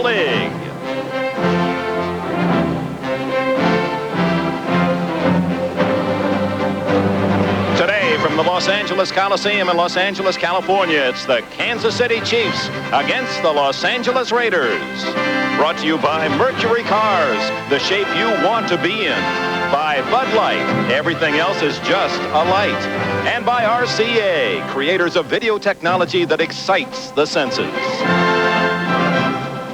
League. Today from the Los Angeles Coliseum in Los Angeles, California, it's the Kansas City Chiefs against the Los Angeles Raiders. Brought to you by Mercury Cars, the shape you want to be in. By Bud Light, everything else is just a light. And by RCA, creators of video technology that excites the senses.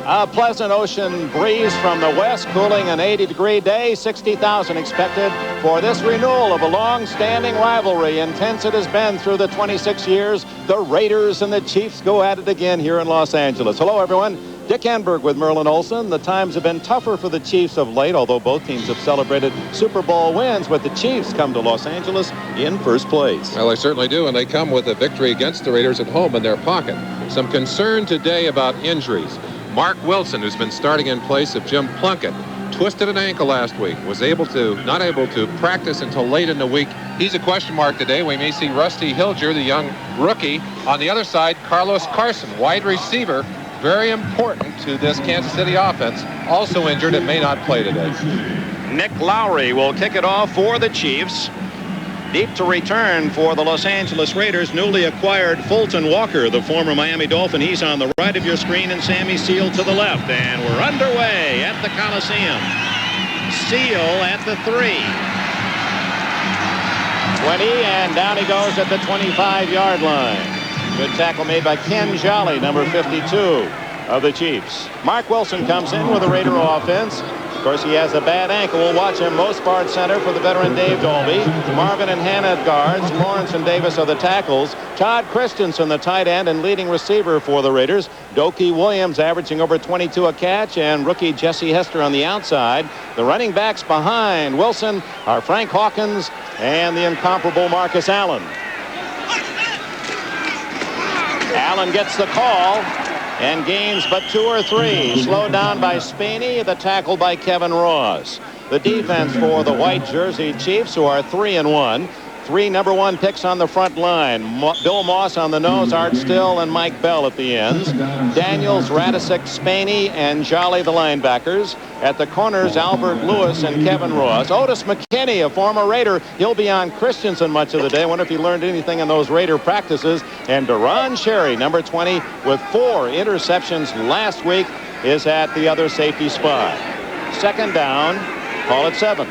A pleasant ocean breeze from the west, cooling an 80-degree day, 60,000 expected for this renewal of a long-standing rivalry. Intense it has been through the 26 years. The Raiders and the Chiefs go at it again here in Los Angeles. Hello, everyone. Dick Enberg with Merlin Olsen. The times have been tougher for the Chiefs of late, although both teams have celebrated Super Bowl wins, but the Chiefs come to Los Angeles in first place. Well, they certainly do, and they come with a victory against the Raiders at home in their pocket. Some concern today about injuries. Mark Wilson, who's been starting in place of Jim Plunkett, twisted an ankle last week, was not able to practice until late in the week. He's a question mark today. We may see Rusty Hilger, the young rookie. On the other side, Carlos Carson, wide receiver, very important to this Kansas City offense, also injured and may not play today. Nick Lowry will kick it off for the Chiefs. Deep to return for the Los Angeles Raiders, newly acquired Fulton Walker, the former Miami Dolphin. He's on the right of your screen, and Sammy Seal to the left. And we're underway at the Coliseum. Seal at the 3. 20, and down he goes at the 25-yard line. Good tackle made by Ken Jolly, number 52 of the Chiefs. Mark Wilson comes in with the Raider offense. Of course, he has a bad ankle. We'll watch him. Mostbard center for the veteran Dave Dolby. Marvin and Hannah guards. Lawrence and Davis are the tackles. Todd Christensen, the tight end and leading receiver for the Raiders. Doki Williams averaging over 22 a catch, and rookie Jesse Hester on the outside. The running backs behind Wilson are Frank Hawkins and the incomparable Marcus Allen. Allen gets the call and gains but 2 or 3. Slowed down by Spaney, the tackle by Kevin Ross. The defense for the white jersey Chiefs, who are 3-1. 3 number 1 picks on the front line. Bill Moss on the nose, Art Still and Mike Bell at the ends. Daniels, Radisic, Spaney, and Jolly, the linebackers. At the corners, Albert Lewis and Kevin Ross. Otis McKinney, a former Raider. He'll be on Christensen much of the day. I wonder if he learned anything in those Raider practices. And Deron Cherry, number 20, with 4 interceptions last week, is at the other safety spot. Second down, call it 7.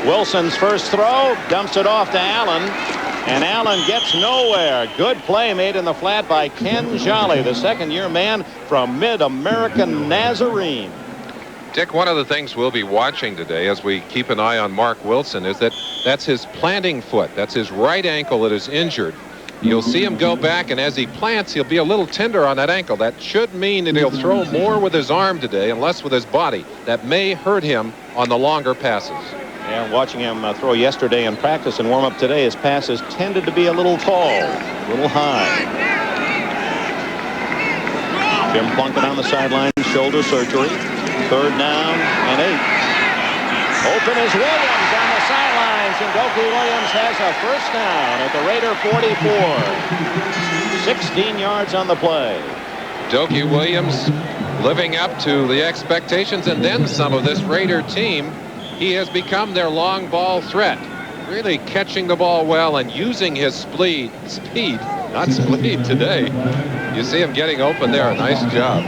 Wilson's first throw, dumps it off to Allen, and Allen gets nowhere. Good play made in the flat by Ken Jolly, the second-year man from Mid-American Nazarene. Dick, one of the things we'll be watching today as we keep an eye on Mark Wilson is that's his planting foot. That's his right ankle that is injured. You'll see him go back, and as he plants, he'll be a little tender on that ankle. That should mean that he'll throw more with his arm today and less with his body. That may hurt him on the longer passes. And watching him throw yesterday in practice and warm up today, his passes tended to be a little tall, a little high. Jim Plunkett on the sideline, shoulder surgery. Third down and 8. Open is Williams on the sidelines, and Doki Williams has a first down at the Raider 44. 16 yards on the play. Doki Williams living up to the expectations and then some of this Raider team. He has become their long ball threat, really catching the ball well and using his speed, not speed today. You see him getting open there. Nice job.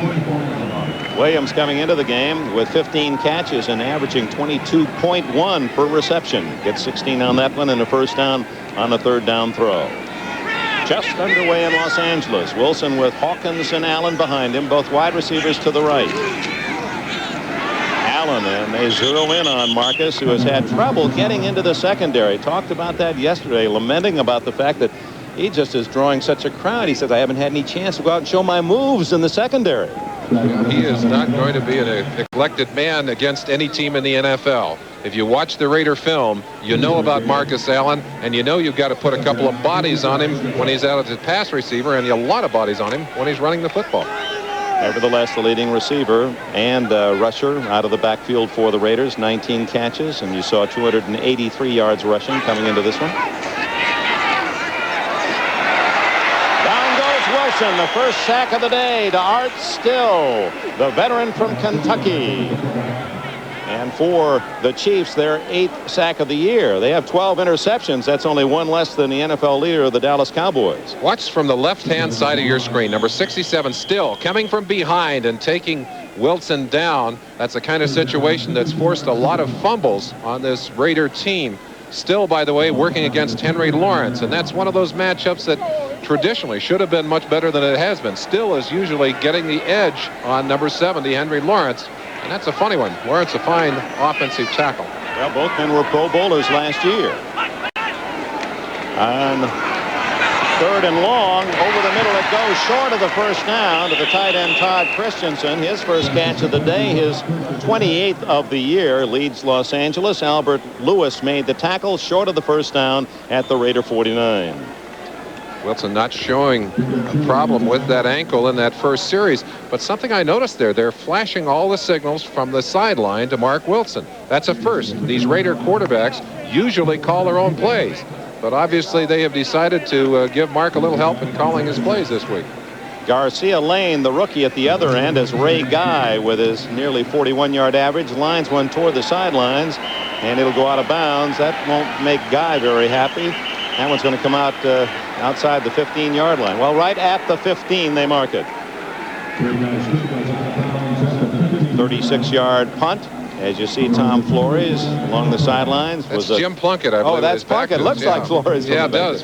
Williams coming into the game with 15 catches and averaging 22.1 per reception. Gets 16 on that one and a first down on the third down throw. Just underway in Los Angeles. Wilson with Hawkins and Allen behind him, both wide receivers to the right. Allen, and they zero in on Marcus, who has had trouble getting into the secondary. Talked about that yesterday, lamenting about the fact that he just is drawing such a crowd. He says, I haven't had any chance to go out and show my moves in the secondary. He is not going to be a neglected man against any team in the NFL. If you watch the Raider film, you know about Marcus Allen, and you know you've got to put a couple of bodies on him when he's out as a pass receiver, and a lot of bodies on him when he's running the football. Nevertheless, the leading receiver and rusher out of the backfield for the Raiders, 19 catches, and you saw 283 yards rushing coming into this one. Carson, the first sack of the day to Art Still, the veteran from Kentucky. And for the Chiefs, their 8th sack of the year. They have 12 interceptions. That's only one less than the NFL leader of the Dallas Cowboys. Watch from the left-hand side of your screen. Number 67 Still coming from behind and taking Wilson down. That's the kind of situation that's forced a lot of fumbles on this Raider team. Still, by the way, working against Henry Lawrence, and that's one of those matchups that traditionally should have been much better than it has been. Still is usually getting the edge on number 70, Henry Lawrence, and that's a funny one. Lawrence, a fine offensive tackle. Well, both men were Pro Bowlers last year. On 3rd and long, over the middle it goes, short of the first down to the tight end Todd Christensen. His first catch of the day, his 28th of the year, leads Los Angeles. Albert Lewis made the tackle, short of the first down at the Raider 49. Wilson not showing a problem with that ankle in that first series, but something I noticed there, they're flashing all the signals from the sideline to Mark Wilson. That's a first. These Raider quarterbacks usually call their own plays, but obviously they have decided to give Mark a little help in calling his plays this week. Garcia Lane, the rookie at the other end, as Ray Guy with his nearly 41-yard average lines one toward the sidelines, and it'll go out of bounds. That won't make Guy very happy. That one's going to come out outside the 15-yard line. Well, right at the 15, they mark it. 36-yard punt. As you see, Tom Flores along the sidelines. That's Jim Plunkett, I believe. Oh, that's Plunkett. Looks like Flores. Yeah, it does.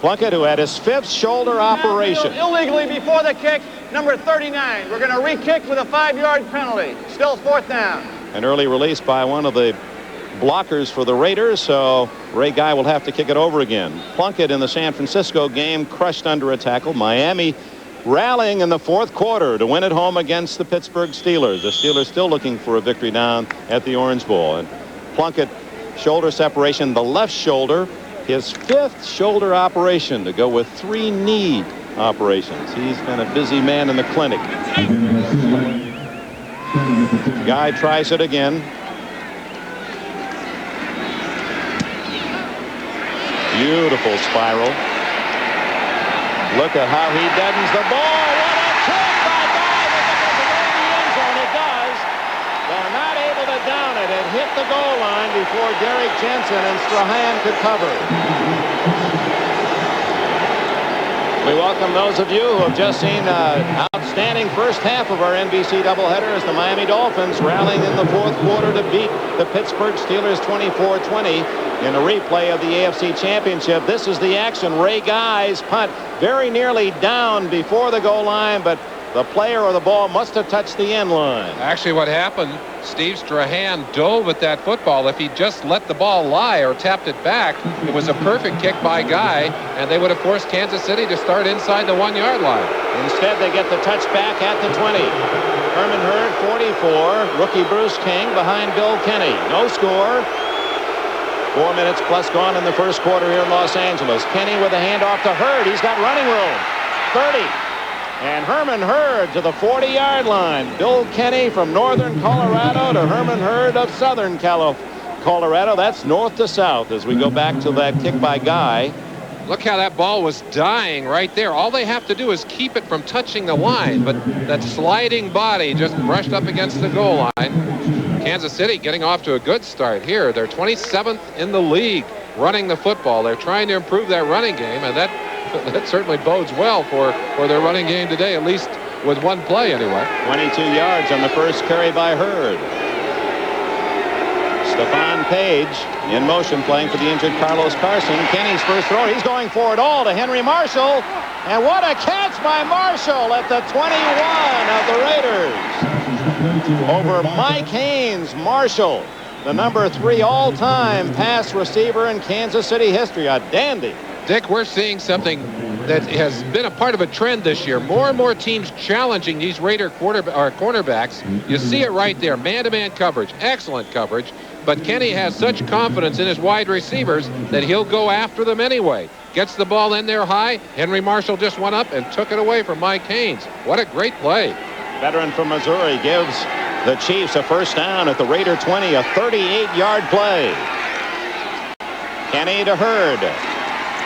Plunkett, who had his 5th shoulder operation. Illegally before the kick, number 39. We're going to re-kick with a 5-yard penalty. Still 4th down. An early release by one of the blockers for the Raiders, so Ray Guy will have to kick it over again. Plunkett in the San Francisco game crushed under a tackle. Miami rallying in the 4th quarter to win at home against the Pittsburgh Steelers. The Steelers still looking for a victory down at the Orange Bowl. And Plunkett, shoulder separation, the left shoulder, his 5th shoulder operation to go with 3 knee operations. He's been a busy man in the clinic. Guy tries it again. Beautiful spiral. Look at how he deadens the ball. What a kick by Guy that gets it in the end zone. It does. They're not able to down it. It hit the goal line before Derek Jensen and Strahan could cover. We welcome those of you who have just seen an outstanding first half of our NBC doubleheader as the Miami Dolphins rallying in the 4th quarter to beat the Pittsburgh Steelers 24-20 in a replay of the AFC Championship. This is the action. Ray Guy's punt very nearly down before the goal line, but the player or the ball must have touched the end line. Actually, what happened, Steve Strahan dove at that football. If he just let the ball lie or tapped it back, it was a perfect kick by Guy, and they would have forced Kansas City to start inside the 1-yard line. Instead, they get the touchback at the 20. Herman Hurd, 44. Rookie Bruce King behind Bill Kenny. No score. 4 minutes plus gone in the first quarter here in Los Angeles. Kenny with a handoff to Hurd. He's got running room. 30. And Herman Hurd to the 40-yard line. Bill Kenny from northern Colorado to Herman Hurd of southern Colorado. That's north to south as we go back to that kick by Guy. Look how that ball was dying right there. All they have to do is keep it from touching the line, but that sliding body just brushed up against the goal line. Kansas City getting off to a good start here. They're 27th in the league running the football. They're trying to improve that running game, and that certainly bodes well for their running game today, at least with one play anyway. 22 yards on the first carry by Hurd. Stephon Page in motion playing for the injured Carlos Carson. Kenny's first throw. He's going for it all to Henry Marshall. And what a catch by Marshall at the 21 of the Raiders. Over Mike Haynes. Marshall, the number 3 all-time pass receiver in Kansas City history. A dandy. Dick, we're seeing something that has been a part of a trend this year. More and more teams challenging these Raider cornerbacks. You see it right there. Man-to-man coverage. Excellent coverage. But Kenny has such confidence in his wide receivers that he'll go after them anyway. Gets the ball in there high. Henry Marshall just went up and took it away from Mike Haynes. What a great play. Veteran from Missouri gives the Chiefs a first down at the Raider 20, a 38-yard play. Kenny to Hurd.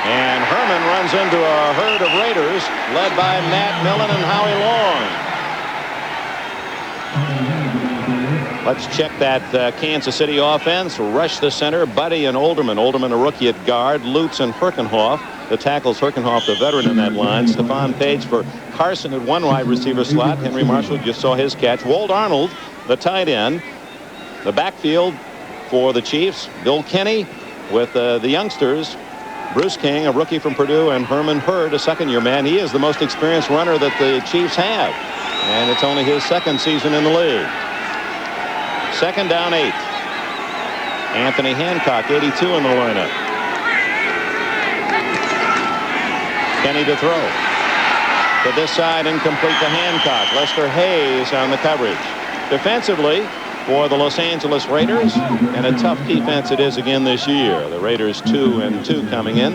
And Herman runs into a herd of Raiders led by Matt Millen and Howie Long. Let's check that Kansas City offense. Rush the center, Buddy and Olderman. Olderman a rookie at guard. Lutz and Herkenhoff. The tackles Herkenhoff, the veteran in that line. Stephon Page for Carson at one wide receiver slot. Henry Marshall just saw his catch. Walt Arnold, the tight end. The backfield for the Chiefs. Bill Kenny with the youngsters. Bruce King, a rookie from Purdue, and Herman Hurd, a second-year man. He is the most experienced runner that the Chiefs have. And it's only his second season in the league. Second down 8. Anthony Hancock, 82 in the lineup. Kenny to throw. To this side, incomplete to Hancock. Lester Hayes on the coverage. Defensively, for the Los Angeles Raiders, and a tough defense it is again this year. The Raiders 2-2 coming in.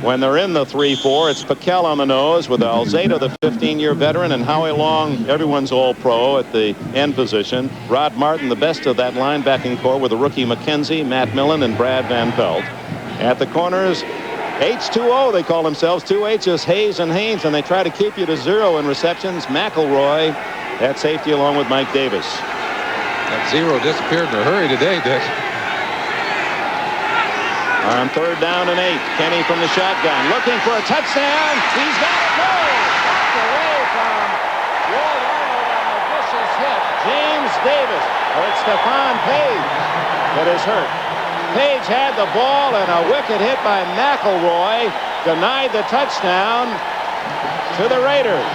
When they're in the 3-4, it's Piquel on the nose with Alzado, the 15-year veteran, and Howie Long, everyone's all-pro at the end position. Rod Martin, the best of that linebacking core, with the rookie McKenzie, Matt Millen, and Brad Van Pelt. At the corners, H2O they call themselves, 2 H's, Hayes and Haynes, and they try to keep you to 0 in receptions. McElroy at safety along with Mike Davis. That 0 disappeared in a hurry today, Dick. On third down and 8, Kenny from the shotgun looking for a touchdown. He's got it. No! Back away from Walt Arnold on a vicious hit. James Davis. Oh, it's Stephon Page that is hurt. Page had the ball, and a wicked hit by McElroy denied the touchdown to the Raiders.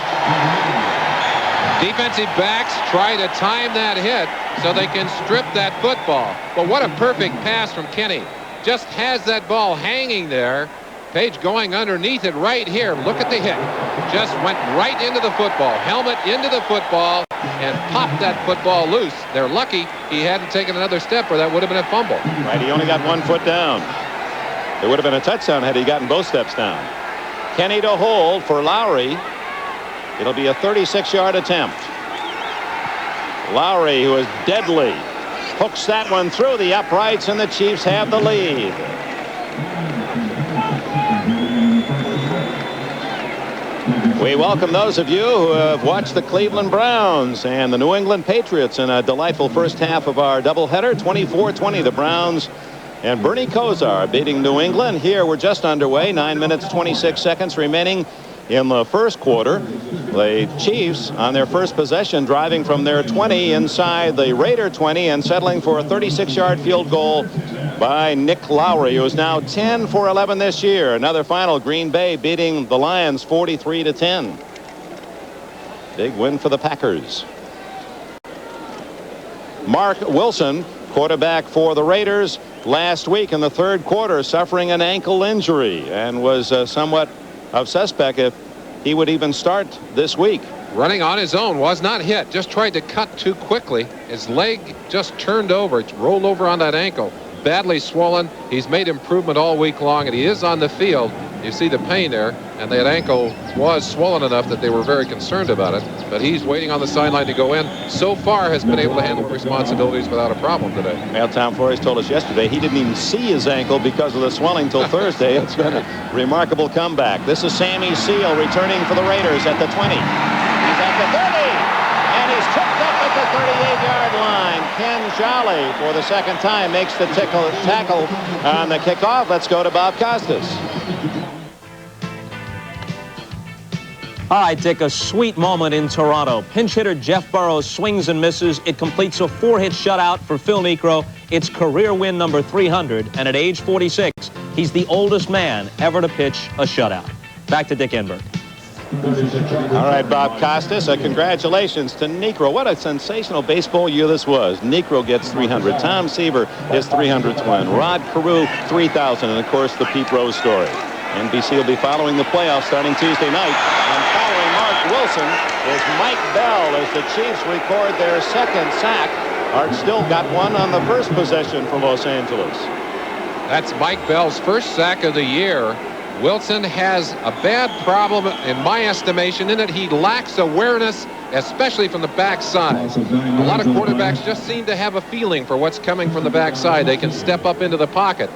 Defensive backs try to time that hit so they can strip that football. But what a perfect pass from Kenny. Just has that ball hanging there. Page going underneath it right here. Look at the hit. Just went right into the football. Helmet into the football and popped that football loose. They're lucky he hadn't taken another step, or that would have been a fumble. Right, he only got 1 foot down. It would have been a touchdown had he gotten both steps down. Kenny to hold for Lowry. It'll be a 36-yard attempt. Lowry, who is deadly, hooks that one through the uprights, and the Chiefs have the lead. We welcome those of you who have watched the Cleveland Browns and the New England Patriots in a delightful first half of our doubleheader. 24-20, the Browns and Bernie Kosar beating New England. Here we're just underway. 9 minutes, 26 seconds remaining in the first quarter. The Chiefs on their first possession driving from their 20 inside the Raider 20 and settling for a 36-yard field goal by Nick Lowry, who is now 10 for 11 this year. Another final, Green Bay beating the Lions 43-10. Big win for the Packers. Mark Wilson, quarterback for the Raiders, last week in the third quarter suffering an ankle injury and was somewhat of suspect if he would even start this week. Running on his own, was not hit, just tried to cut too quickly. His leg just turned over, it's rolled over on that ankle. Badly swollen. He's made improvement all week long, and he is on the field. You see the pain there, and that ankle was swollen enough that they were very concerned about it. But he's waiting on the sideline to go in. So far has been able to handle responsibilities without a problem today. Well, Tom Flores told us yesterday he didn't even see his ankle because of the swelling till Thursday. It's been a remarkable comeback. This is Sammy Seal returning for the Raiders at the 20. He's at the 30, and he's tripped up at the 38-yard line. Ken Jolly, for the second time, makes the tackle on the kickoff. Let's go to Bob Costas. All right, Dick, a sweet moment in Toronto. Pinch hitter Jeff Burrows swings and misses. It completes a 4-hit shutout for Phil Niekro. It's career win number 300, and at age 46, he's the oldest man ever to pitch a shutout. Back to Dick Enberg. All right, Bob Costas, congratulations to Niekro. What a sensational baseball year this was. Niekro gets 300. Tom Seaver is 300th win. Rod Carew, 3,000. And, of course, the Pete Rose story. NBC will be following the playoffs starting Tuesday night. And following Mark Wilson is Mike Bell as the Chiefs record their second sack. Art Still got one on the first possession for Los Angeles. That's Mike Bell's first sack of the year. Wilson has a bad problem, in my estimation, in that he lacks awareness, especially from the backside. A lot of quarterbacks just seem to have a feeling for what's coming from the backside. They can step up into the pocket.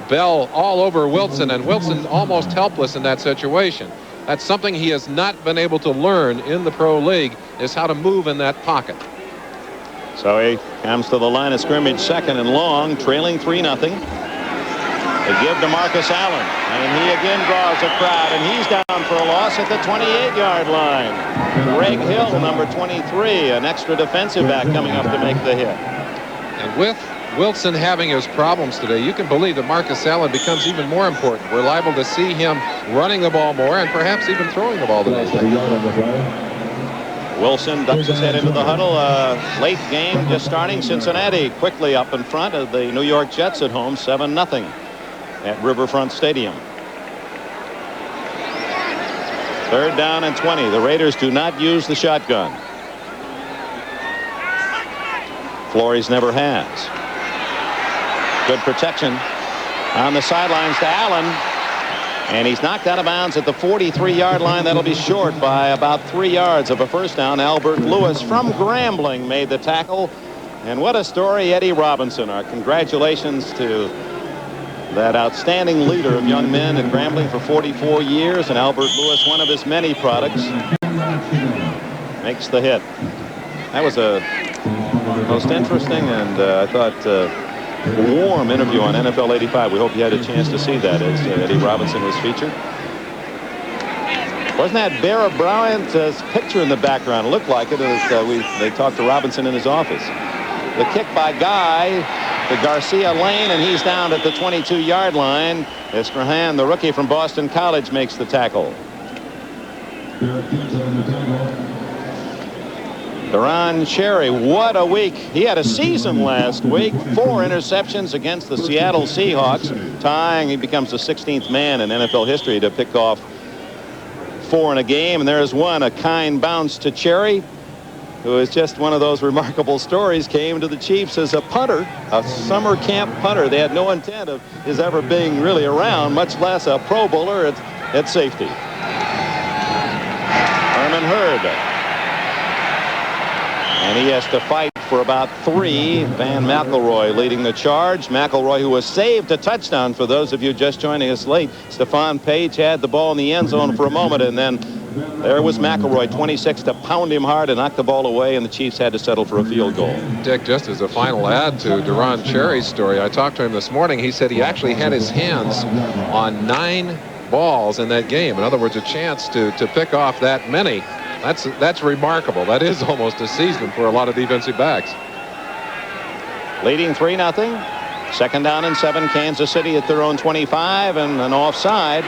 Bell all over Wilson, and Wilson almost helpless in that situation. That's something he has not been able to learn in the pro league, is how to move in that pocket. So he comes to the line of scrimmage, second and long, trailing 3-0. They give to Marcus Allen, and he again draws a crowd, and he's down for a loss at the 28-yard line. Greg Hill, number 23, an extra defensive back coming up to make the hit. And with Wilson having his problems today, you can believe that Marcus Allen becomes even more important. We're liable to see him running the ball more and perhaps even throwing the ball today. Wilson ducks his head into the huddle. Late game just starting. Cincinnati quickly up in front of the New York Jets at home, 7-0 at Riverfront Stadium. 3rd down and 20. The Raiders do not use the shotgun. Flores never has. Good protection on the sidelines to Allen, and he's knocked out of bounds at the 43-yard line. That'll be short by about 3 yards of a first down. Albert Lewis from Grambling made the tackle, and what a story, Eddie Robinson. Our congratulations to that outstanding leader of young men at Grambling for 44 years, and Albert Lewis, one of his many products, makes the hit. That was a most interesting and I thought warm interview on NFL 85. We hope you had a chance to see that as Eddie Robinson was featured. Wasn't that Bear Bryant's picture in the background? It looked like it as they talked to Robinson in his office. The kick by Guy to Garcia Lane, and he's down at the 22-yard line. Strahan, the rookie from Boston College, makes the tackle. Deron Cherry, what a week. He had a season last week. 4 interceptions against the Seattle Seahawks, tying. He becomes the 16th man in NFL history to pick off 4 in a game. And there's one, a kind bounce to Cherry, who is just one of those remarkable stories. Came to the Chiefs as a punter, a summer camp punter. They had no intent of his ever being really around, much less a Pro Bowler at safety. Herman Hurd. And he has to fight for about 3. Van McElroy leading the charge. McElroy, who was saved a touchdown for those of you just joining us late. Stephon Page had the ball in the end zone for a moment, and then there was McElroy, 26, to pound him hard and knock the ball away, and the Chiefs had to settle for a field goal. Dick, just as a final add to Deron Cherry's story, I talked to him this morning. He said he actually had his hands on 9 balls in that game. In other words, a chance to pick off that many. That's remarkable. That is almost a season for a lot of defensive backs. Leading 3-0. 2nd down and 7. Kansas City at their own 25, and an offside.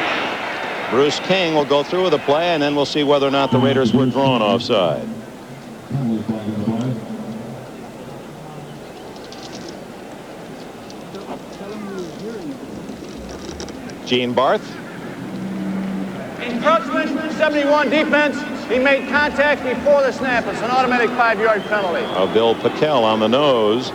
Bruce King will go through with the play, and then we'll see whether or not the Raiders were drawn offside. Gene Barth. Encroachment, 71 defense. He made contact before the snap. It's an automatic 5-yard penalty. Bill Pickel on the nose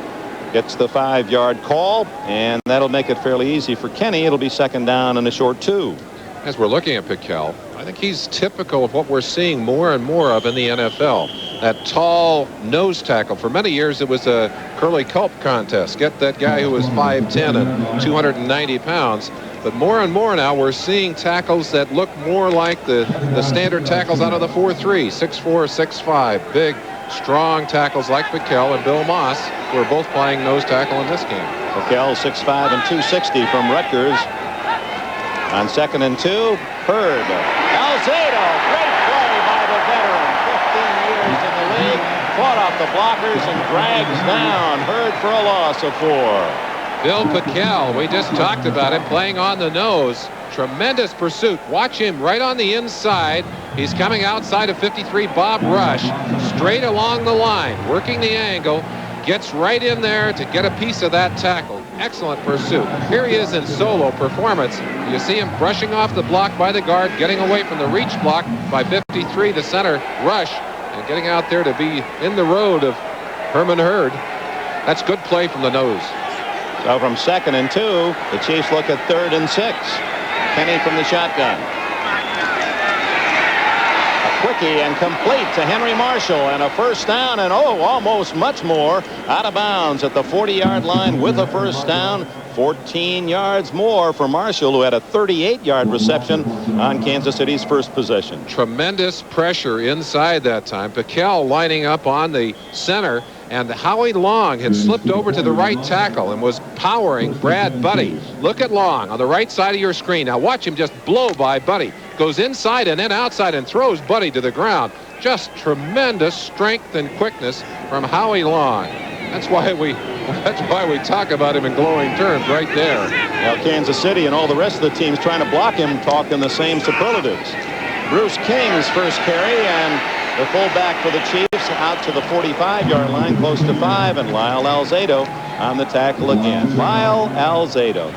gets the 5-yard call, and that'll make it fairly easy for Kenny. It'll be 2nd down and a short 2. As we're looking at Pickel, I think he's typical of what we're seeing more and more of in the NFL. That tall nose tackle. For many years, it was a Curly Culp contest. Get that guy who was 5'10 and 290 pounds. But more and more now, we're seeing tackles that look more like the standard tackles out of the 4-3, 6'4", 6'5", big, strong tackles like Pickel and Bill Moss, who are both playing nose tackle in this game. Pickel, 6'5" and 260 from Rutgers. On 2nd and 2, Hurd. Alzado, great play by the veteran. 15 years in the league. Fought off the blockers and drags down Hurd for a loss of 4. Bill Pickel, we just talked about it, playing on the nose. Tremendous pursuit. Watch him right on the inside. He's coming outside of 53, Bob Rush, straight along the line, working the angle, gets right in there to get a piece of that tackle. Excellent pursuit. Here he is in solo performance. You see him brushing off the block by the guard, getting away from the reach block by 53, the center, Rush, and getting out there to be in the road of Herman Hurd. That's good play from the nose. So from 2nd and 2, the Chiefs look at 3rd and 6. Kenny from the shotgun. A quickie and complete to Henry Marshall, and a first down, and almost much more out of bounds at the 40-yard line with a first down. 14 yards more for Marshall, who had a 38-yard reception on Kansas City's first possession. Tremendous pressure inside that time. Piquel lining up on the center, and Howie Long had slipped over to the right tackle and was powering Brad Budde. Look at Long on the right side of your screen. Now watch him just blow by Budde. Goes inside and then outside and throws Budde to the ground. Just tremendous strength and quickness from Howie Long. That's why we talk about him in glowing terms right there. Now Kansas City and all the rest of the teams trying to block him talk in the same superlatives. Bruce King's first carry, and the fullback for the Chiefs out to the 45-yard line, close to 5, and Lyle Alzado on the tackle again. Lyle Alzado.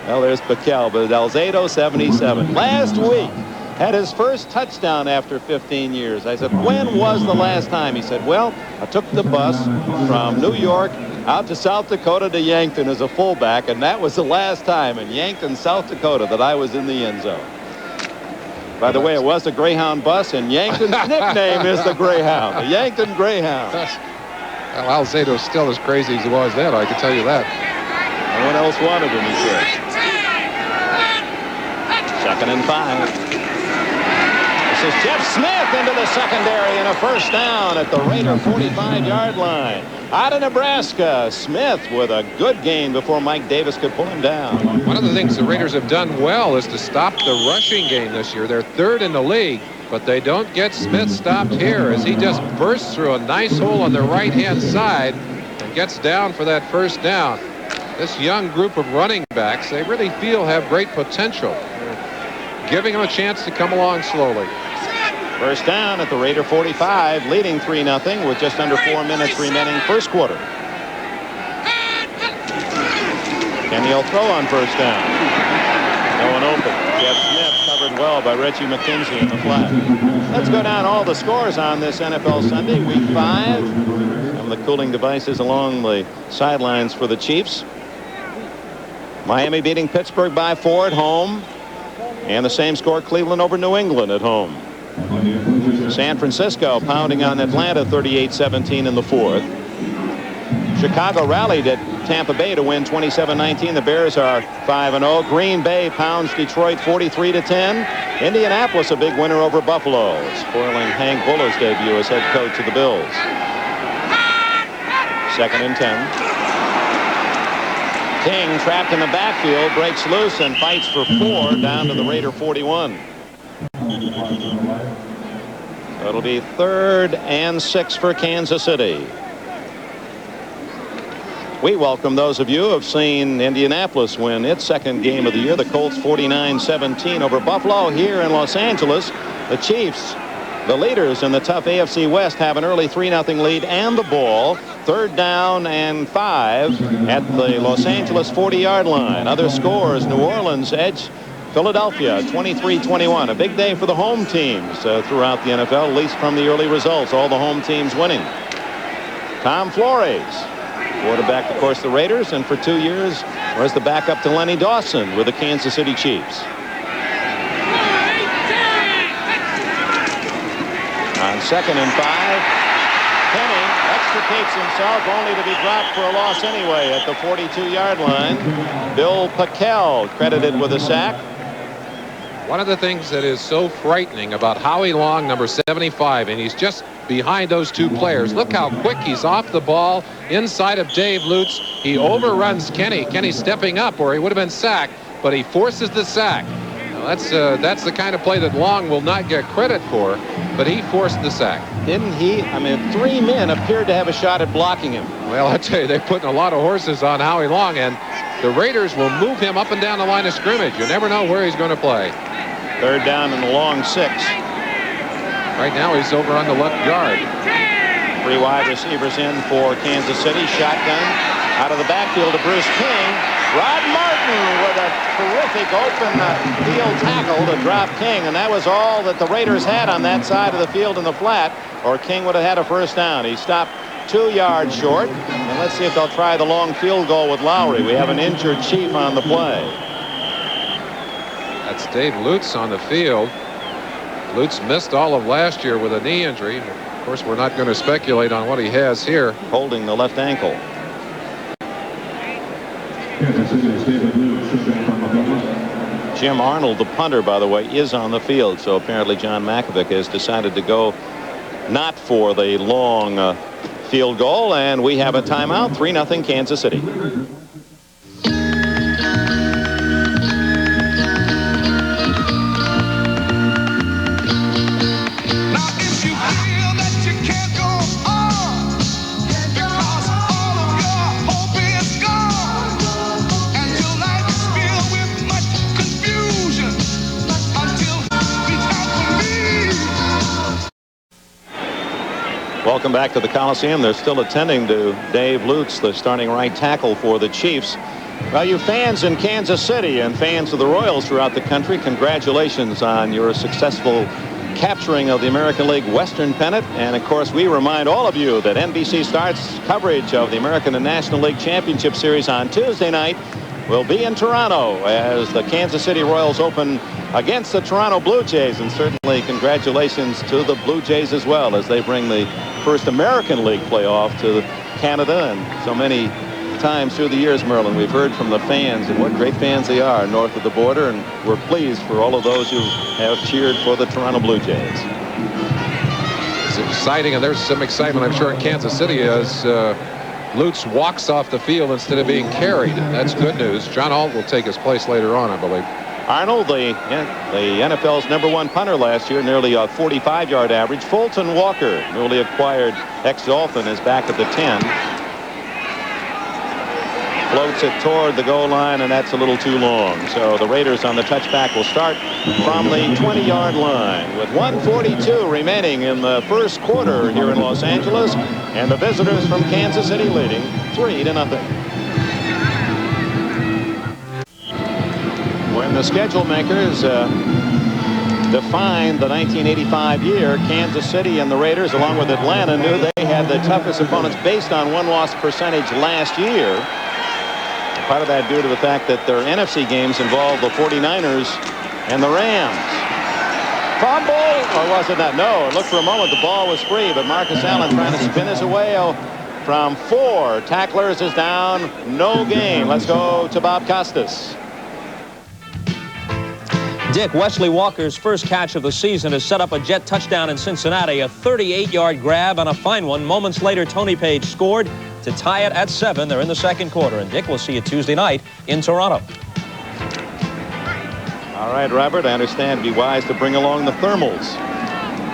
Well, there's Piquel, but Alzado 77. Last week had his first touchdown after 15 years. I said, when was the last time? He said, well, I took the bus from New York out to South Dakota to Yankton as a fullback, and that was the last time in Yankton, South Dakota, that I was in the end zone. By the way, it was a Greyhound bus, and Yankton's nickname is the Greyhound, the Yankton Greyhound. Well, Alzado's still as crazy as he was then, I can tell you that. No one else wanted him, he said. 2nd and 5. This is Jeff Smith into the secondary and a first down at the Raider 45-yard line. Out of Nebraska, Smith with a good gain before Mike Davis could pull him down. One of the things the Raiders have done well is to stop the rushing game this year. They're 3rd in the league, but they don't get Smith stopped here as he just bursts through a nice hole on the right-hand side and gets down for that first down. This young group of running backs, they really feel have great potential. They're giving them a chance to come along slowly. First down at the Raider 45, leading 3-0 with just under 4 minutes remaining first quarter. Kenny will throw on first down. No one open. Jeff Smith covered well by Reggie McKenzie in the flat. Let's go down all the scores on this NFL Sunday, Week 5. Some of the cooling devices along the sidelines for the Chiefs. Miami beating Pittsburgh by 4 at home. And the same score, Cleveland over New England at home. San Francisco pounding on Atlanta 38-17 in the 4th. Chicago rallied at Tampa Bay to win 27-19. The Bears are 5-0. Green Bay pounds Detroit 43-10. Indianapolis a big winner over Buffalo, spoiling Hank Buller's debut as head coach of the Bills. 2nd and 10. King trapped in the backfield, breaks loose and fights for 4 down to the Raider 41. So it'll be 3rd and 6 for Kansas City. We welcome those of you who have seen Indianapolis win its 2nd game of the year. The Colts 49-17 over Buffalo. Here in Los Angeles, the Chiefs, the leaders in the tough AFC West, have an early 3-0 lead and the ball. 3rd down and 5 at the Los Angeles 40-yard line. Other scores: New Orleans edge Philadelphia 23-21. A big day for the home teams throughout the NFL, at least from the early results. All the home teams winning. Tom Flores, quarterback, of course, the Raiders, and for 2 years was the backup to Lenny Dawson with the Kansas City Chiefs. On 2nd and 5, Kenny extricates himself, only to be dropped for a loss anyway at the 42-yard line. Bill Piquel credited with a sack. One of the things that is so frightening about Howie Long, number 75, and he's just behind those 2 players. Look how quick he's off the ball inside of Dave Lutz. He overruns Kenny. Kenny's stepping up, or he would have been sacked, but he forces the sack. Now that's the kind of play that Long will not get credit for, but he forced the sack. Didn't he? I mean, 3 men appeared to have a shot at blocking him. Well, I tell you, they're putting a lot of horses on Howie Long, and the Raiders will move him up and down the line of scrimmage. You never know where he's going to play. 3rd down and a long 6. Right now he's over on the left guard. 3 wide receivers in for Kansas City. Shotgun out of the backfield to Bruce King. Rod Martin with a terrific open field tackle to drop King, and that was all that the Raiders had on that side of the field in the flat, or King would have had a first down. He stopped 2 yards short, and let's see if they'll try the long field goal with Lowry. We have an injured Chief on the play. That's Dave Lutz on the field. Lutz missed all of last year with a knee injury. Of course, we're not going to speculate on what he has here. Holding the left ankle. Jim Arnold, the punter, by the way, is on the field. So apparently John Mackovic has decided to go not for the long field goal, and we have a timeout. 3-0 Kansas City. Welcome back to the Coliseum. They're still attending to Dave Lutz, the starting right tackle for the Chiefs. Well, you fans in Kansas City and fans of the Royals throughout the country, congratulations on your successful capturing of the American League Western Pennant. And of course, we remind all of you that NBC starts coverage of the American and National League Championship Series on Tuesday night. Will be in Toronto as the Kansas City Royals open against the Toronto Blue Jays, and certainly congratulations to the Blue Jays as well as they bring the first American League playoff to Canada. And so many times through the years, Merlin, we've heard from the fans and what great fans they are north of the border, and we're pleased for all of those who have cheered for the Toronto Blue Jays. It's exciting, and there's some excitement, I'm sure, in Kansas City as Lutz walks off the field instead of being carried. That's good news. John Alt will take his place later on, I believe. Arnold, the NFL's #1 punter last year, nearly a 45-yard average. Fulton Walker, newly acquired ex-Dolphin, is back at the 10. Floats it toward the goal line, and that's a little too long. So the Raiders on the touchback will start from the 20-yard line with 1:42 remaining in the first quarter here in Los Angeles, and the visitors from Kansas City leading 3-0. When the schedule makers defined the 1985 year, Kansas City and the Raiders, along with Atlanta, knew they had the toughest opponents based on win-loss percentage last year. Part of that due to the fact that their NFC games involved the 49ers and the Rams. Fumble, or was it not? No, it looked for a moment the ball was free, but Marcus Allen trying to spin his away from 4. Tacklers is down, no gain. Let's go to Bob Costas. Dick, Wesley Walker's first catch of the season has set up a Jet touchdown in Cincinnati, a 38-yard grab and a fine one. Moments later, Tony Page scored to tie it at 7. They're in the second quarter, and Dick, we'll see you Tuesday night in Toronto. All right, Robert, I understand it'd be wise to bring along the thermals.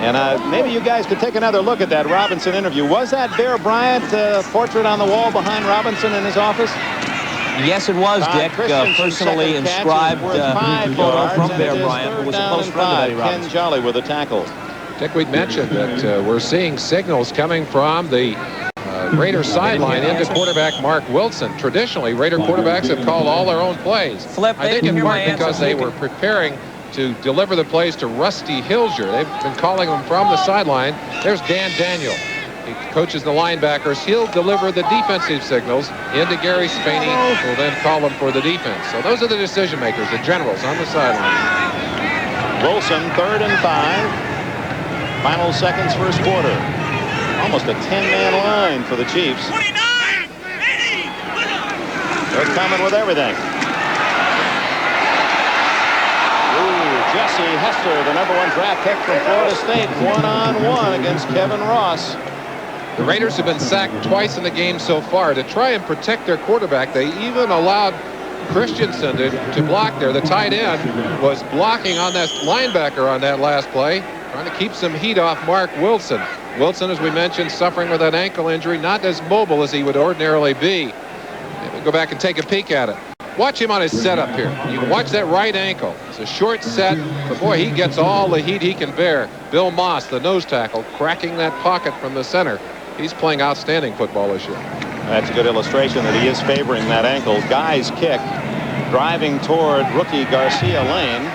And maybe you guys could take another look at that Robinson interview. Was that Bear Bryant portrait on the wall behind Robinson in his office? Yes, it was, Dick. Personally inscribed photo from Bear Bryant, who was a close friend of Eddie Robinson. Ken Jolly with a tackle. Dick, we'd mentioned that we're seeing signals coming from the Raider sideline into quarterback Mark Wilson. Traditionally, Raider quarterbacks have called all their own plays. Flip, I think in part because they were preparing to deliver the plays to Rusty Hilger. They've been calling them from the sideline. There's Dan Daniel. He coaches the linebackers. He'll deliver the defensive signals into Gary Spaney, who will then call them for the defense. So those are the decision makers, the generals on the sideline. Wilson, 3rd and 5. Final seconds, first quarter. Almost a 10-man line for the Chiefs. 29, 80. They're coming with everything. Ooh, Jesse Hester, the #1 draft pick from Florida State, 1-on-1 against Kevin Ross. The Raiders have been sacked twice in the game so far. To try and protect their quarterback, they even allowed Christensen to block there. The tight end was blocking on that linebacker on that last play, trying to keep some heat off Mark Wilson. Wilson, as we mentioned, suffering with an ankle injury, not as mobile as he would ordinarily be. Maybe go back and take a peek at it. Watch him on his setup here. You can watch that right ankle. It's a short set, but boy, he gets all the heat he can bear. Bill Moss, the nose tackle, cracking that pocket from the center. He's playing outstanding football this year. That's a good illustration that he is favoring that ankle. Guy's kick, driving toward rookie Garcia Lane.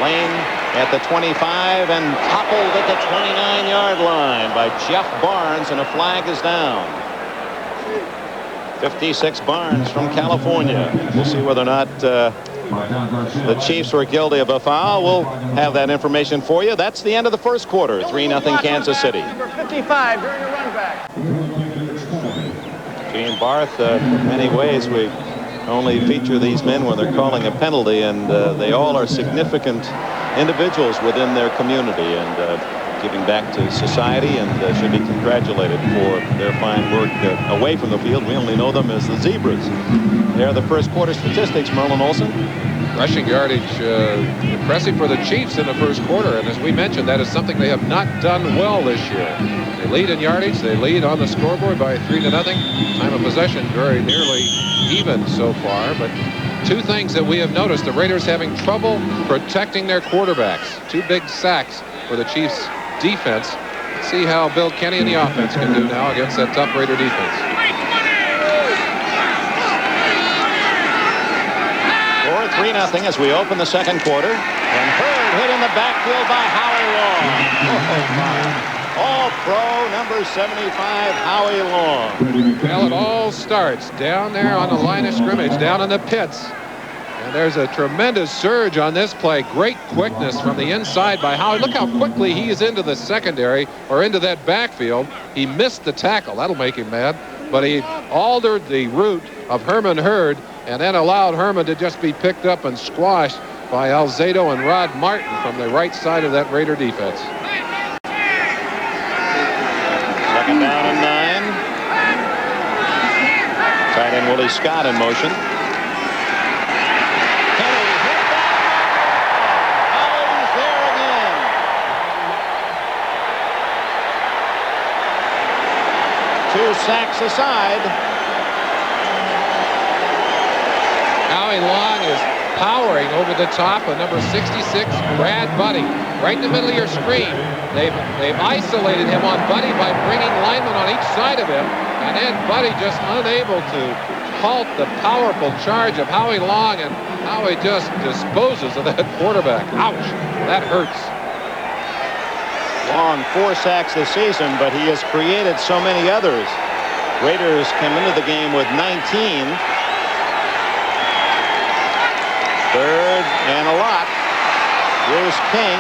Lane at the 25 and toppled at the 29-yard line by Jeff Barnes, and a flag is down. 56 Barnes from California. We'll see whether or not the Chiefs were guilty of a foul. We'll have that information for you. That's the end of the first quarter. 3-0 Kansas City. Number 55 during your run back. Gene Barth, in many ways, we only feature these men when they're calling a penalty, and they all are significant individuals within their community and giving back to society, and should be congratulated for their fine work away from the field. We only know them as the Zebras. There are the first quarter statistics, Merlin Olsen. Rushing yardage impressive for the Chiefs in the first quarter, and as we mentioned, that is something they have not done well this year. They lead in yardage, they lead on the scoreboard by 3-0. Time of possession very nearly even so far, but two things that we have noticed: the Raiders having trouble protecting their quarterbacks. 2 big sacks for the Chiefs defense. Let's see how Bill Kenny and the offense can do now against that tough Raider defense. 3-0 as we open the second quarter, and Hurd hit in the backfield by Howie Long. All-Pro number 75, Howie Long. Well, it all starts down there on the line of scrimmage, down in the pits. And there's a tremendous surge on this play. Great quickness from the inside by Howie. Look how quickly he is into the secondary, or into that backfield. He missed the tackle. That'll make him mad. But he altered the route of Herman Hurd, and then allowed Herman to just be picked up and squashed by Alzado and Rod Martin from the right side of that Raider defense. Second down and 9. Tight end Willie Scott in motion. Kenny hit that. Howie's there again. Two sacks aside. Howie Long is powering over the top of number 66, Brad Buddy, right in the middle of your screen. They've isolated him on Buddy by bringing linemen on each side of him, and then Buddy just unable to halt the powerful charge of Howie Long, and Howie just disposes of that quarterback. Ouch, that hurts. Long 4 sacks this season, but he has created so many others. Raiders came into the game with 19. Third and a lot. Bruce King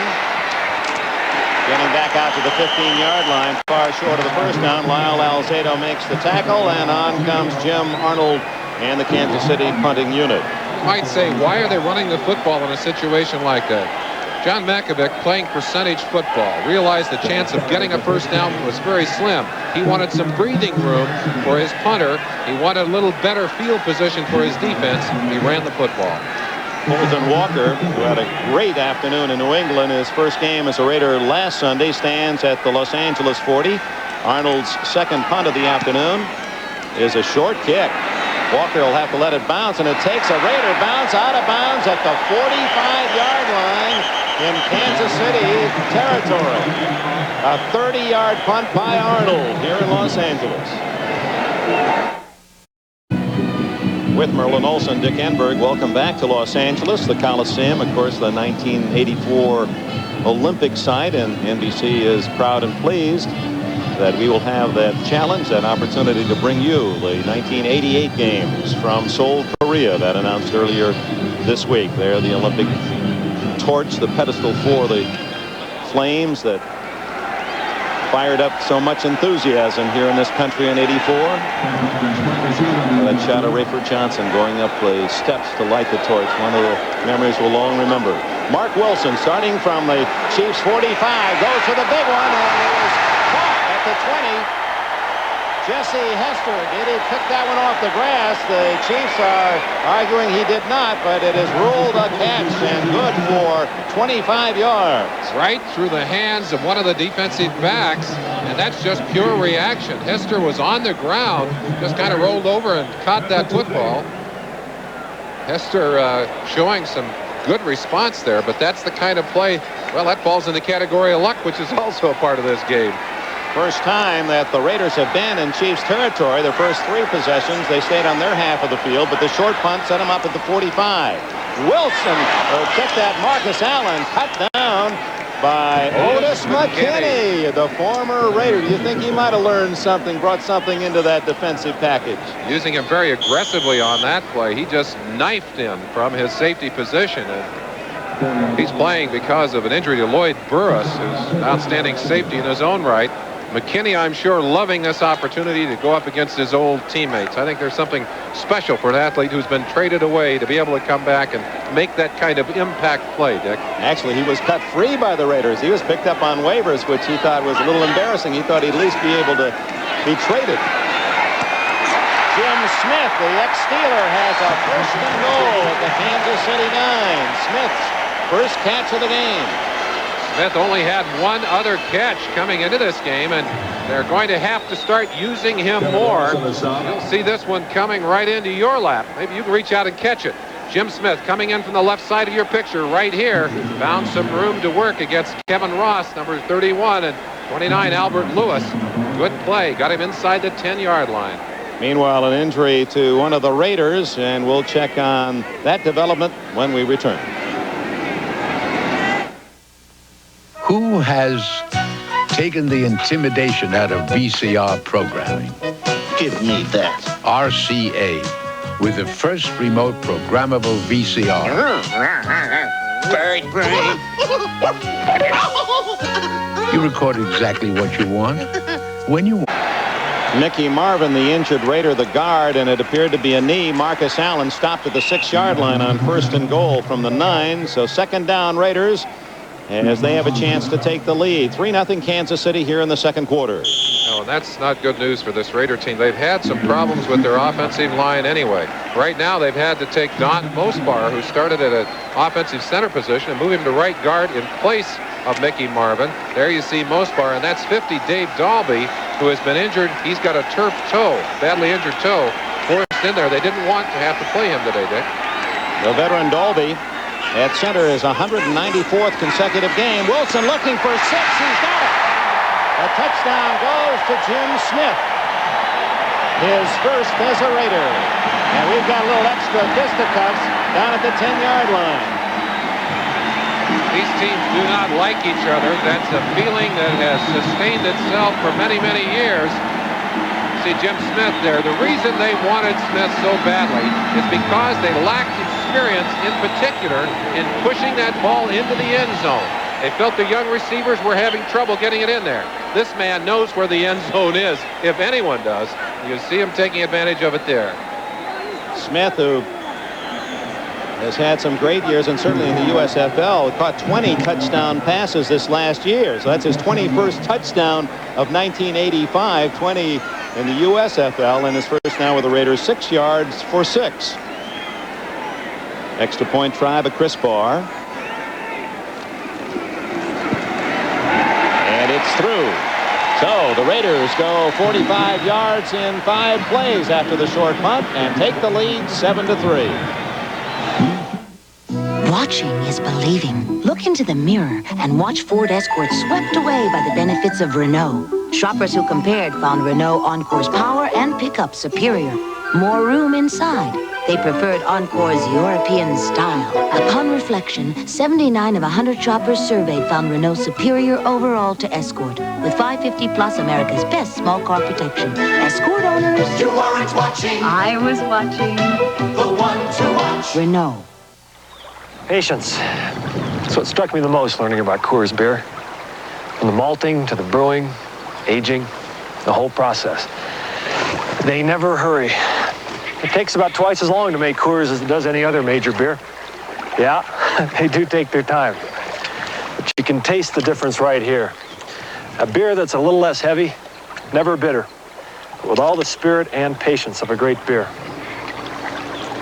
getting back out to the 15-yard line, far short of the first down. Lyle Alzado makes the tackle, and on comes Jim Arnold and the Kansas City punting unit. You might say, why are they running the football in a situation like that? John Makovic, playing percentage football, realized the chance of getting a first down was very slim. He wanted some breathing room for his punter. He wanted a little better field position for his defense. He ran the football. Colton Walker, who had a great afternoon in New England, his first game as a Raider last Sunday, stands at the Los Angeles 40. Arnold's second punt of the afternoon is a short kick. Walker will have to let it bounce, and it takes a Raider bounce out of bounds at the 45-yard line in Kansas City territory. A 30-yard punt by Arnold here in Los Angeles. With Merlin Olsen, Dick Enberg, welcome back to Los Angeles, the Coliseum, of course, the 1984 Olympic site, and NBC is proud and pleased that we will have that challenge, that opportunity to bring you the 1988 games from Seoul, Korea, that announced earlier this week. There, the Olympic torch, the pedestal for the flames that fired up so much enthusiasm here in this country in '84. That shot of Rayford Johnson going up the steps to light the torch. One of the memories we'll long remember. Mark Wilson, starting from the Chiefs 45, goes for the big one, and it was caught at the 20. Jesse Hester, did he pick that one off the grass? The Chiefs are arguing he did not, but it is ruled a catch and good for 25 yards. Right through the hands of one of the defensive backs, and that's just pure reaction. Hester was on the ground, just kind of rolled over and caught that football. Hester showing some good response there, but that's the kind of play, well, that falls in the category of luck, which is also a part of this game. First time that the Raiders have been in Chiefs territory. Their first 3 possessions, they stayed on their half of the field, but the short punt set them up at the 45. Wilson, check that, Marcus Allen, cut down by Otis McKinney, the former Raider. Do you think he might have learned something, brought something into that defensive package? Using him very aggressively on that play. He just knifed him from his safety position. And he's playing because of an injury to Lloyd Burris, who's an outstanding safety in his own right. McKinney, I'm sure, loving this opportunity to go up against his old teammates. I think there's something special for an athlete who's been traded away to be able to come back and make that kind of impact play, Dick. Actually, he was cut free by the Raiders. He was picked up on waivers, which he thought was a little embarrassing. He thought he'd at least be able to be traded. Jim Smith, the ex-Steeler, has a first and goal at the Kansas City 9. Smith's first catch of the game. Smith only had one other catch coming into this game, and they're going to have to start using him more. You'll see this one coming right into your lap. Maybe you can reach out and catch it. Jim Smith coming in from the left side of your picture right here. Found some room to work against Kevin Ross, number 31, and 29, Albert Lewis. Good play. Got him inside the 10-yard line. Meanwhile, an injury to one of the Raiders, and we'll check on that development when we return. Who has taken the intimidation out of VCR programming? Give me that. RCA, with the first remote programmable VCR. Bird brain. You record exactly what you want, when you want. Mickey Marvin, the injured Raider, the guard, and it appeared to be a knee. Marcus Allen stopped at the 6-yard line on first and goal from the 9. So second down, Raiders, as they have a chance to take the lead. 3-0 Kansas City here in the second quarter. No, that's not good news for this Raider team. They've had some problems with their offensive line anyway. Right now, they've had to take Don Mosbar, who started at an offensive center position, and move him to right guard in place of Mickey Marvin. There you see Mosbar, and that's 50 Dave Dalby, who has been injured. He's got a turf toe, badly injured toe, forced in there. They didn't want to have to play him today, Dick. The veteran Dalby at center is 194th consecutive game. Wilson looking for 6. He's got it. A touchdown goes to Jim Smith. His first as a Raider. And we've got a little extra fisticuffs down at the 10-yard line. These teams do not like each other. That's a feeling that has sustained itself for many, many years. See Jim Smith there. The reason they wanted Smith so badly is because they lacked experience, in particular, in pushing that ball into the end zone. They felt the young receivers were having trouble getting it in there. This man knows where the end zone is, if anyone does. You see him taking advantage of it there. Smith, who has had some great years, and certainly in the USFL, caught 20 touchdown passes this last year. So that's his 21st touchdown of 1985, 20 in the USFL, and his first now with the Raiders, 6 yards for 6. Extra point try by Chris Barr. And it's through. So the Raiders go 45 yards in 5 plays after the short punt and take the lead 7-3. Watching is believing. Look into the mirror and watch Ford Escort swept away by the benefits of Renault. Shoppers who compared found Renault Encore's power and pickup superior. More room inside. They preferred Encore's European style. Upon reflection, 79 of 100 shoppers surveyed found Renault superior overall to Escort, with 550 plus America's best small car protection. Escort owners, You weren't watching. I was watching. The one to watch. Renault. Patience. That's what struck me the most learning about Coors beer. From the malting to the brewing, aging, the whole process. They never hurry. It takes about twice as long to make Coors as it does any other major beer. Yeah, they do take their time. But you can taste the difference right here. A beer that's a little less heavy, never bitter, but with all the spirit and patience of a great beer.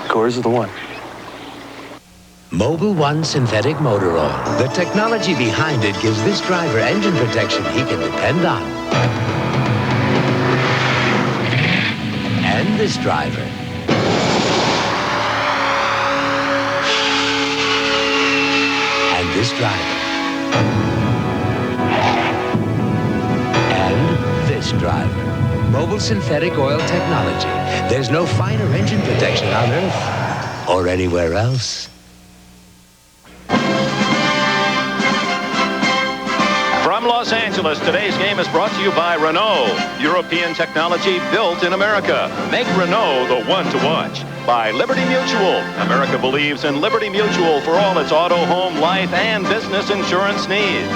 Coors is the one. Mobil 1 synthetic motor oil. The technology behind it gives this driver engine protection he can depend on. And this driver. And this driver. And this driver. Mobil synthetic oil technology. There's no finer engine protection on Earth or anywhere else. From Los Angeles, today's game is brought to you by Renault. European technology built in America. Make Renault the one to watch. by Liberty Mutual. America believes in Liberty Mutual for all its auto, home, life, and business insurance needs.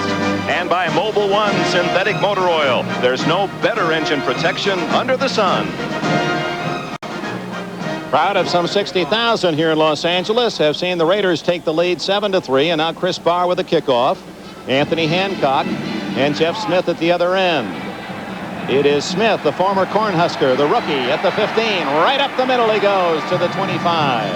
And by Mobil 1 Synthetic Motor Oil. There's no better engine protection under the sun. Crowd of some 60,000 here in Los Angeles have seen the Raiders take the lead 7-3, and now Chris Barr with the kickoff. Anthony Hancock and Jeff Smith at the other end. It is Smith, the former Cornhusker, the rookie, at the 15. Right up the middle he goes to the 25.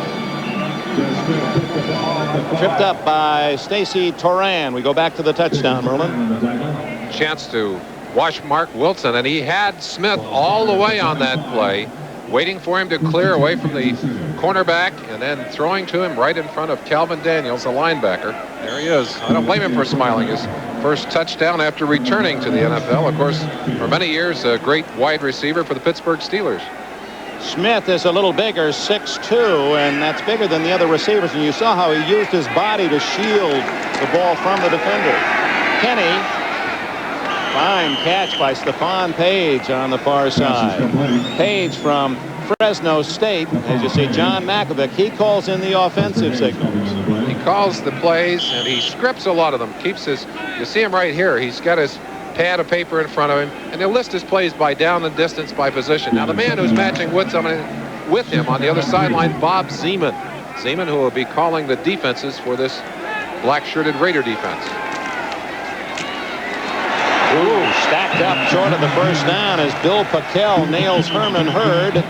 Tripped up by Stacy Toran. We go back to the touchdown, Merlin. Chance to watch Mark Wilson, and he had Smith all the way on that play, waiting for him to clear away from the cornerback and then throwing to him right in front of Calvin Daniels, the linebacker. There he is. I don't blame him for smiling. His first touchdown after returning to the NFL. Of course, for many years, a great wide receiver for the Pittsburgh Steelers. Smith is a little bigger, 6'2", and that's bigger than the other receivers. And you saw how he used his body to shield the ball from the defender. Kenny, fine catch by Stephon Page on the far side. Page from Fresno State. As you see, John Makovic, he calls in the offensive signals. He calls the plays, and he scripts a lot of them. Keeps his, you see him right here. He's got his pad of paper in front of him, and he'll list his plays by down and distance, by position. Now, the man who's matching with him on the other sideline, Bob Zeman. Zeman, who will be calling the defenses for this black-shirted Raider defense. Ooh, stacked up short of the first down as Bill Packel nails Herman Hurd.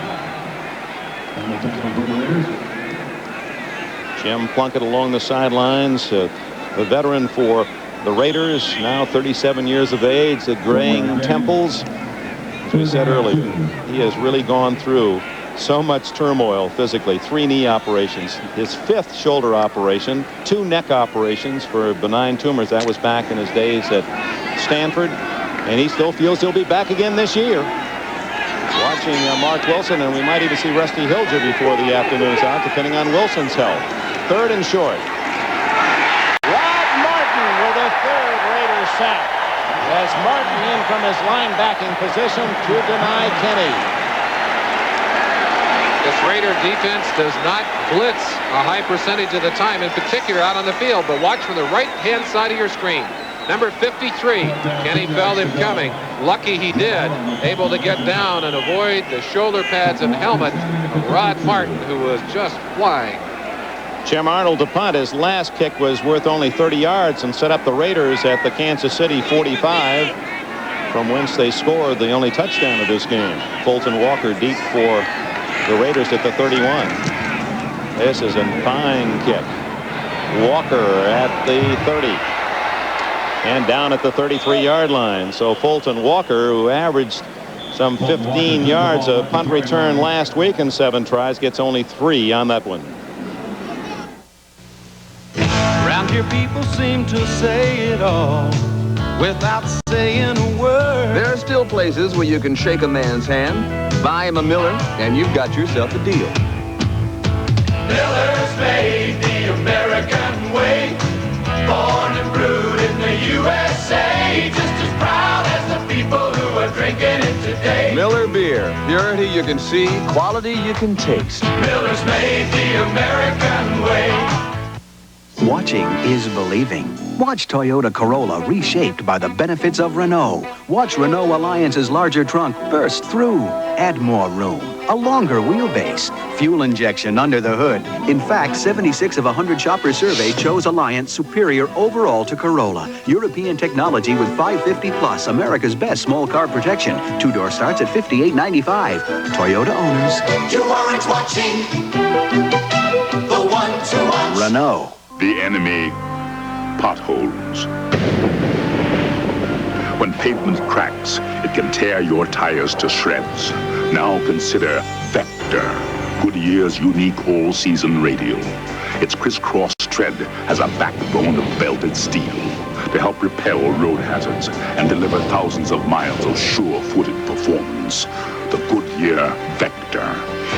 Jim Plunkett along the sidelines, the veteran for the Raiders, now 37 years of age, the graying temples. As we said earlier, he has really gone through so much turmoil physically. 3 knee operations, his 5th shoulder operation, 2 neck operations for benign tumors. That was back in his days at Stanford, and he still feels he'll be back again this year. Watching Mark Wilson, and we might even see Rusty Hilger before the afternoon's out, depending on Wilson's health. 3rd and short. Rod Martin with a 3rd Raider sack as Martin in from his linebacking position to deny Kenny. This Raider defense does not blitz a high percentage of the time, in particular out on the field, but watch from the right-hand side of your screen. Number 53, Kenny felt him coming. Lucky he did, able to get down and avoid the shoulder pads and helmet of Rod Martin, who was just flying. Jim Arnold to punt. His last kick was worth only 30 yards and set up the Raiders at the Kansas City 45, from whence they scored the only touchdown of this game. Fulton Walker deep for the Raiders at the 31. This is a fine kick. Walker at the 30. And down at the 33-yard line. So Fulton Walker, who averaged some 15 yards of punt return last week in 7 tries, gets only 3 on that one. Around here people seem to say it all without saying a word. There are still places where you can shake a man's hand, buy him a Miller, and you've got yourself a deal. Miller's made the American way. Born and brewed in the USA. Just as proud as the people who are drinking it today. Miller Beer. Purity you can see, quality you can taste. Miller's made the American way. Watching is believing. Watch Toyota Corolla reshaped by the benefits of Renault. Watch Renault Alliance's larger trunk burst through. Add more room. A longer wheelbase. Fuel injection under the hood. In fact, 76 of 100 shoppers surveyed chose Alliance superior overall to Corolla. European technology with 550 plus, America's best small car protection. 2-door starts at $58.95. Toyota owners. You aren't watching the one to watch. Renault. The enemy, potholes. When pavement cracks, it can tear your tires to shreds. Now consider Vector, Goodyear's unique all-season radial. Its crisscross tread has a backbone of belted steel to help repel road hazards and deliver thousands of miles of sure-footed performance. The Goodyear Vector.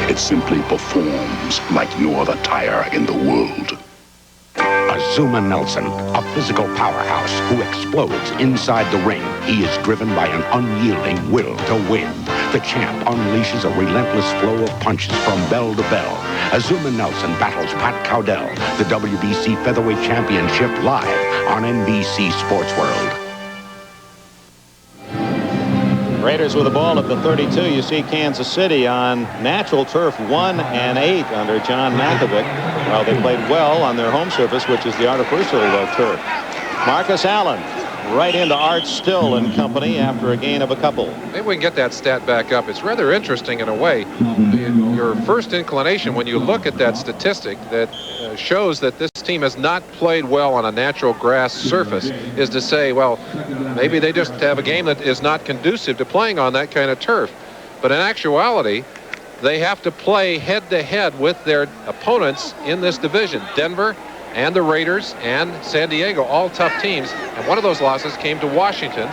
It simply performs like no other tire in the world. Azuma Nelson, a physical powerhouse who explodes inside the ring. He is driven by an unyielding will to win. The champ unleashes a relentless flow of punches from bell to bell. Azuma Nelson battles Pat Cowdell. The WBC Featherweight Championship live on NBC Sports World. Raiders with the ball at the 32. You see Kansas City on natural turf 1-8 under John Malkovich. Well, they played well on their home surface, which is the artificial turf. Marcus Allen right into Art Still and company after a gain of a couple. Maybe we can get that stat back up. It's rather interesting in a way. Your first inclination when you look at that statistic that shows that this team has not played well on a natural grass surface is to say, well, maybe they just have a game that is not conducive to playing on that kind of turf. But in actuality, they have to play head-to-head with their opponents in this division. Denver and the Raiders and San Diego, all tough teams. And one of those losses came to Washington.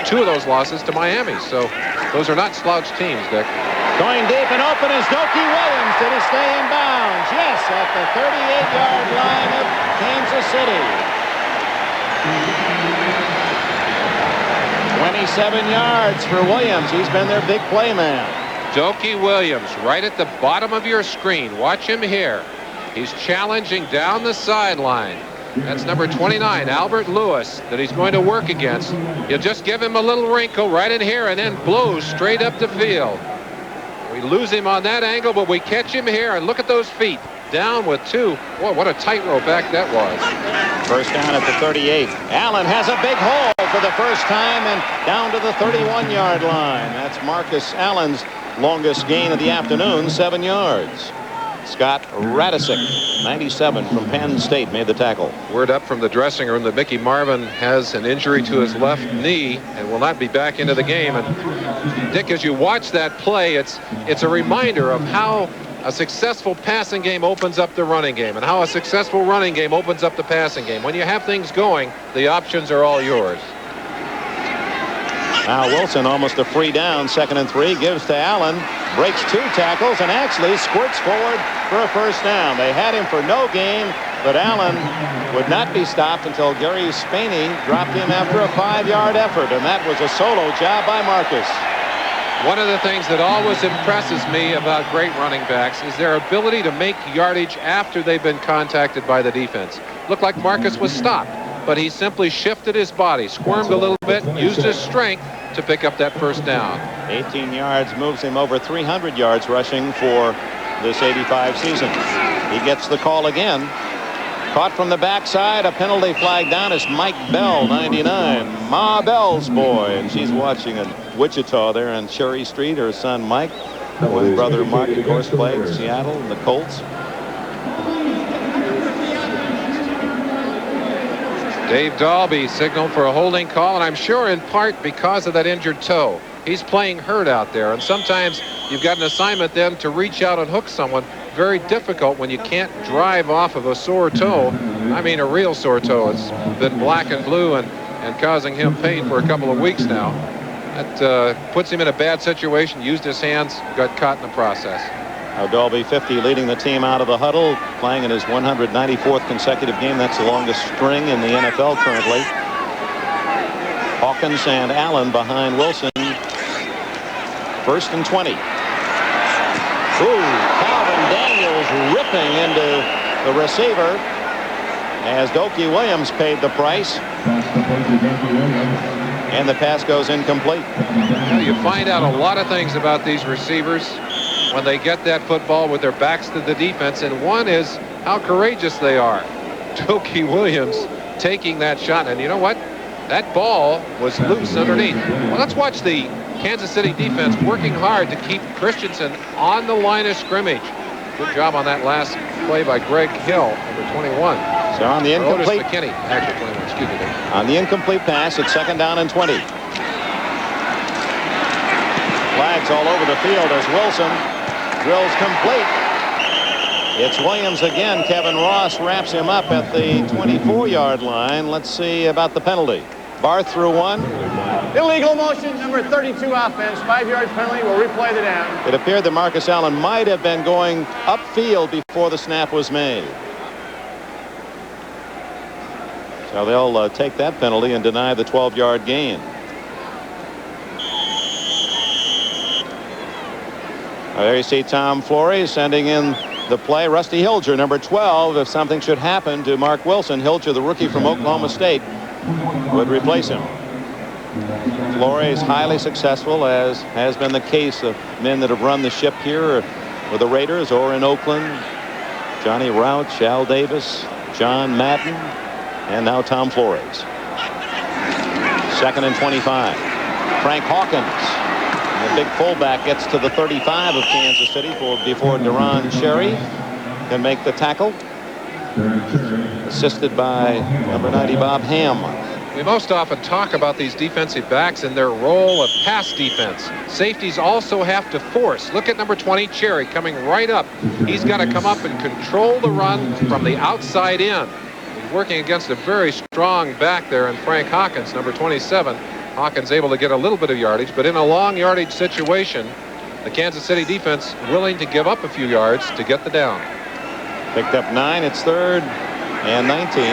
Two of those losses to Miami. So those are not slouch teams, Dick. Going deep and open is Dokie Williams. Did he stay in bounds? Yes, at the 38-yard line of Kansas City. 27 yards for Williams. He's been their big play man. Dokie Williams right at the bottom of your screen. Watch him here. He's challenging down the sideline. That's number 29, Albert Lewis, that he's going to work against. You'll just give him a little wrinkle right in here and then blows straight up the field. We lose him on that angle, but we catch him here, and look at those feet. Down with two. Boy, what a tightrope back that was. First down at the 38. Allen has a big hole for the first time and down to the 31-yard line. That's Marcus Allen's longest gain of the afternoon, 7 yards. Scott Radisick, 97 from Penn State, made the tackle. Word up from the dressing room that Mickey Marvin has an injury to his left knee and will not be back into the game. And Dick, as you watch that play, it's a reminder of how a successful passing game opens up the running game and how a successful running game opens up the passing game. When you have things going, the options are all yours. Now Wilson, almost a free down, 2nd and 3, gives to Allen, breaks 2 tackles and actually squirts forward for a first down. They had him for no gain, but Allen would not be stopped until Gary Spaney dropped him after a 5-yard effort, and that was a solo job by Marcus. One of the things that always impresses me about great running backs is their ability to make yardage after they've been contacted by the defense. Looked like Marcus was stopped, but he simply shifted his body, squirmed a little bit, used his strength to pick up that first down. 18 yards moves him over 300 yards rushing for this 85 season. He gets the call again. Caught from the backside, a penalty flag down is Mike Bell, 99. Ma Bell's boy, and she's watching in Wichita there on Cherry Street. Her son Mike, with brother Mark, of course, played in Seattle and the Colts. Dave Dalby signaled for a holding call, and I'm sure in part because of that injured toe. He's playing hurt out there, and sometimes you've got an assignment then to reach out and hook someone. Very difficult when you can't drive off of a sore toe. I mean a real sore toe. It's been black and blue and causing him pain for a couple of weeks now. That puts him in a bad situation. Used his hands, got caught in the process. Now Dalby, 50, leading the team out of the huddle, playing in his 194th consecutive game. That's the longest string in the NFL currently. Hawkins and Allen behind Wilson. 1st and 20. Ooh, Calvin Daniels ripping into the receiver as Dokie Williams paid the price. And the pass goes incomplete. Well, you find out a lot of things about these receivers when they get that football with their backs to the defense, and one is how courageous they are. Dokie Williams taking that shot, and you know what? That ball was loose underneath. Well, let's watch the Kansas City defense working hard to keep Christensen on the line of scrimmage. Good job on that last play by Greg Hill, number 21. So on the incomplete, Otis McKinney, actually 21, excuse me. On the incomplete pass, it's 2nd down and 20. Flags all over the field as Wilson drills complete. It's Williams again. Kevin Ross wraps him up at the 24-yard line. Let's see about the penalty. Barth threw one. Illegal motion, number 32 offense, 5-yard penalty. We'll replay the down. It appeared that Marcus Allen might have been going upfield before the snap was made. So they'll take that penalty and deny the 12-yard gain. There you see Tom Flores sending in the play. Rusty Hilger, number 12. If something should happen to Mark Wilson, Hilger, the rookie from Oklahoma State, would replace him. Flores highly successful, as has been the case of men that have run the ship here with the Raiders or in Oakland. Johnny Rauch, Al Davis, John Madden, and now Tom Flores. 2nd and 25. Frank Hawkins, the big fullback, gets to the 35 of Kansas City before Deron Cherry can make the tackle. Assisted by number 90 Bob Ham. We most often talk about these defensive backs and their role of pass defense. Safeties also have to force. Look at number 20, Cherry, coming right up. He's got to come up and control the run from the outside in. He's working against a very strong back there in Frank Hawkins, number 27. Hawkins able to get a little bit of yardage, but in a long yardage situation, the Kansas City defense willing to give up a few yards to get the down. Picked up 9. It's 3rd and 19.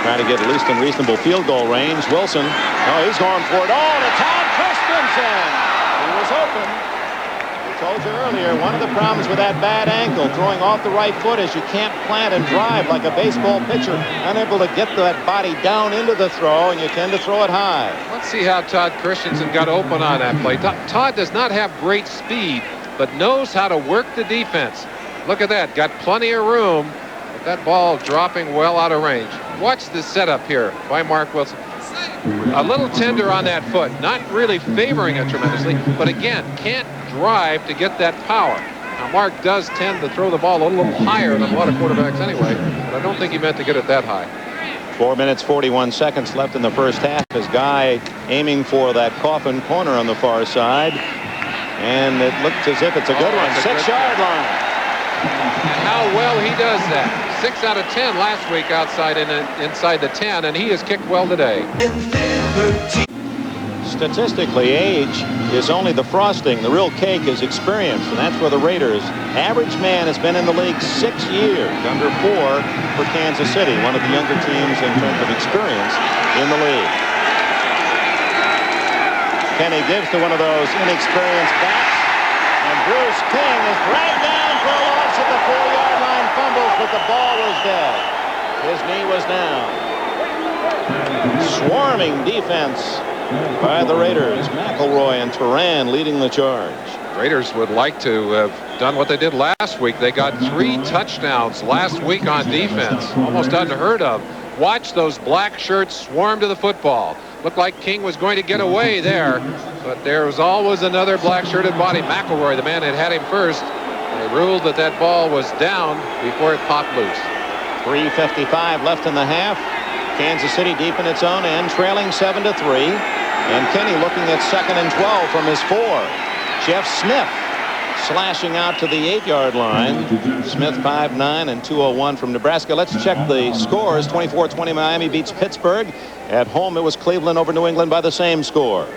Trying to get at least in reasonable field goal range. Wilson, oh, he's going for it all to Todd Christensen. He was open. I told you earlier, one of the problems with that bad ankle, throwing off the right foot, is you can't plant and drive like a baseball pitcher, unable to get that body down into the throw, and you tend to throw it high. Let's see how Todd Christensen got open on that play. Todd does not have great speed, but knows how to work the defense. Look at that, got plenty of room. That ball dropping well out of range. Watch the setup here by Mark Wilson. A little tender on that foot, not really favoring it tremendously, but again, can't drive to get that power. Now, Mark does tend to throw the ball a little higher than a lot of quarterbacks anyway, but I don't think he meant to get it that high. 4 minutes, 41 seconds left in the first half. His guy aiming for that coffin corner on the far side, and it looks as if it's a good one. 6-yard line. And how well he does that. 6 out of 10 last week inside the 10, and he has kicked well today. Statistically, age is only the frosting. The real cake is experience, and that's where the Raiders' average man has been in the league 6 years, under 4 for Kansas City, one of the younger teams in terms of experience in the league. Kenny gives to one of those inexperienced backs, and Bruce King is dragged down for a loss at the 4-yard line, fumbles, but the ball was dead. His knee was down. Swarming defense by the Raiders. McElroy and Turan leading the charge. Raiders would like to have done what they did last week. They got 3 touchdowns last week on defense. Almost unheard of. Watch those black shirts swarm to the football. Looked like King was going to get away there, but there was always another black-shirted body. McElroy, the man that had him first, they ruled that that ball was down before it popped loose. 3:55 left in the half. Kansas City deep in its own end, trailing 7-3. And Kenny looking at 2nd and 12 from his 4. Jeff Smith slashing out to the 8-yard line. Smith 5'9" and 201 from Nebraska. Let's check the scores. 24-20 Miami beats Pittsburgh. At home it was Cleveland over New England by the same score.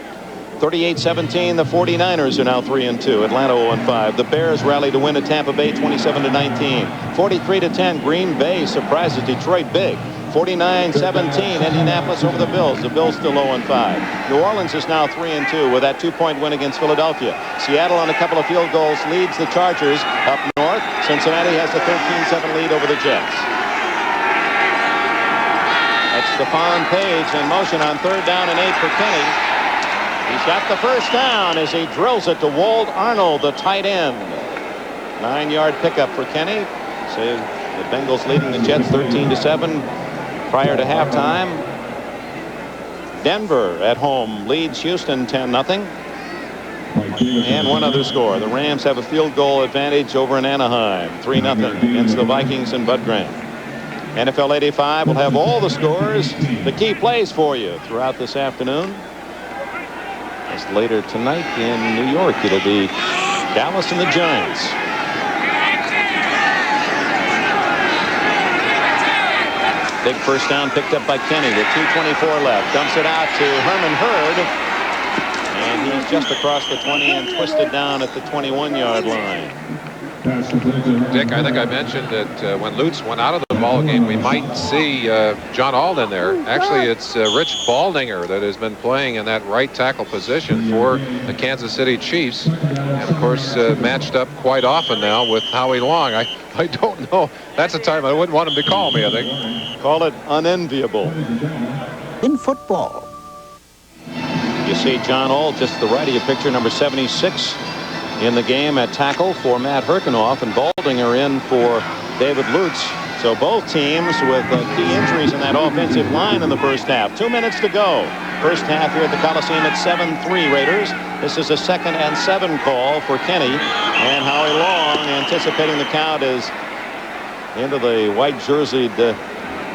38-17 the 49ers are now 3-2. Atlanta 0-5. The Bears rally to win at Tampa Bay 27-19. 43-10 Green Bay surprises Detroit big. 49-17 Indianapolis over the Bills. The Bills still 0-5. New Orleans is now 3-2 with that 2-point win against Philadelphia. Seattle on a couple of field goals leads the Chargers up north. Cincinnati has a 13-7 lead over the Jets. That's Stephon Page in motion on 3rd down and 8 for Kenny. He's got the first down as he drills it to Walt Arnold, the tight end. 9-yard pickup for Kenny. So the Bengals leading the Jets 13-7 prior to halftime. Denver at home leads Houston 10-0. And one other score. The Rams have a field goal advantage over in Anaheim, 3-0 against the Vikings and Bud Grant. NFL 85 will have all the scores, the key plays for you throughout this afternoon. As later tonight in New York, it'll be Dallas and the Giants. Big first down picked up by Kenny with 2:24 left. Dumps it out to Herman Hurd. And he's just across the 20 and twisted down at the 21-yard line. Dick, I think I mentioned that when Lutz went out of the ball game, we might see John Alden there. Actually, it's Rich Baldinger that has been playing in that right tackle position for the Kansas City Chiefs. And, of course, matched up quite often now with Howie Long. I don't know. That's a time I wouldn't want him to call me, I think. Call it unenviable. In football. You see John Auld just to the right of you, picture number 76 in the game at tackle for Matt Herkenoff, and Baldinger in for David Lutz. So both teams with key injuries in that offensive line in the first half. 2 minutes to go. First half here at the Coliseum at 7-3 Raiders. This is a 2nd and 7 call for Kenny, and Howie Long anticipating the count is into the white jerseyed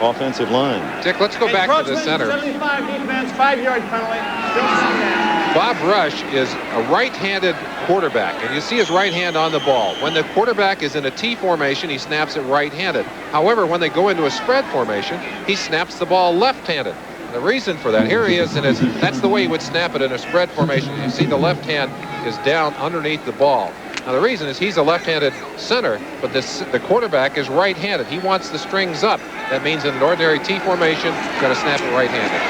offensive line. Dick, let's go back to the center. 75 defense, 5-yard penalty. Still down. Bob Rush is a right-handed quarterback, and you see his right hand on the ball. When the quarterback is in a T formation, he snaps it right-handed. However, when they go into a spread formation, he snaps the ball left-handed. The reason for that, here he is, and that's the way he would snap it in a spread formation. You see the left hand is down underneath the ball. Now, the reason is he's a left-handed center, but the quarterback is right-handed. He wants the strings up. That means in an ordinary T formation, he's going to snap it right-handed.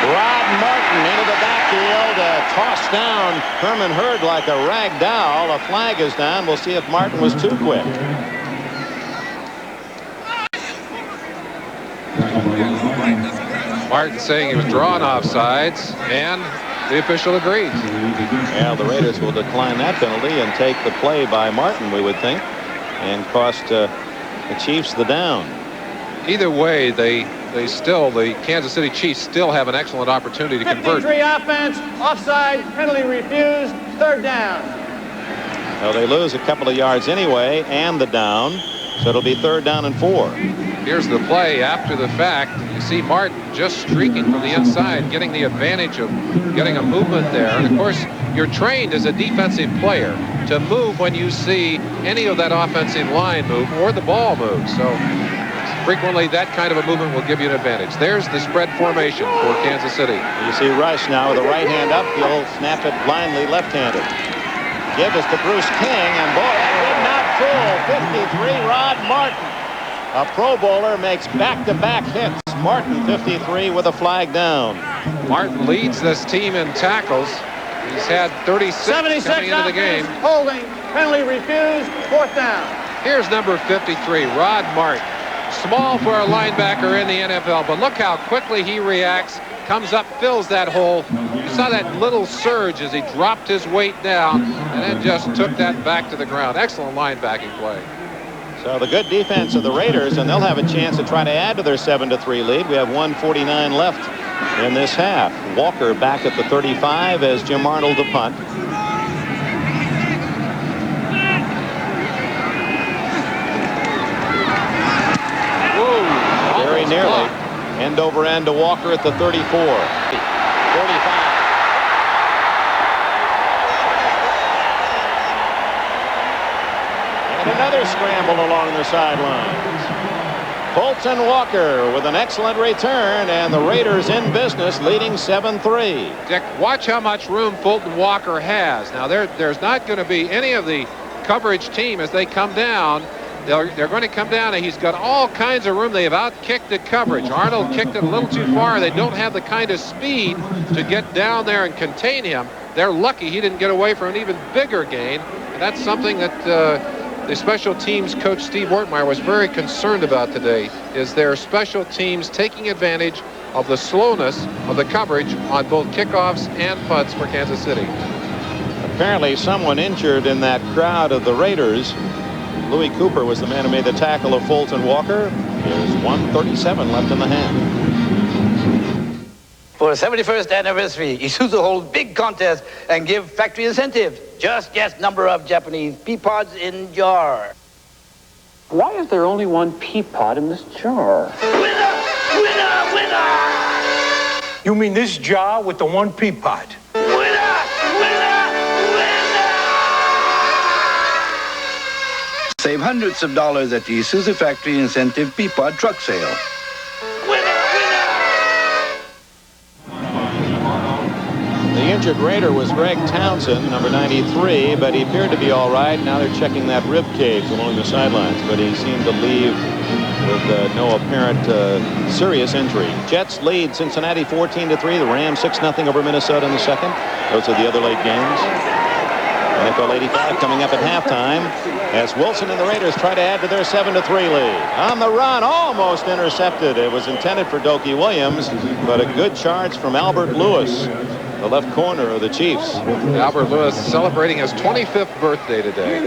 Rod Martin into the backfield, tossed down Herman Hurd like a rag doll. A flag is down. We'll see if Martin was too quick. Martin saying he was drawn offsides, and the official agrees. Yeah, the Raiders will decline that penalty and take the play by Martin, we would think, and cost the Chiefs the down. Either way, the Kansas City Chiefs still have an excellent opportunity to convert. 53 offense, offside, penalty refused, 3rd down. Well, they lose a couple of yards anyway, and the down, so it'll be 3rd down and 4. Here's the play after the fact. You see Martin just streaking from the inside, getting the advantage of getting a movement there. And, of course, you're trained as a defensive player to move when you see any of that offensive line move or the ball move. So frequently that kind of a movement will give you an advantage. There's the spread formation for Kansas City. You see Rush now with the right hand up. He'll snap it blindly left-handed. Give us to Bruce King, and boy, that did not fool. 53, Rod Martin. A Pro Bowler makes back-to-back hits. Martin, 53, with a flag down. Martin leads this team in tackles. He's had 36 coming into the game. Holding, penalty refused, 4th down. Here's number 53, Rod Martin. Small for a linebacker in the NFL, but look how quickly he reacts. Comes up, fills that hole. You saw that little surge as he dropped his weight down and then just took that back to the ground. Excellent linebacking play. So the good defense of the Raiders, and they'll have a chance to try to add to their 7-3 lead. We have 1:49 left in this half. Walker back at the 35 as Jim Arnold to punt. Whoa, very nearly. Blocked. End over end to Walker at the 34. 45. And another scramble along the sidelines. Fulton Walker with an excellent return, and the Raiders in business, leading 7-3. Dick, watch how much room Fulton Walker has. Now, there's not going to be any of the coverage team as they come down. They're going to come down, and he's got all kinds of room. They have out-kicked the coverage. Arnold kicked it a little too far. They don't have the kind of speed to get down there and contain him. They're lucky he didn't get away for an even bigger gain. And that's something that the special teams coach Steve Ortmeyer was very concerned about today, is their special teams taking advantage of the slowness of the coverage on both kickoffs and punts for Kansas City. Apparently someone injured in that crowd of the Raiders. Louis Cooper was the man who made the tackle of Fulton Walker. There's 1:37 left in the half. For the 71st anniversary, Isuzu holds big contest and give factory incentive. Just guess number of Japanese pea pods in jar. Why is there only one pea pod in this jar? Winner! Winner! Winner! You mean this jar with the one pea pod? Save hundreds of dollars at the Isuzu Factory Incentive Peapod Truck Sale. The injured Raider was Greg Townsend, number 93, but he appeared to be all right. Now they're checking that rib cage along the sidelines, but he seemed to leave with no apparent serious injury. Jets lead Cincinnati 14-3. The Rams 6-0 over Minnesota in the second. Those are the other late games. NFL 85 coming up at halftime as Wilson and the Raiders try to add to their 7-3 lead. On the run, almost intercepted. It was intended for Dokie Williams, but a good charge from Albert Lewis, the left corner of the Chiefs. Albert Lewis celebrating his 25th birthday today.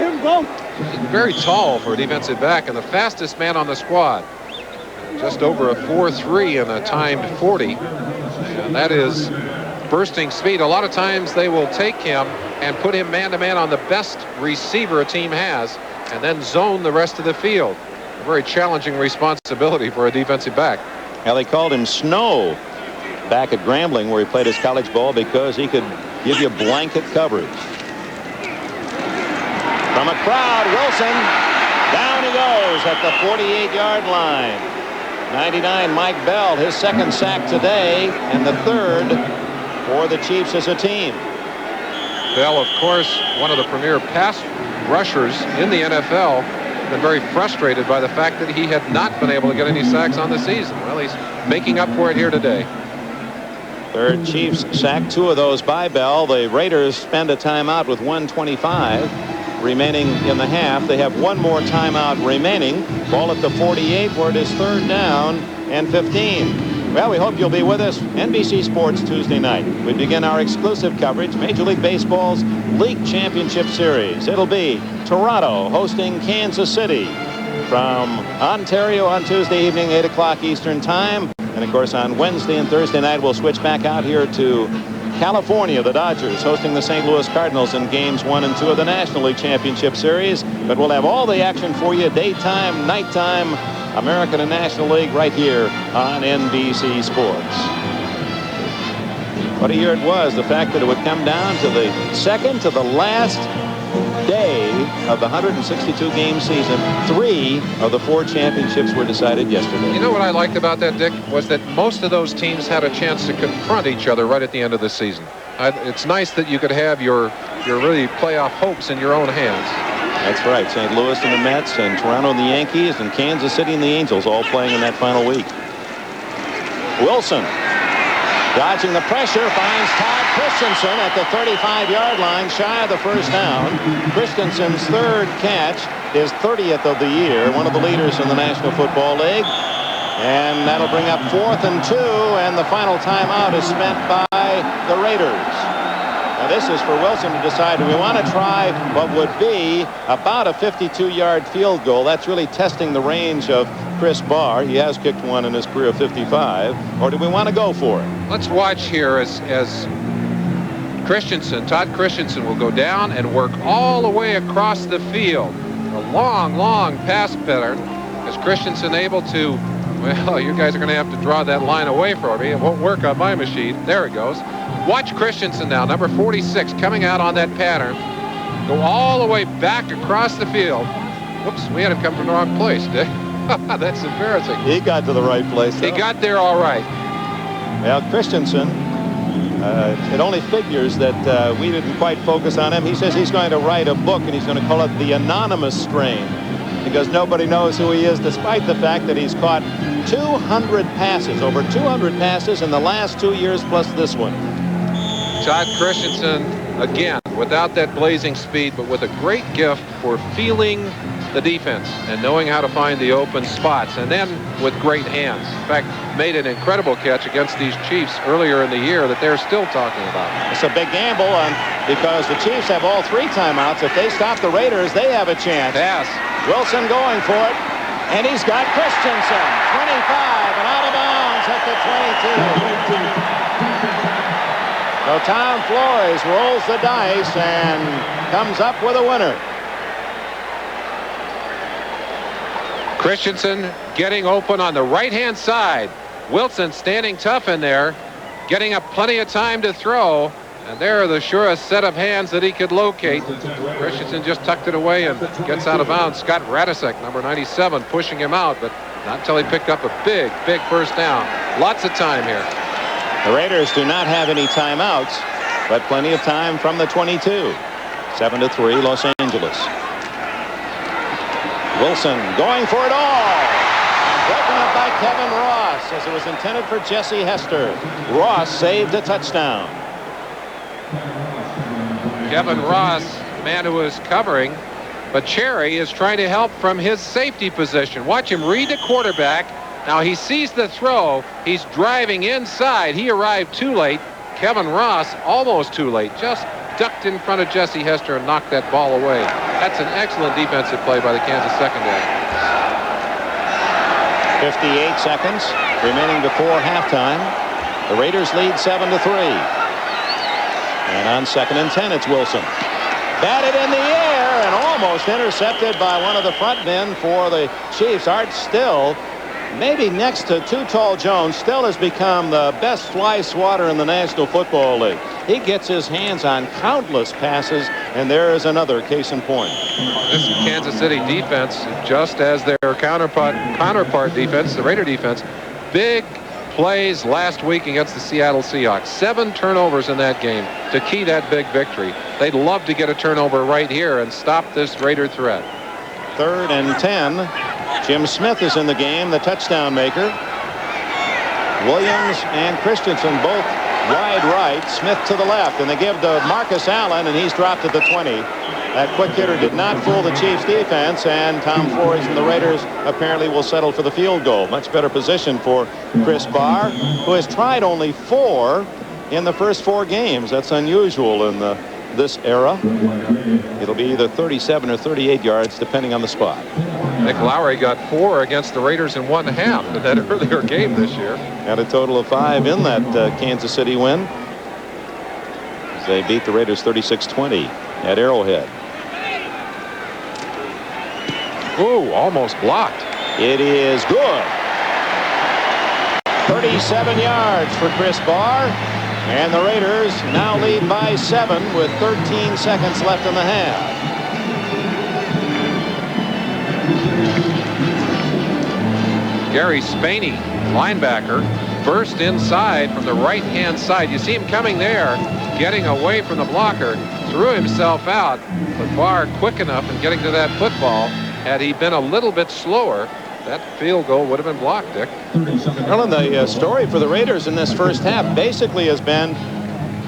Very tall for a defensive back and the fastest man on the squad. Just over a 4.3 and a timed 40. And that is bursting speed. A lot of times they will take him and put him man-to-man on the best receiver a team has and then zone the rest of the field. A very challenging responsibility for a defensive back. Now they called him Snow back at Grambling where he played his college ball because he could give you blanket coverage. From a crowd, Wilson, down he goes at the 48-yard line. 99, Mike Bell, his second sack today and the third for the Chiefs as a team. Bell, of course, one of the premier pass rushers in the NFL, been very frustrated by the fact that he had not been able to get any sacks on the season. Well, he's making up for it here today. Third Chiefs sack, 2 of those by Bell. The Raiders spend a timeout with 1:25 remaining in the half. They have one more timeout remaining. Ball at the 48 where it is 3rd down and 15. Well, we hope you'll be with us. NBC Sports Tuesday night. We begin our exclusive coverage, Major League Baseball's League Championship Series. It'll be Toronto hosting Kansas City from Ontario on Tuesday evening, 8 o'clock Eastern Time. And, of course, on Wednesday and Thursday night, we'll switch back out here to California. The Dodgers hosting the St. Louis Cardinals in games 1 and 2 of the National League Championship Series. But we'll have all the action for you, daytime, nighttime, American and National League right here on NBC Sports. What a year it was. The fact that it would come down to the second to the last day of the 162-game season. 3 of the 4 championships were decided yesterday. You know what I liked about that, Dick, was that most of those teams had a chance to confront each other right at the end of the season. It's nice that you could have your really playoff hopes in your own hands. That's right. St. Louis and the Mets and Toronto and the Yankees and Kansas City and the Angels all playing in that final week. Wilson dodging the pressure, finds Todd Christensen at the 35-yard line, shy of the first down. Christensen's 3rd catch, his 30th of the year, one of the leaders in the National Football League. And that'll bring up 4th and 2, and the final timeout is spent by the Raiders. Now this is for Wilson to decide, do we want to try what would be about a 52-yard field goal? That's really testing the range of Chris Barr. He has kicked one in his career of 55. Or do we want to go for it? Let's watch here as Christensen, Todd Christensen, will go down and work all the way across the field. A long, long pass pattern. Is Christensen able to, well, you guys are going to have to draw that line away for me. It won't work on my machine. There it goes. Watch Christensen now, number 46, coming out on that pattern. Go all the way back across the field. Whoops, we had him come from the wrong place, Dick. That's embarrassing. He got to the right place, though. He got there all right. Well, Christensen, it only figures that we didn't quite focus on him. He says he's going to write a book, and he's going to call it The Anonymous Strain, because nobody knows who he is, despite the fact that he's caught 200 passes, over 200 passes in the last 2 years plus this one. Todd Christensen, again, without that blazing speed, but with a great gift for feeling the defense and knowing how to find the open spots, and then with great hands. In fact, made an incredible catch against these Chiefs earlier in the year that they're still talking about. It's a big gamble because the Chiefs have all 3 timeouts. If they stop the Raiders, they have a chance. Yes. Wilson going for it, and he's got Christensen, 25, and out of bounds at the 22. So Tom Flores rolls the dice and comes up with a winner. Christensen getting open on the right-hand side. Wilson standing tough in there, getting up plenty of time to throw. And there are the surest set of hands that he could locate. Christensen just tucked it away and gets out of bounds. Scott Radisek, number 97, pushing him out, but not until he picked up a big, big first down. Lots of time here. The Raiders do not have any timeouts, but plenty of time from the 22. 7-3, Los Angeles. Wilson going for it all. Broken up by Kevin Ross as it was intended for Jesse Hester. Ross saved a touchdown. Kevin Ross, the man who was covering, but Cherry is trying to help from his safety position. Watch him read the quarterback. Now he sees the throw. He's driving inside. He arrived too late. Kevin Ross almost too late. Just ducked in front of Jesse Hester and knocked that ball away. That's an excellent defensive play by the Kansas secondary. 58 seconds remaining before halftime. The Raiders lead 7-3. And on 2nd and 10, it's Wilson. Batted in the air and almost intercepted by one of the front men for the Chiefs. Art Still, maybe next to Too Tall Jones, Still has become the best fly swatter in the National Football League. He gets his hands on countless passes, and there is another case in point. This Kansas City defense, just as their counterpart defense, the Raider defense, big plays last week against the Seattle Seahawks. 7 turnovers in that game to key that big victory. They'd love to get a turnover right here and stop this Raider threat. 3rd and 10. Jim Smith is in the game, the touchdown maker. Williams and Christensen both wide right, Smith to the left, and they give to Marcus Allen, and he's dropped at the 20. That quick hitter did not fool the Chiefs defense, and Tom Flores and the Raiders apparently will settle for the field goal. Much better position for Chris Barr, who has tried only 4 in the first 4 games. That's unusual in this era. It'll be either 37 or 38 yards depending on the spot. Nick Lowry got 4 against the Raiders in 1/2 in that earlier game this year. Had a total of 5 in that Kansas City win. They beat the Raiders 36-20 at Arrowhead. Ooh, almost blocked. It is good. 37 yards for Chris Barr. And the Raiders now lead by 7 with 13 seconds left in the half. Gary Spaney, linebacker, burst inside from the right-hand side. You see him coming there, getting away from the blocker, threw himself out, but Barr quick enough in getting to that football. Had he been a little bit slower, that field goal would have been blocked, Dick. Well, and the story for the Raiders in this first half basically has been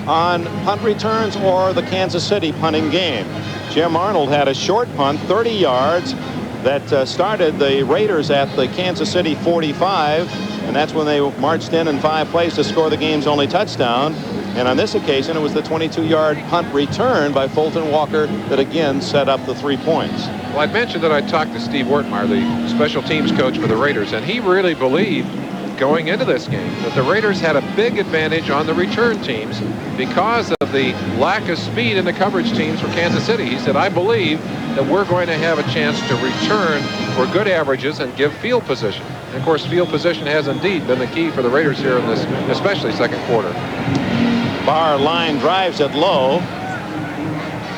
on punt returns or the Kansas City punting game. Jim Arnold had a short punt, 30 yards, that started the Raiders at the Kansas City 45, and that's when they marched in 5 plays to score the game's only touchdown. And on this occasion, it was the 22-yard punt return by Fulton Walker that again set up the 3 points. Well, I'd mentioned that I talked to Steve Wertmeyer, the special teams coach for the Raiders, and he really believed going into this game that the Raiders had a big advantage on the return teams because of the lack of speed in the coverage teams for Kansas City. He said, I believe that we're going to have a chance to return for good averages and give field position. And of course, field position has indeed been the key for the Raiders here in this, especially second quarter. Barr line drives it low,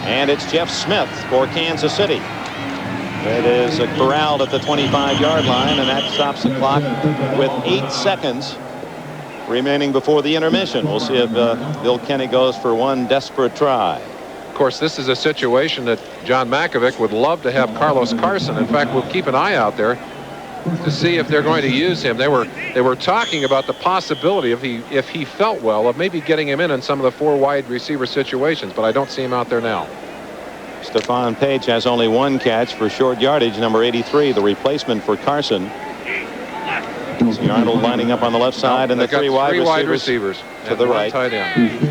and it's Jeff Smith for Kansas City. It is corralled at the 25-yard line, and that stops the clock with 8 seconds remaining before the intermission. We'll see if Bill Kenny goes for one desperate try. Of course, this is a situation that John Makovic would love to have Carlos Carson. In fact, we'll keep an eye out there to see if they're going to use him. They were talking about the possibility if he felt well of maybe getting him in some of the 4 wide receiver situations, but I don't see him out there now. Stephon Page has only 1 catch for short yardage, number 83, the replacement for Carson. See Arnold lining up on the left side, and the 3 wide receivers to the right. Tight end.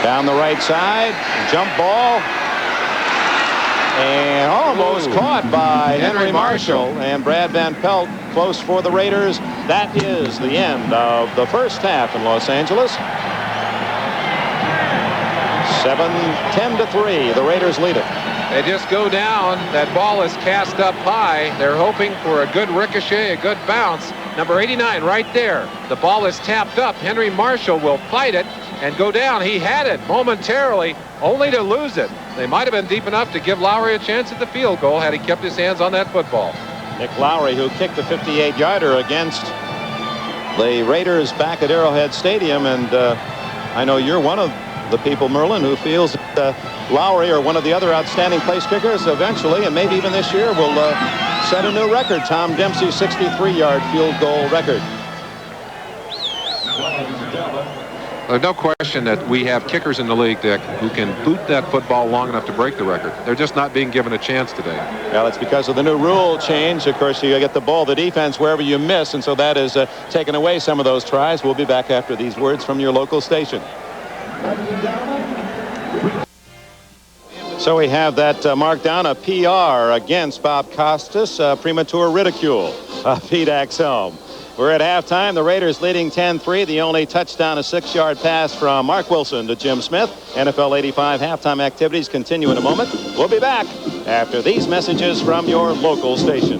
Down the right side, jump ball, and almost caught by Henry Marshall, and Brad Van Pelt close for the Raiders. That is the end of the first half in Los Angeles. 7-10-3. The Raiders lead it. They just go down. That ball is cast up high. They're hoping for a good ricochet, a good bounce. Number 89 right there. The ball is tapped up. Henry Marshall will fight it and go down. He had it momentarily, only to lose it. They might have been deep enough to give Lowry a chance at the field goal had he kept his hands on that football. Nick Lowry, who kicked the 58-yarder against the Raiders back at Arrowhead Stadium, and I know you're one of the people, Merlin, who feels that Lowry or one of the other outstanding place kickers eventually, and maybe even this year, will set a new record. Tom Dempsey's 63-yard field goal record. There's no question that we have kickers in the league, Dick, who can boot that football long enough to break the record. They're just not being given a chance today. Well, it's because of the new rule change. Of course, you get the ball, the defense, wherever you miss, and so that is taken away some of those tries. We'll be back after these words from your local station. So we have that marked down, a PR against Bob Costas, premature ridicule of Pete Axelm. We're at halftime. The Raiders leading 10-3. The only touchdown, a 6-yard pass from Mark Wilson to Jim Smith. NFL 85 halftime activities continue in a moment. We'll be back after these messages from your local station.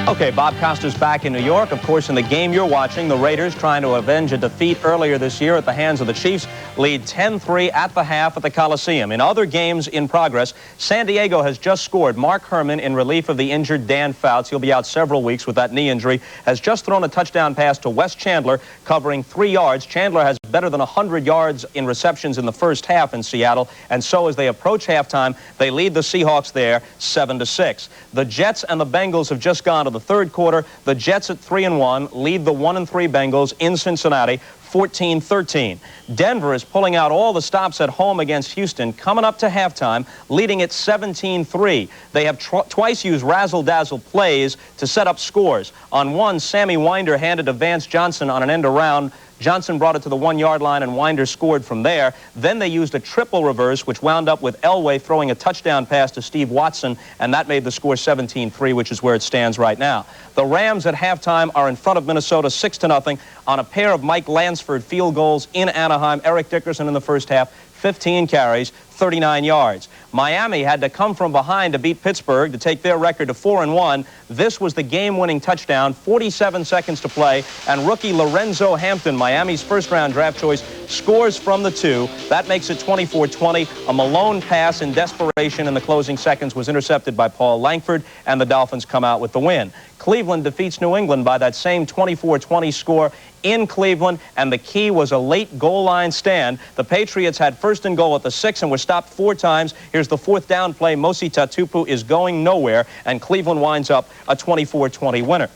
Okay, Bob Costas back in New York. Of course, in the game you're watching, the Raiders trying to avenge a defeat earlier this year at the hands of the Chiefs lead 10-3 at the half at the Coliseum. In other games in progress, San Diego has just scored. Mark Herman, in relief of the injured Dan Fouts, he'll be out several weeks with that knee injury, has just thrown a touchdown pass to Wes Chandler, covering 3 yards. Chandler has better than 100 yards in receptions in the first half in Seattle, and so as they approach halftime, they lead the Seahawks there 7-6. The Jets and the Bengals have just gone to the third quarter. The Jets at 3-1 lead the 1-3 Bengals in Cincinnati 14-13. Denver is pulling out all the stops at home against Houston, coming up to halftime, leading it 17-3. They have twice used razzle-dazzle plays to set up scores. On one, Sammy Winder handed to Vance Johnson on an end around. Johnson brought it to the 1-yard line, and Winder scored from there. Then they used a triple reverse, which wound up with Elway throwing a touchdown pass to Steve Watson, and that made the score 17-3, which is where it stands right now. The Rams at halftime are in front of Minnesota 6-0 on a pair of Mike Lansford field goals in Anaheim. Eric Dickerson in the first half, 15 carries, 39 yards. Miami had to come from behind to beat Pittsburgh to take their record to 4-1. This was the game-winning touchdown, 47 seconds to play, and rookie Lorenzo Hampton, Miami's first-round draft choice, scores from the 2. That makes it 24-20. A Malone pass in desperation in the closing seconds was intercepted by Paul Langford, and the Dolphins come out with the win. Cleveland defeats New England by that same 24-20 score in Cleveland, and the key was a late goal line stand. The Patriots had first and goal at the 6 and were stopped 4 times. Here's the 4th down play. Mosi Tatupu is going nowhere, and Cleveland winds up a 24-20 winner.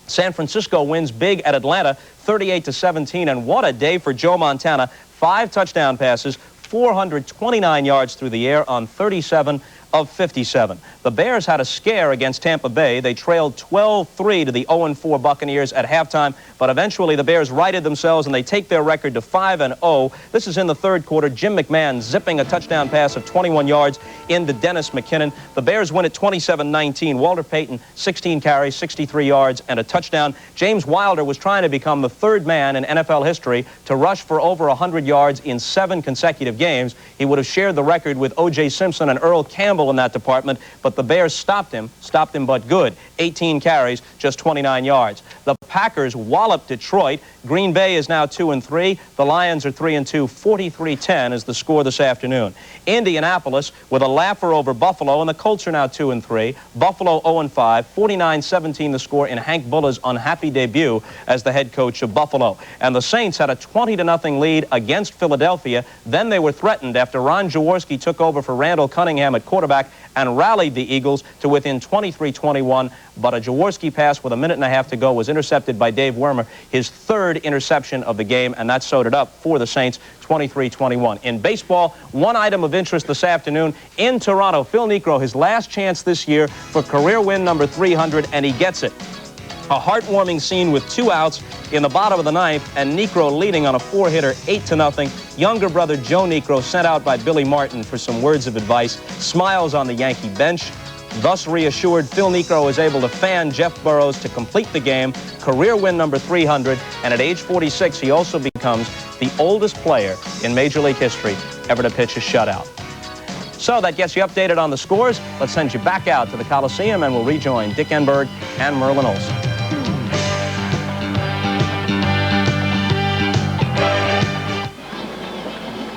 San Francisco wins big at Atlanta, 38-17, and what a day for Joe Montana. 5 touchdown passes, 429 yards through the air on 37 of 57. The Bears had a scare against Tampa Bay. They trailed 12-3 to the 0-4 Buccaneers at halftime, but eventually the Bears righted themselves and they take their record to 5-0. This is in the third quarter. Jim McMahon zipping a touchdown pass of 21 yards into Dennis McKinnon. The Bears win at 27-19. Walter Payton, 16 carries, 63 yards, and a touchdown. James Wilder was trying to become the 3rd man in NFL history to rush for over 100 yards in 7 consecutive games. He would have shared the record with O.J. Simpson and Earl Campbell in that department, but the Bears stopped him but good. 18 carries, just 29 yards. The Packers walloped Detroit. Green Bay is now 2-3. The Lions are 3-2. 43-10 is the score this afternoon. Indianapolis with a laugher over Buffalo, and the Colts are now 2-3. Buffalo 0-5. 49-17 the score in Hank Buller's unhappy debut as the head coach of Buffalo. And the Saints had a 20-0 lead against Philadelphia. Then they were threatened after Ron Jaworski took over for Randall Cunningham at quarterback and rallied the Eagles to within 23-21, but a Jaworski pass with a minute and a half to go was intercepted by Dave Wermer, his 3rd interception of the game, and that sewed it up for the Saints, 23-21. In baseball, one item of interest this afternoon in Toronto. Phil Niekro, his last chance this year for career win number 300, and he gets it. A heartwarming scene with 2 outs in the bottom of the 9th, and Niekro leading on a 4-hitter, 8-0. Younger brother Joe Niekro, sent out by Billy Martin for some words of advice, smiles on the Yankee bench. Thus reassured, Phil Niekro is able to fan Jeff Burroughs to complete the game, career win number 300, and at age 46, he also becomes the oldest player in Major League history ever to pitch a shutout. So that gets you updated on the scores. Let's send you back out to the Coliseum, and we'll rejoin Dick Enberg and Merlin Olsen.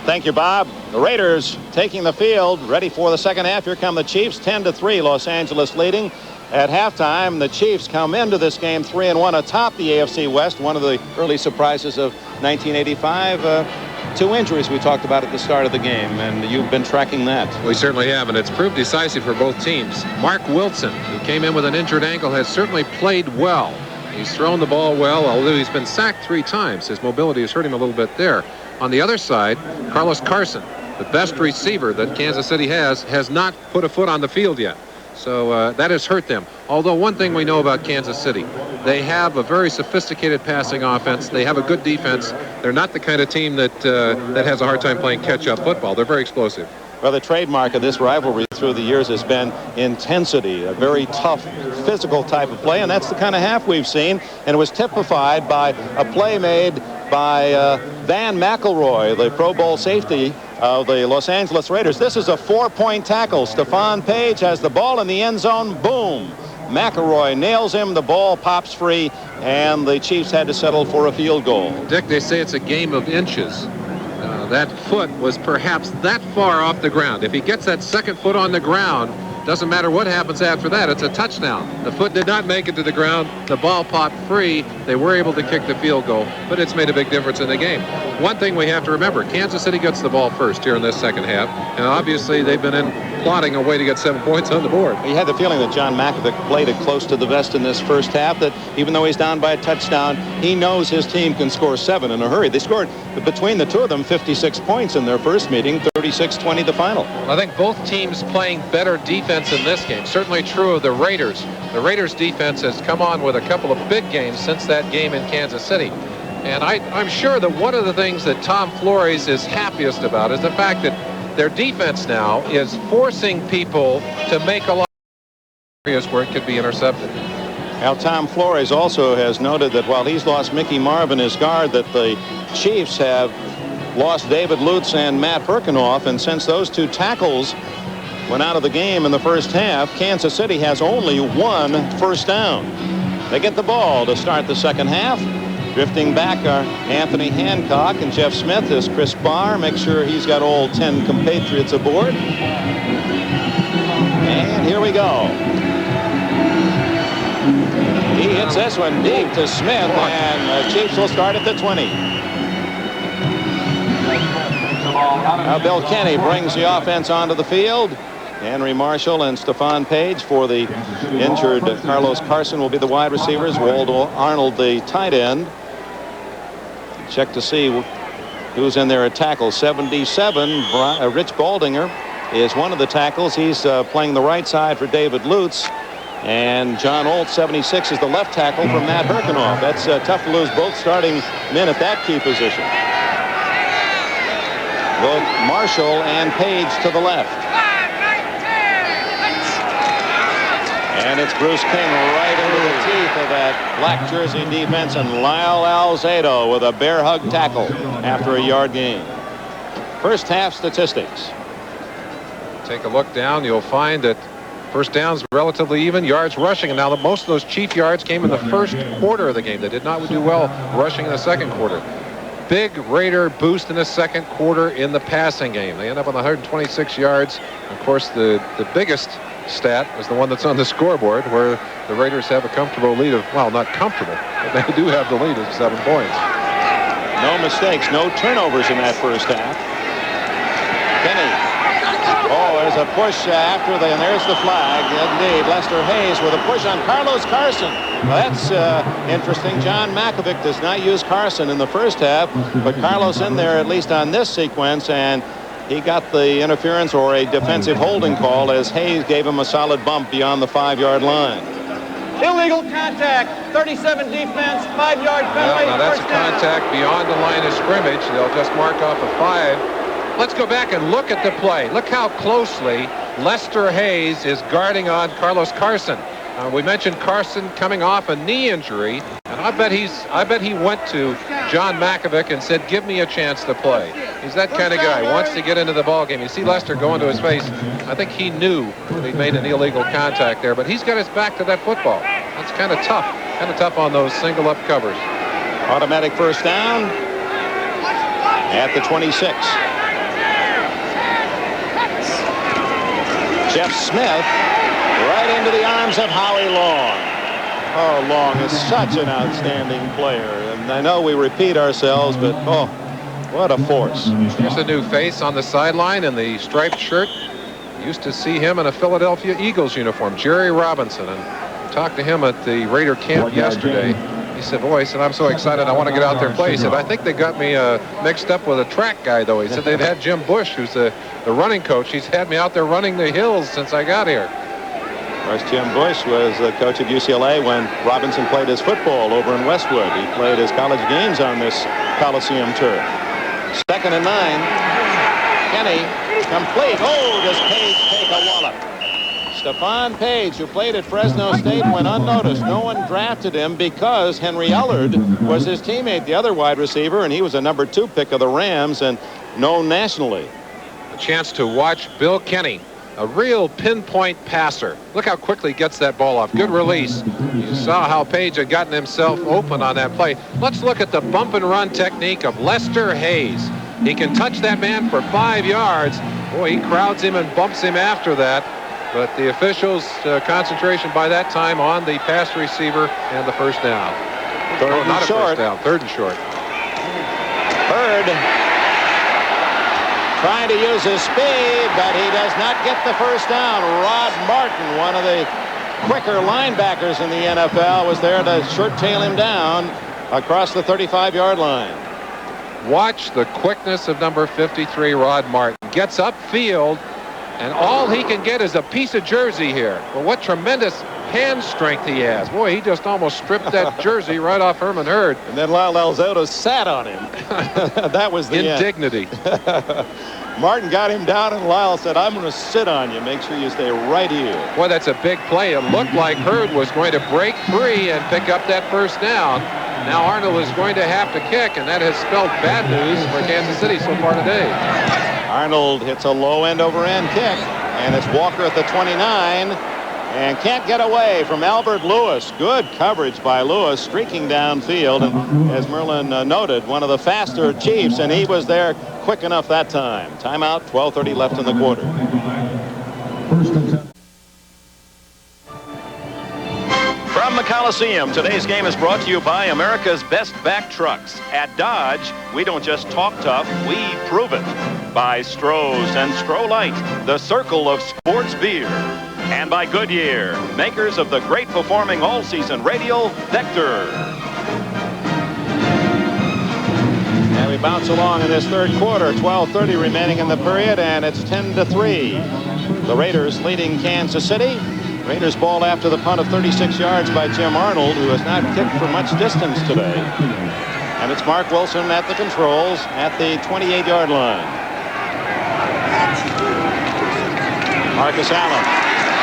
Thank you, Bob. The Raiders taking the field, ready for the second half. Here come the Chiefs, 10-3, Los Angeles leading. At halftime, the Chiefs come into this game 3-1 atop the AFC West. One of the early surprises of 1985. 2 injuries we talked about at the start of the game, and you've been tracking that. We certainly have, and it's proved decisive for both teams. Mark Wilson, who came in with an injured ankle, has certainly played well. He's thrown the ball well, although he's been sacked 3 times. His mobility has hurt him a little bit there. On the other side, Carlos Carson, the best receiver that Kansas City has not put a foot on the field yet. So that has hurt them. Although one thing we know about Kansas City, they have a very sophisticated passing offense. They have a good defense. They're not the kind of team that has a hard time playing catch-up football. They're very explosive. Well, the trademark of this rivalry through the years has been intensity, a very tough, physical type of play, and that's the kind of half we've seen. And it was typified by a play made by Van McElroy, the Pro Bowl safety of the Los Angeles Raiders. This is a 4-point tackle. Stephon Page has the ball in the end zone. Boom. McElroy nails him. The ball pops free, and the Chiefs had to settle for a field goal. Dick, they say it's a game of inches. That foot was perhaps that far off the ground. If he gets that second foot on the ground, doesn't matter what happens after that, it's a touchdown. The foot did not make it to the ground. The ball popped free. They were able to kick the field goal, but it's made a big difference in the game. One thing we have to remember, Kansas City gets the ball first here in this second half, and obviously they've been plotting a way to get 7 points on the board. You had the feeling that John Mackovic played it close to the vest in this first half, that even though he's down by a touchdown, he knows his team can score 7 in a hurry. They scored, between the two of them, 56 points in their first meeting, 36-20 the final. I think both teams playing better defense in this game. Certainly true of the Raiders. The Raiders defense has come on with a couple of big games since that game in Kansas City. And I'm sure that one of the things that Tom Flores is happiest about is the fact that their defense now is forcing people to make a lot of areas where it could be intercepted. Now, Tom Flores also has noted that while he's lost Mickey Marvin, his guard, that the Chiefs have lost David Lutz and Matt Herkenoff, and since those 2 tackles went out of the game in the first half, Kansas City has only 1 first down. They get the ball to start the second half. Drifting back are Anthony Hancock and Jeff Smith as Chris Barr makes sure he's got all 10 compatriots aboard. And here we go. He hits this one deep to Smith, and the Chiefs will start at the 20. Now Bill Kenny brings the offense onto the field. Henry Marshall and Stephon Page for the injured Carlos Carson will be the wide receivers. Waldo Arnold the tight end. Check to see who's in there at tackle. 77, Rich Baldinger is one of the tackles. He's playing the right side for David Lutz. And John Olt, 76, is the left tackle for Matt Herkenoff. That's tough to lose both starting men at that key position. Both Marshall and Page to the left. And it's Bruce King right into the teeth of that black jersey defense, and Lyle Alzado with a bear hug tackle after a yard gain. First half statistics. Take a look down. You'll find that first downs relatively even, yards rushing, and now most of those Chief yards came in the first quarter of the game. They did not do well rushing in the second quarter. Big Raider boost in the second quarter in the passing game. They end up on 126 yards. Of course, the biggest stat is the one that's on the scoreboard, where the Raiders have a comfortable lead of, well, not comfortable, but they do have the lead of 7 points. No mistakes, no turnovers in that first half. Kenny. Oh, there's a push after and there's the flag. Indeed, Lester Hayes with a push on Carlos Carson. Well, that's interesting. John Mackovic does not use Carson in the first half, but Carlos in there at least on this sequence, and he got the interference or a defensive holding call as Hayes gave him a solid bump beyond the 5-yard line. Illegal contact, 37 defense, 5-yard penalty. Well, now that's a contact beyond the line of scrimmage. They'll just mark off a 5. Let's go back and look at the play. Look how closely Lester Hayes is guarding on Carlos Carson. We mentioned Carson coming off a knee injury, and I bet he went to John Mackovic and said, "Give me a chance to play." He's that kind of guy. Wants to get into the ball game. You see Lester going to his face. I think he knew that he made an illegal contact there, but he's got his back to that football. That's kind of tough on those single up covers. Automatic first down at the 26. Jeff Smith Right into the arms of Howie Long. Oh, Long is such an outstanding player. And I know we repeat ourselves, but oh, what a force. Here's a new face on the sideline in the striped shirt. Used to see him in a Philadelphia Eagles uniform, Jerry Robinson, and talked to him at the Raider camp yesterday. He said, boy, he said, I'm so excited I want to get out there and play. He said, I think they got me mixed up with a track guy, though. He said they'd had Jim Bush, who's the running coach. He's had me out there running the hills since I got here. Of course, Jim Bush was the coach at UCLA when Robinson played his football over in Westwood. He played his college games on this Coliseum turf. 2nd and 9. Kenny, complete. Oh, does Page take a wallop? Stephon Page, who played at Fresno State, went unnoticed. No one drafted him because Henry Ellard was his teammate, the other wide receiver, and he was a number 2 pick of the Rams and known nationally. A chance to watch Bill Kenny, a real pinpoint passer. Look how quickly he gets that ball off. Good release. You saw how Page had gotten himself open on that play. Let's look at the bump and run technique of Lester Hayes. He can touch that man for 5 yards. Boy, he crowds him and bumps him after that. But the officials' concentration by that time on the pass receiver and the first down. Third and not short. a first down, 3rd and short. Hurd trying to use his speed, but he does not get the first down. Rod Martin, one of the quicker linebackers in the NFL, was there to short tail him down across the 35-yard line. Watch the quickness of number 53, Rod Martin. Gets upfield, and all he can get is a piece of jersey here. But what tremendous hand strength he has. Boy, he just almost stripped that jersey right off Herman Hurd. And then Lyle Alzado sat on him. That was the indignity. Martin got him down, and Lyle said, I'm going to sit on you. Make sure you stay right here. Boy, that's a big play. It looked like Hurd was going to break free and pick up that first down. Now Arnold is going to have to kick, and that has spelled bad news for Kansas City so far today. Arnold hits a low end over end kick, and it's Walker at the 29, and can't get away from Albert Lewis. Good coverage by Lewis, streaking downfield, and as Merlin noted, one of the faster Chiefs, and he was there quick enough that time. Timeout, 12:30 left in the quarter. From the Coliseum, today's game is brought to you by America's Best Back Trucks. At Dodge, we don't just talk tough, we prove it. By Stroh's and Stroh Light, the circle of sports beer. And by Goodyear, makers of the great performing all-season radial Vector. And we bounce along in this third quarter, 12:30 remaining in the period, and it's 10-3. The Raiders leading Kansas City. Raiders ball after the punt of 36 yards by Jim Arnold, who has not kicked for much distance today. And it's Mark Wilson at the controls at the 28-yard line. Marcus Allen.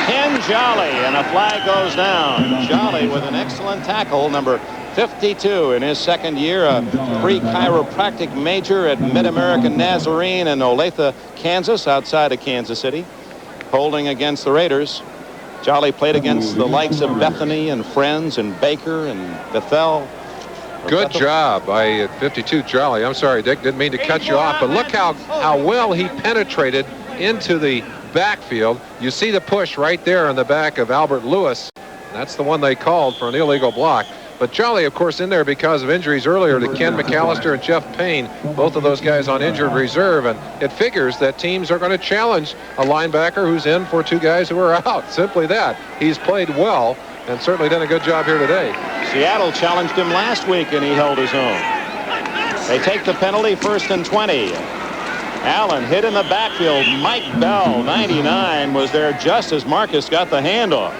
Ken Jolly, and a flag goes down. Jolly with an excellent tackle, number 52 in his second year, a pre-chiropractic major at Mid-American Nazarene in Olathe, Kansas, outside of Kansas City, holding against the Raiders. Jolly played against the likes of Bethany and Friends and Baker and Bethel. Good job by 52 Jolly. I'm sorry, Dick, didn't mean to cut you off, but look how well he penetrated into the backfield. You see the push right there on the back of Albert Lewis. That's the one they called for an illegal block. But Jolly, of course, in there because of injuries earlier to Ken McAllister and Jeff Payne, both of those guys on injured reserve, and it figures that teams are going to challenge a linebacker who's in for 2 guys who are out. Simply that. He's played well and certainly done a good job here today. Seattle challenged him last week, and he held his own. They take the penalty, 1st and 20. Allen hit in the backfield. Mike Bell, 99, was there just as Marcus got the handoff.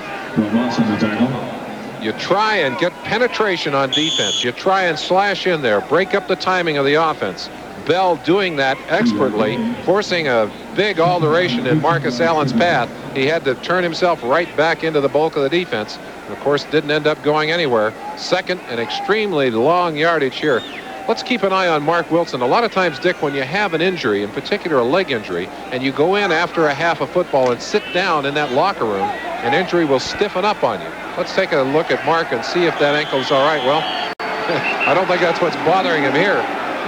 You try and get penetration on defense. You try and slash in there, break up the timing of the offense. Bell doing that expertly, forcing a big alteration in Marcus Allen's path. He had to turn himself right back into the bulk of the defense. And of course, didn't end up going anywhere. Second, an extremely long yardage here. Let's keep an eye on Mark Wilson. A lot of times, Dick, when you have an injury, in particular a leg injury, and you go in after a half of football and sit down in that locker room, an injury will stiffen up on you. Let's take a look at Mark and see if that ankle's all right. Well, I don't think that's what's bothering him here.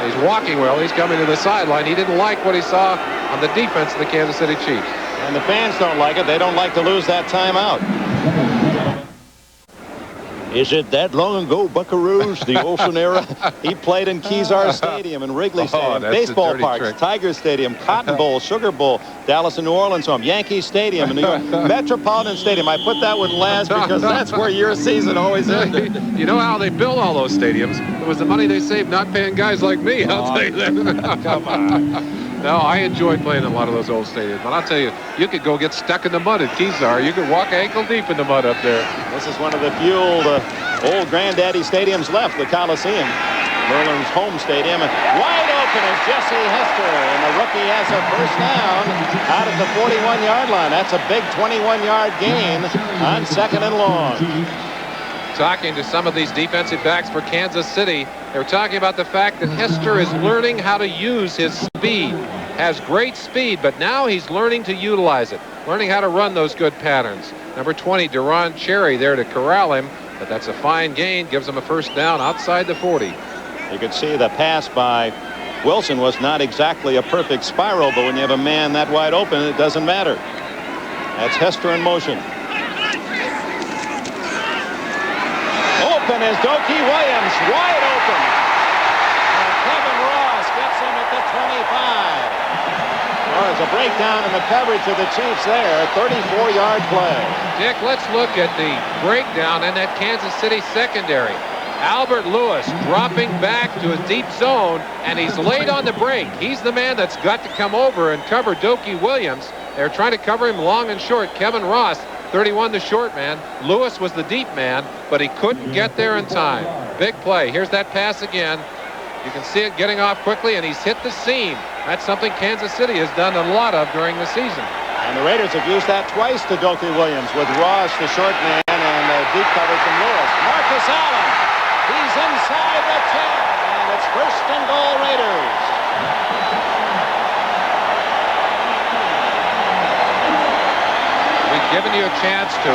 He's walking well. He's coming to the sideline. He didn't like what he saw on the defense of the Kansas City Chiefs. And the fans don't like it. They don't like to lose that timeout. Is it that long ago, Buckaroos, the Olsen era? He played in Kezar Stadium and Wrigley Stadium, that's a baseball dirty parks, trick. Tiger Stadium, Cotton Bowl, Sugar Bowl, Dallas and New Orleans home, Yankee Stadium in New York, Metropolitan Stadium. I put that one last because that's where your season always ended. You know how they built all those stadiums? It was the money they saved not paying guys like me, I'll tell you that. Come on. No, I enjoyed playing in a lot of those old stadiums. But I'll tell you, you could go get stuck in the mud at Kezar. You could walk ankle deep in the mud up there. This is one of the few old granddaddy stadiums left, the Coliseum. Merlin's home stadium. Wide open is Jesse Hester, and the rookie has a first down out at the 41-yard line. That's a big 21-yard gain on 2nd and long. Talking to some of these defensive backs for Kansas City, they were talking about the fact that Hester is learning how to use his speed. Has great speed, but now he's learning to utilize it, learning how to run those good patterns. Number 20, Deron Cherry there to corral him, but that's a fine gain, gives him a first down outside the 40. You could see the pass by Wilson was not exactly a perfect spiral, but when you have a man that wide open, it doesn't matter. That's Hester in motion. Open is Dokie Williams, wide open. And Kevin Ross gets him at the 25. Oh, there's a breakdown in the coverage of the Chiefs there. 34-yard play. Dick, let's look at the breakdown in that Kansas City secondary. Albert Lewis dropping back to a deep zone, and he's late on the break. He's the man that's got to come over and cover Dokie Williams. They're trying to cover him long and short. Kevin Ross, 31, the short man. Lewis was the deep man, but he couldn't get there in time. Big play. Here's that pass again. You can see it getting off quickly, and he's hit the seam. That's something Kansas City has done a lot of during the season. And the Raiders have used that twice to Dokie Williams with Ross, the short man, and deep coverage from Lewis. Marcus Allen, he's inside the 10, and it's 1st and goal Raiders. We've given you a chance to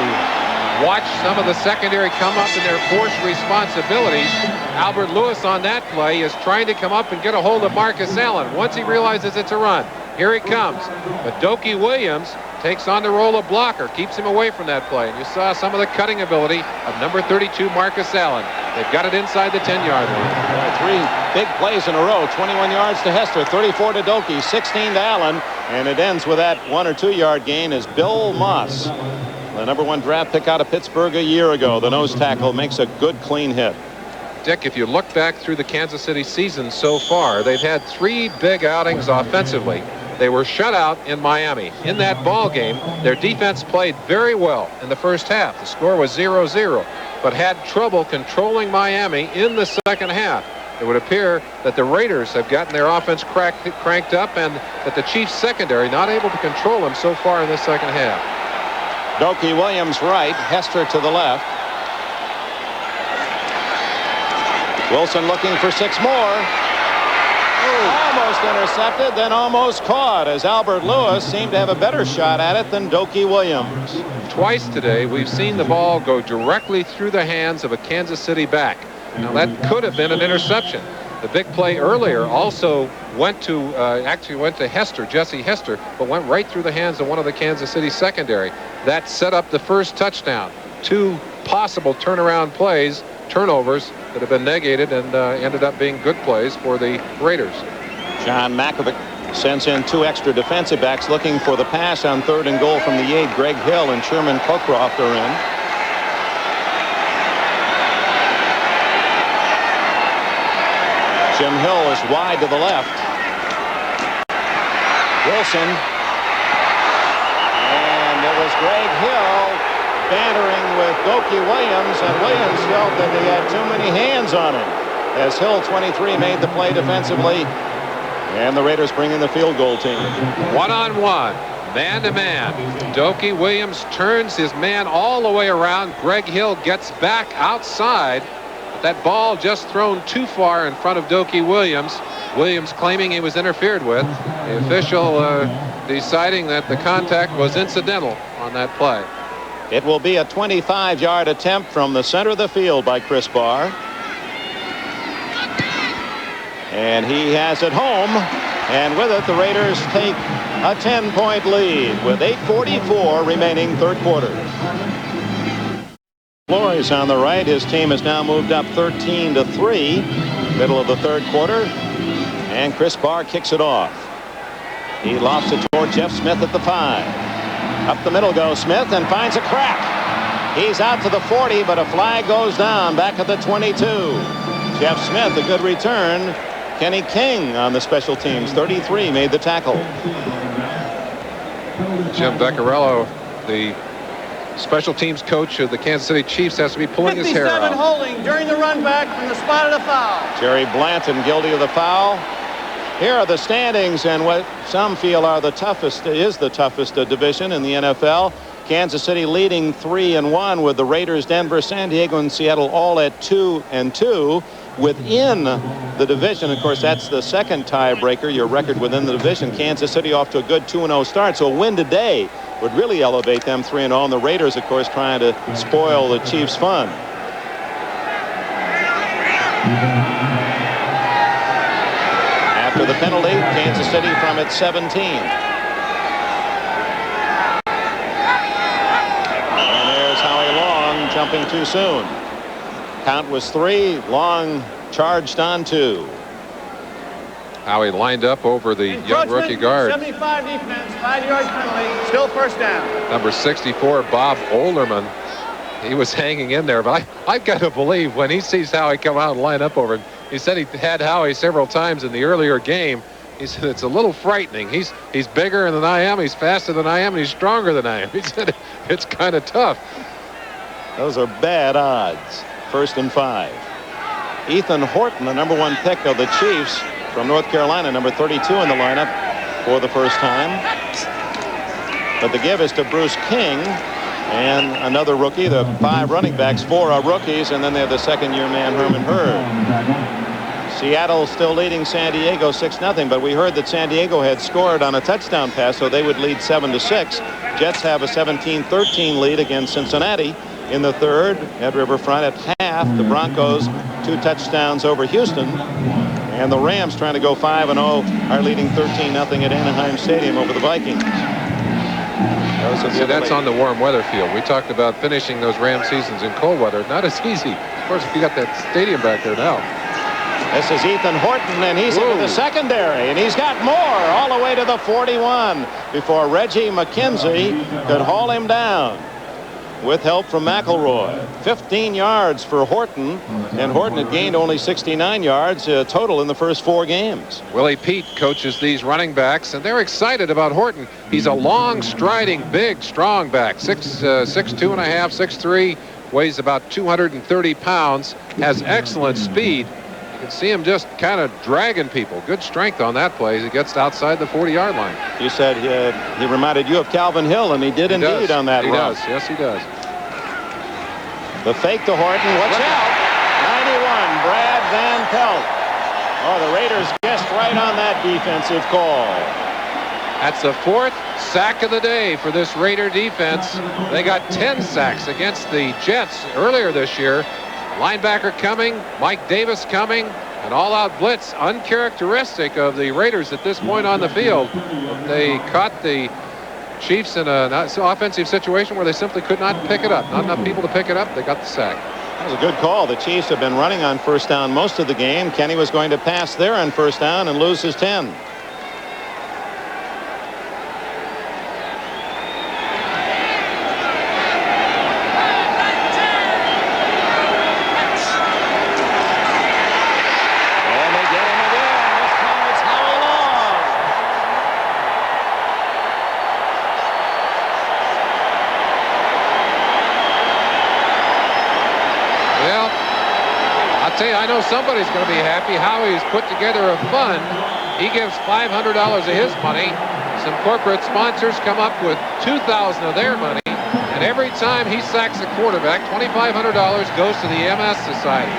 watch some of the secondary come up in their forced responsibilities. Albert Lewis on that play is trying to come up and get a hold of Marcus Allen. Once he realizes it's a run, here he comes. But Dokie Williams takes on the role of blocker, keeps him away from that play. And you saw some of the cutting ability of number 32, Marcus Allen. They've got it inside the 10-yard line. 3 big plays in a row. 21 yards to Hester, 34 to Dokie, 16 to Allen. And it ends with that 1 or 2 yard gain as Bill Moss, the number 1 draft pick out of Pittsburgh a year ago, the nose tackle, makes a good clean hit. Dick, if you look back through the Kansas City season so far, they've had 3 big outings offensively. They were shut out in Miami. In that ball game, their defense played very well in the first half. The score was 0-0, but had trouble controlling Miami in the second half. It would appear that the Raiders have gotten their offense cranked up, and that the Chiefs secondary not able to control them so far in the second half. Dokie Williams right, Hester to the left. Wilson looking for 6 more. Almost intercepted, then almost caught, as Albert Lewis seemed to have a better shot at it than Dokie Williams. Twice today, we've seen the ball go directly through the hands of a Kansas City back. Now, that could have been an interception. The big play earlier also went to Hester, Jesse Hester, but went right through the hands of one of the Kansas City secondary. That set up the first touchdown. 2 possible turnaround plays, turnovers that have been negated, and ended up being good plays for the Raiders. John Makovic sends in 2 extra defensive backs looking for the pass on 3rd and goal from the 8. Greg Hill and Sherman Cockcroft are in. Jim Hill is wide to the left. Wilson. And it was Greg Hill bantering with Dokie Williams, and Williams felt that he had too many hands on him, as Hill, 23, made the play defensively, and the Raiders bring in the field goal team. 1-on-1, man-to-man. Dokie Williams turns his man all the way around. Greg Hill gets back outside. That ball just thrown too far in front of Dokie Williams. Williams claiming he was interfered with. The official deciding that the contact was incidental on that play. It will be a 25-yard attempt from the center of the field by Chris Barr. And he has it home. And with it, the Raiders take a 10-point lead with 8:44 remaining third quarter. Flores on the right. His team has now moved up 13-3, middle of the third quarter. And Chris Barr kicks it off. He lofts it toward Jeff Smith at the 5. Up the middle goes Smith and finds a crack. He's out to the 40, but a flag goes down back at the 22. Jeff Smith, a good return. Kenny King on the special teams. 33 made the tackle. Jim Vaccarello, the special teams coach of the Kansas City Chiefs, has to be pulling his hair 57 out. holding during the run back from the spot of the foul. Jerry Blanton guilty of the foul. Here are the standings, and what some feel are the toughest division in the NFL. Kansas City leading 3-1 with the Raiders, Denver, San Diego, and Seattle all at 2-2. Within the division, of course, that's the second tiebreaker, your record within the division. Kansas City off to a good 2-0 start, so a win today would really elevate them 3-0. And the Raiders, of course, trying to spoil the Chiefs' fun. After the penalty, Kansas City from its 17. And there's Howie Long jumping too soon. Count was 3. Long charged on 2. Howie lined up over the young rookie guard. 75 defense, 5-yard penalty, still first down. Number 64, Bob Olderman. He was hanging in there, but I've got to believe when he sees Howie come out and line up over him. He said he had Howie several times in the earlier game. He said it's a little frightening. He's bigger than I am, he's faster than I am, and he's stronger than I am. He said it's kind of tough. Those are bad odds. 1st and 5. Ethan Horton, the number 1 pick of the Chiefs from North Carolina, number 32 in the lineup for the first time. But the give is to Bruce King and another rookie. The 5 running backs, 4 are rookies, and then they have the second-year man Herman Hurd. Seattle still leading San Diego 6-0, but we heard that San Diego had scored on a touchdown pass, so they would lead 7-6. Jets have a 17-13 lead against Cincinnati in the third at Riverfront. At half, the Broncos 2 touchdowns over Houston, and the Rams, trying to go 5-0, are leading 13-0 at Anaheim Stadium over the Vikings. So that's on the warm weather field. We talked about finishing those Ram seasons in cold weather. Not as easy. Of course, you got that stadium back there now. This is Ethan Horton, and he's into the secondary, and he's got more all the way to the 41 before Reggie McKenzie could haul him down with help from McElroy. 15 yards for Horton, and Horton had gained only 69 yards total in the first 4 games. Willie Pete coaches these running backs, and they're excited about Horton. He's a long, striding, big, strong back. 6'2.5", 6'3", weighs about 230 pounds, has excellent speed. You can see him just kind of dragging people. Good strength on that play as he gets outside the 40-yard line. You said he reminded you of Calvin Hill, and he did indeed on that run. He does. Yes, he does. The fake to Horton. Watch out. 91, Brad Van Pelt. Oh, the Raiders guessed right on that defensive call. That's the 4th sack of the day for this Raider defense. They got 10 sacks against the Jets earlier this year. Linebacker coming, Mike Davis coming, an all-out blitz, uncharacteristic of the Raiders at this point on the field. They caught the Chiefs in an offensive situation where they simply could not pick it up. Not enough people to pick it up. They got the sack. That was a good call. The Chiefs have been running on first down most of the game. Kenny was going to pass there on first down and lose his 10. I know somebody's going to be happy. Howie's put together a fund. He gives $500 of his money. Some corporate sponsors come up with $2,000 of their money. And every time he sacks a quarterback, $2,500 goes to the MS Society.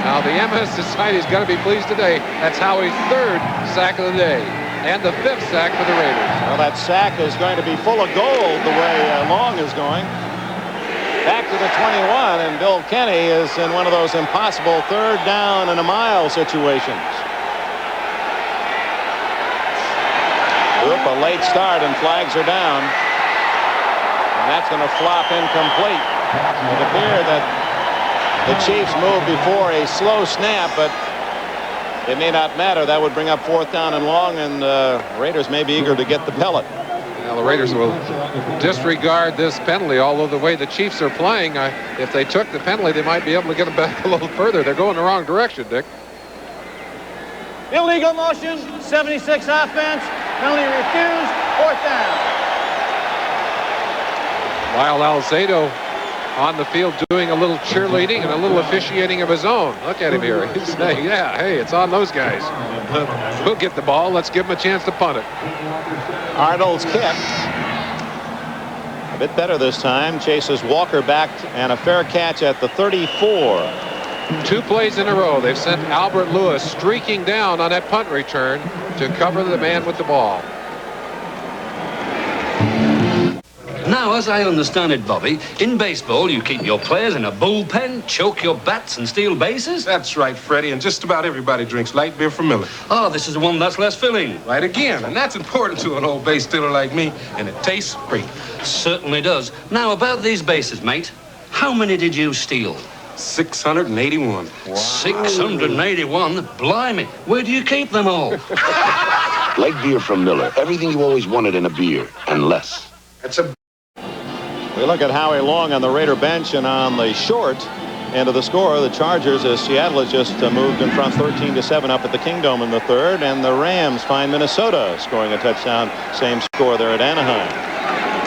Now, the MS Society's got to be pleased today. That's Howie's 3rd sack of the day. And the 5th sack for the Raiders. Well, that sack is going to be full of gold the way Long is going. Back to the 21, and Bill Kenny is in one of those impossible 3rd down and a mile situations. Oop, a late start, and flags are down. And that's going to flop incomplete. It appeared that the Chiefs moved before a slow snap, but it may not matter. That would bring up 4th down and long, and Raiders may be eager to get the pellet. Well, the Raiders will disregard this penalty, although the way the Chiefs are playing, if they took the penalty, they might be able to get them back a little further. They're going the wrong direction, Dick. Illegal motion, 76 offense, penalty refused, 4th down. Lyle Alzado on the field doing a little cheerleading and a little officiating of his own. Look at him here. He's saying, yeah, hey, it's on those guys. We'll get the ball. Let's give them a chance to punt it. Arnold's kick. A bit better this time. Chases Walker back and a fair catch at the 34. 2 plays in a row. They've sent Albert Lewis streaking down on that punt return to cover the man with the ball. Now, as I understand it, Bobby, in baseball, you keep your players in a bullpen, choke your bats, and steal bases? That's right, Freddie, and just about everybody drinks light beer from Miller. Oh, this is the one that's less filling. Right again, and that's important to an old base stealer like me, and it tastes great. Certainly does. Now, about these bases, mate, how many did you steal? 681. Wow. 681? Blimey, where do you keep them all? Light beer from Miller, everything you always wanted in a beer, and less. That's a... We look at Howie Long on the Raider bench, and on the short end of the score, the Chargers, as Seattle has just moved in front 13-7 up at the Kingdome in the 3rd, and the Rams find Minnesota scoring a touchdown. Same score there at Anaheim.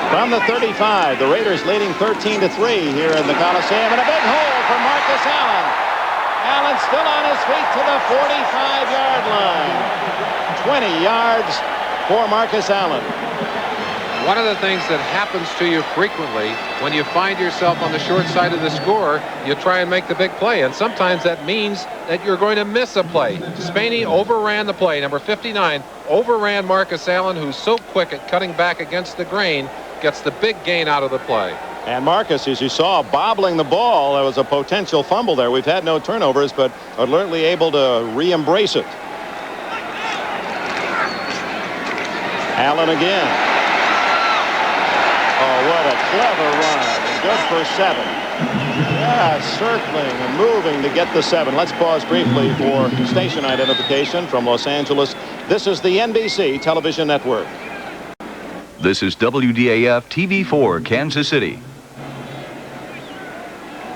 From the 35, the Raiders leading 13-3 here in the Coliseum, and a big hole for Marcus Allen. Allen still on his feet to the 45-yard line. 20 yards for Marcus Allen. One of the things that happens to you frequently when you find yourself on the short side of the score, you try and make the big play, and sometimes that means that you're going to miss a play. Spaney overran the play. Number 59 overran Marcus Allen, who's so quick at cutting back against the grain, gets the big gain out of the play. And Marcus, as you saw, bobbling the ball. There was a potential fumble there. We've had no turnovers, but alertly able to re-embrace it. Allen again. Oh, what a clever run. Good for 7. Yeah, circling and moving to get the 7. Let's pause briefly for station identification from Los Angeles. This is the NBC television network. This is WDAF TV4, Kansas City.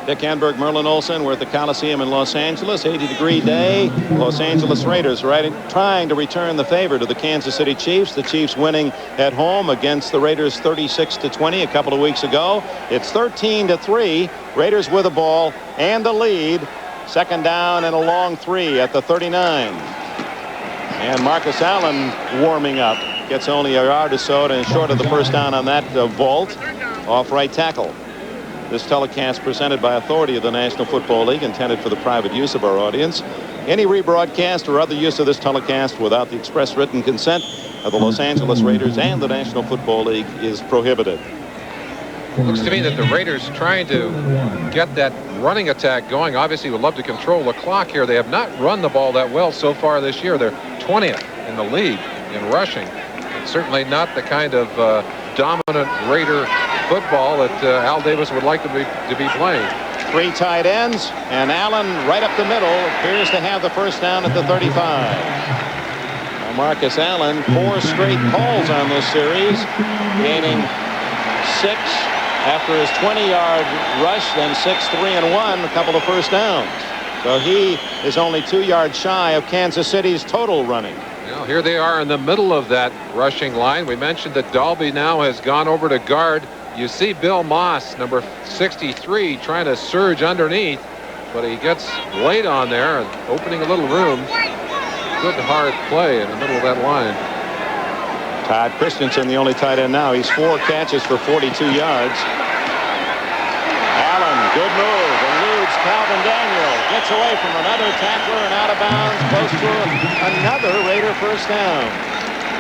Dick Enberg, Merlin Olsen. We're at the Coliseum in Los Angeles. 80-degree day. Los Angeles Raiders trying to return the favor to the Kansas City Chiefs. The Chiefs winning at home against the Raiders 36-20 a couple of weeks ago. It's 13-3. Raiders with the ball and the lead. 2nd down and a long 3 at the 39. And Marcus Allen warming up. Gets only a yard or so and short of the 1st down on that vault off right tackle. This telecast presented by authority of the National Football League, intended for the private use of our audience. Any rebroadcast or other use of this telecast without the express written consent of the Los Angeles Raiders and the National Football League is prohibited. It looks to me that the Raiders trying to get that running attack going. Obviously would love to control the clock here. They have not run the ball that well so far this year. They're 20th in the league in rushing. It's certainly not the kind of dominant Raider football that Al Davis would like to be playing. 3 tight ends, and Allen right up the middle appears to have the 1st down at the 35. Now Marcus Allen, 4 straight calls on this series, gaining 6 after his 20-yard rush, then 6, 3, and 1, a couple of 1st downs. So he is only 2 yards shy of Kansas City's total running. Well, here they are in the middle of that rushing line. We mentioned that Dalby now has gone over to guard. You see Bill Moss, number 63, trying to surge underneath, but he gets late on there and opening a little room. Good hard play in the middle of that line. Todd Christensen, the only tight end now. He's 4 catches for 42 yards. Allen, good move, eludes Calvin Daniel. Gets away from another tackler and out of bounds, close to another Raider 1st down.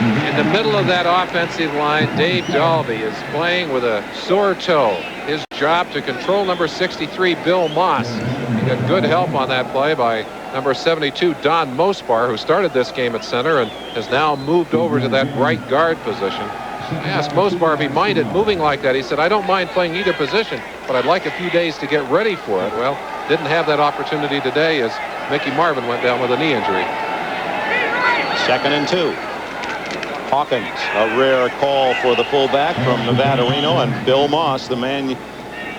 In the middle of that offensive line, Dave Dalby is playing with a sore toe. His job to control number 63, Bill Moss. He got good help on that play by number 72, Don Mosbar, who started this game at center and has now moved over to that right guard position. I asked Mosbar if he minded moving like that. He said, I don't mind playing either position, but I'd like a few days to get ready for it. Well, didn't have that opportunity today as Mickey Marvin went down with a knee injury. 2nd and 2. Hawkins, a rare call for the fullback from Nevada Reno, and Bill Moss, the man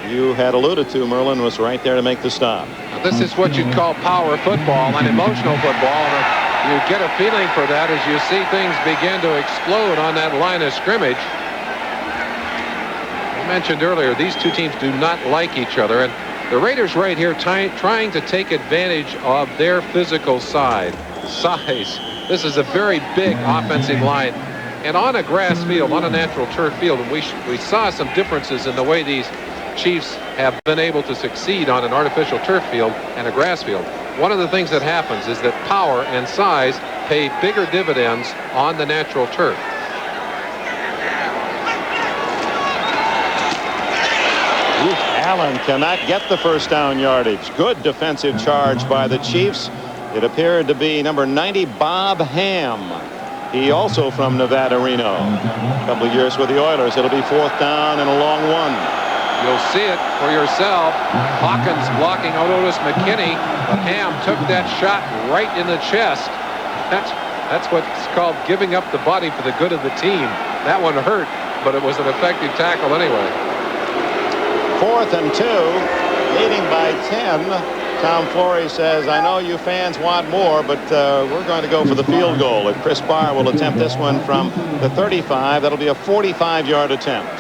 you had alluded to, Merlin, was right there to make the stop. Now, this is what you'd call power football and emotional football. You get a feeling for that as you see things begin to explode on that line of scrimmage. I mentioned earlier, these two teams do not like each other, and the Raiders right here trying to take advantage of their physical size. This is a very big offensive line, and on a grass field, on a natural turf field, and we saw some differences in the way these Chiefs have been able to succeed on an artificial turf field and a grass field. One of the things that happens is that power and size pay bigger dividends on the natural turf. Allen cannot get the first down yardage. Good defensive charge by the Chiefs. It appeared to be number 90, Bob Ham. He also from Nevada Reno. A couple of years with the Oilers. It'll be 4th down and a long one. You'll see it for yourself. Hawkins blocking Otis McKinney, but Ham took that shot right in the chest. That's what's called giving up the body for the good of the team. That one hurt, but it was an effective tackle anyway. 4th and 2, leading by 10. Tom Flory says, I know you fans want more, but we're going to go for the field goal. And Chris Barr will attempt this one from the 35. That'll be a 45-yard attempt.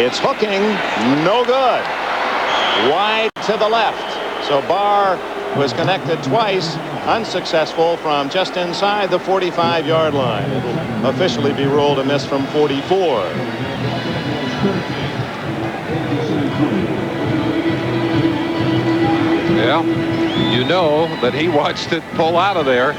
It's hooking, no good. Wide to the left. So Barr was connected twice, unsuccessful from just inside the 45-yard line. It'll officially be ruled a miss from 44. Yeah, you know that he watched it pull out of there.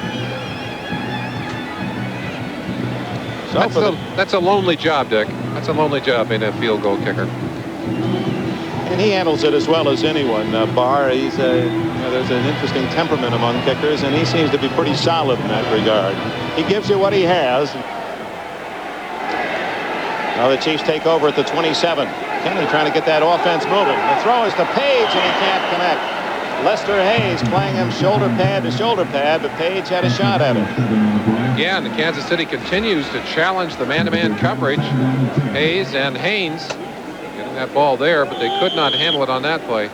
So that's a lonely job, Dick. That's a lonely job being a field goal kicker. And he handles it as well as anyone. Barr, he's there's an interesting temperament among kickers, and he seems to be pretty solid in that regard. He gives you what he has. Now the Chiefs take over at the 27. Kenny trying to get that offense moving. The throw is to Page, and he can't connect. Lester Hayes playing him shoulder pad to shoulder pad, but Page had a shot at it. Again, Kansas City continues to challenge the man-to-man coverage. Hayes and Haynes getting that ball there, but they could not handle it on that play.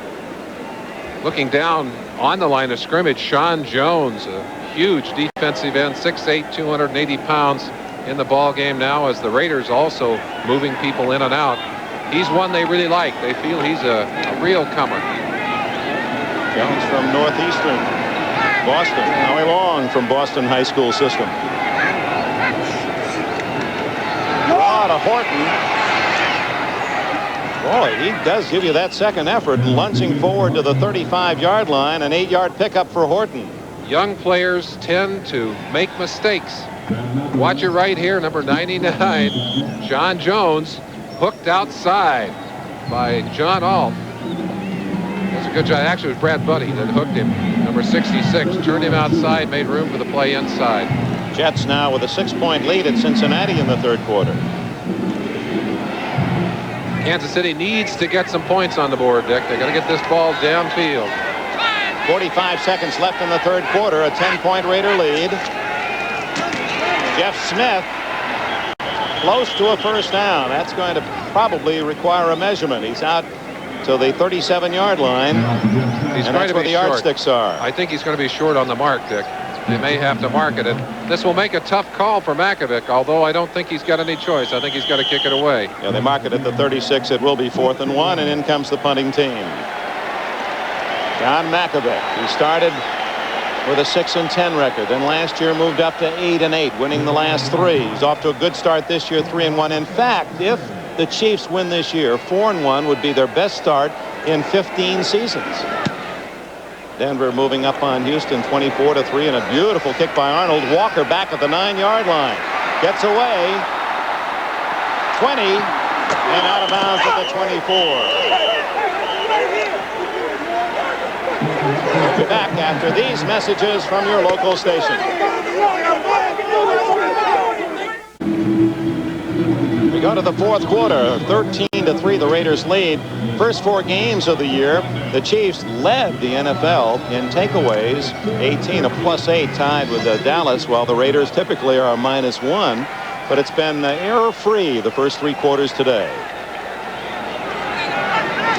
Looking down on the line of scrimmage, Sean Jones, a huge defensive end, 6'8", 280 pounds in the ball game now, as the Raiders also moving people in and out. He's one they really like. They feel he's a real comer. Jones from Northeastern Boston. Howie Long from Boston High School system. Draw to Horton. Boy, he does give you that second effort, lunging forward to the 35-yard line, an 8-yard pickup for Horton. Young players tend to make mistakes. Watch it right here, number 99, John Jones, hooked outside by John Alt. That's a good job. Actually, it was Brad Buddy that hooked him. Number 66 turned him outside, made room for the play inside. Jets now with a 6-point lead at Cincinnati in the third quarter. Kansas City needs to get some points on the board, Dick. They're going to get this ball downfield. 45 seconds left in the third quarter, a 10-point Raider lead. Jeff Smith close to a first down. That's going to probably require a measurement. He's out to the 37-yard line. He's and going that's to where be the short. yardsticks are. I think he's going to be short on the mark, Dick. They may have to mark it. And this will make a tough call for Makovic, although I don't think he's got any choice. I think he's got to kick it away. Yeah, they mark it at the 36. It will be 4th and 1, and in comes the punting team. John Makovic. He started with a 6-10 record. Then last year moved up to 8-8, winning the last 3. He's off to a good start this year, 3-1. In fact, if the Chiefs win this year, 4-1 would be their best start in 15 seasons. Denver moving up on Houston 24-3, and a beautiful kick by Arnold. Walker back at the 9-yard line. Gets away. 20 and out of bounds at the 24. We'll be back after these messages from your local station. We go to the fourth quarter. 13-3, the Raiders lead. First 4 games of the year, the Chiefs led the NFL in takeaways, 18, a +8, tied with Dallas, while the Raiders typically are a -1. But it's been error-free the first 3 quarters today.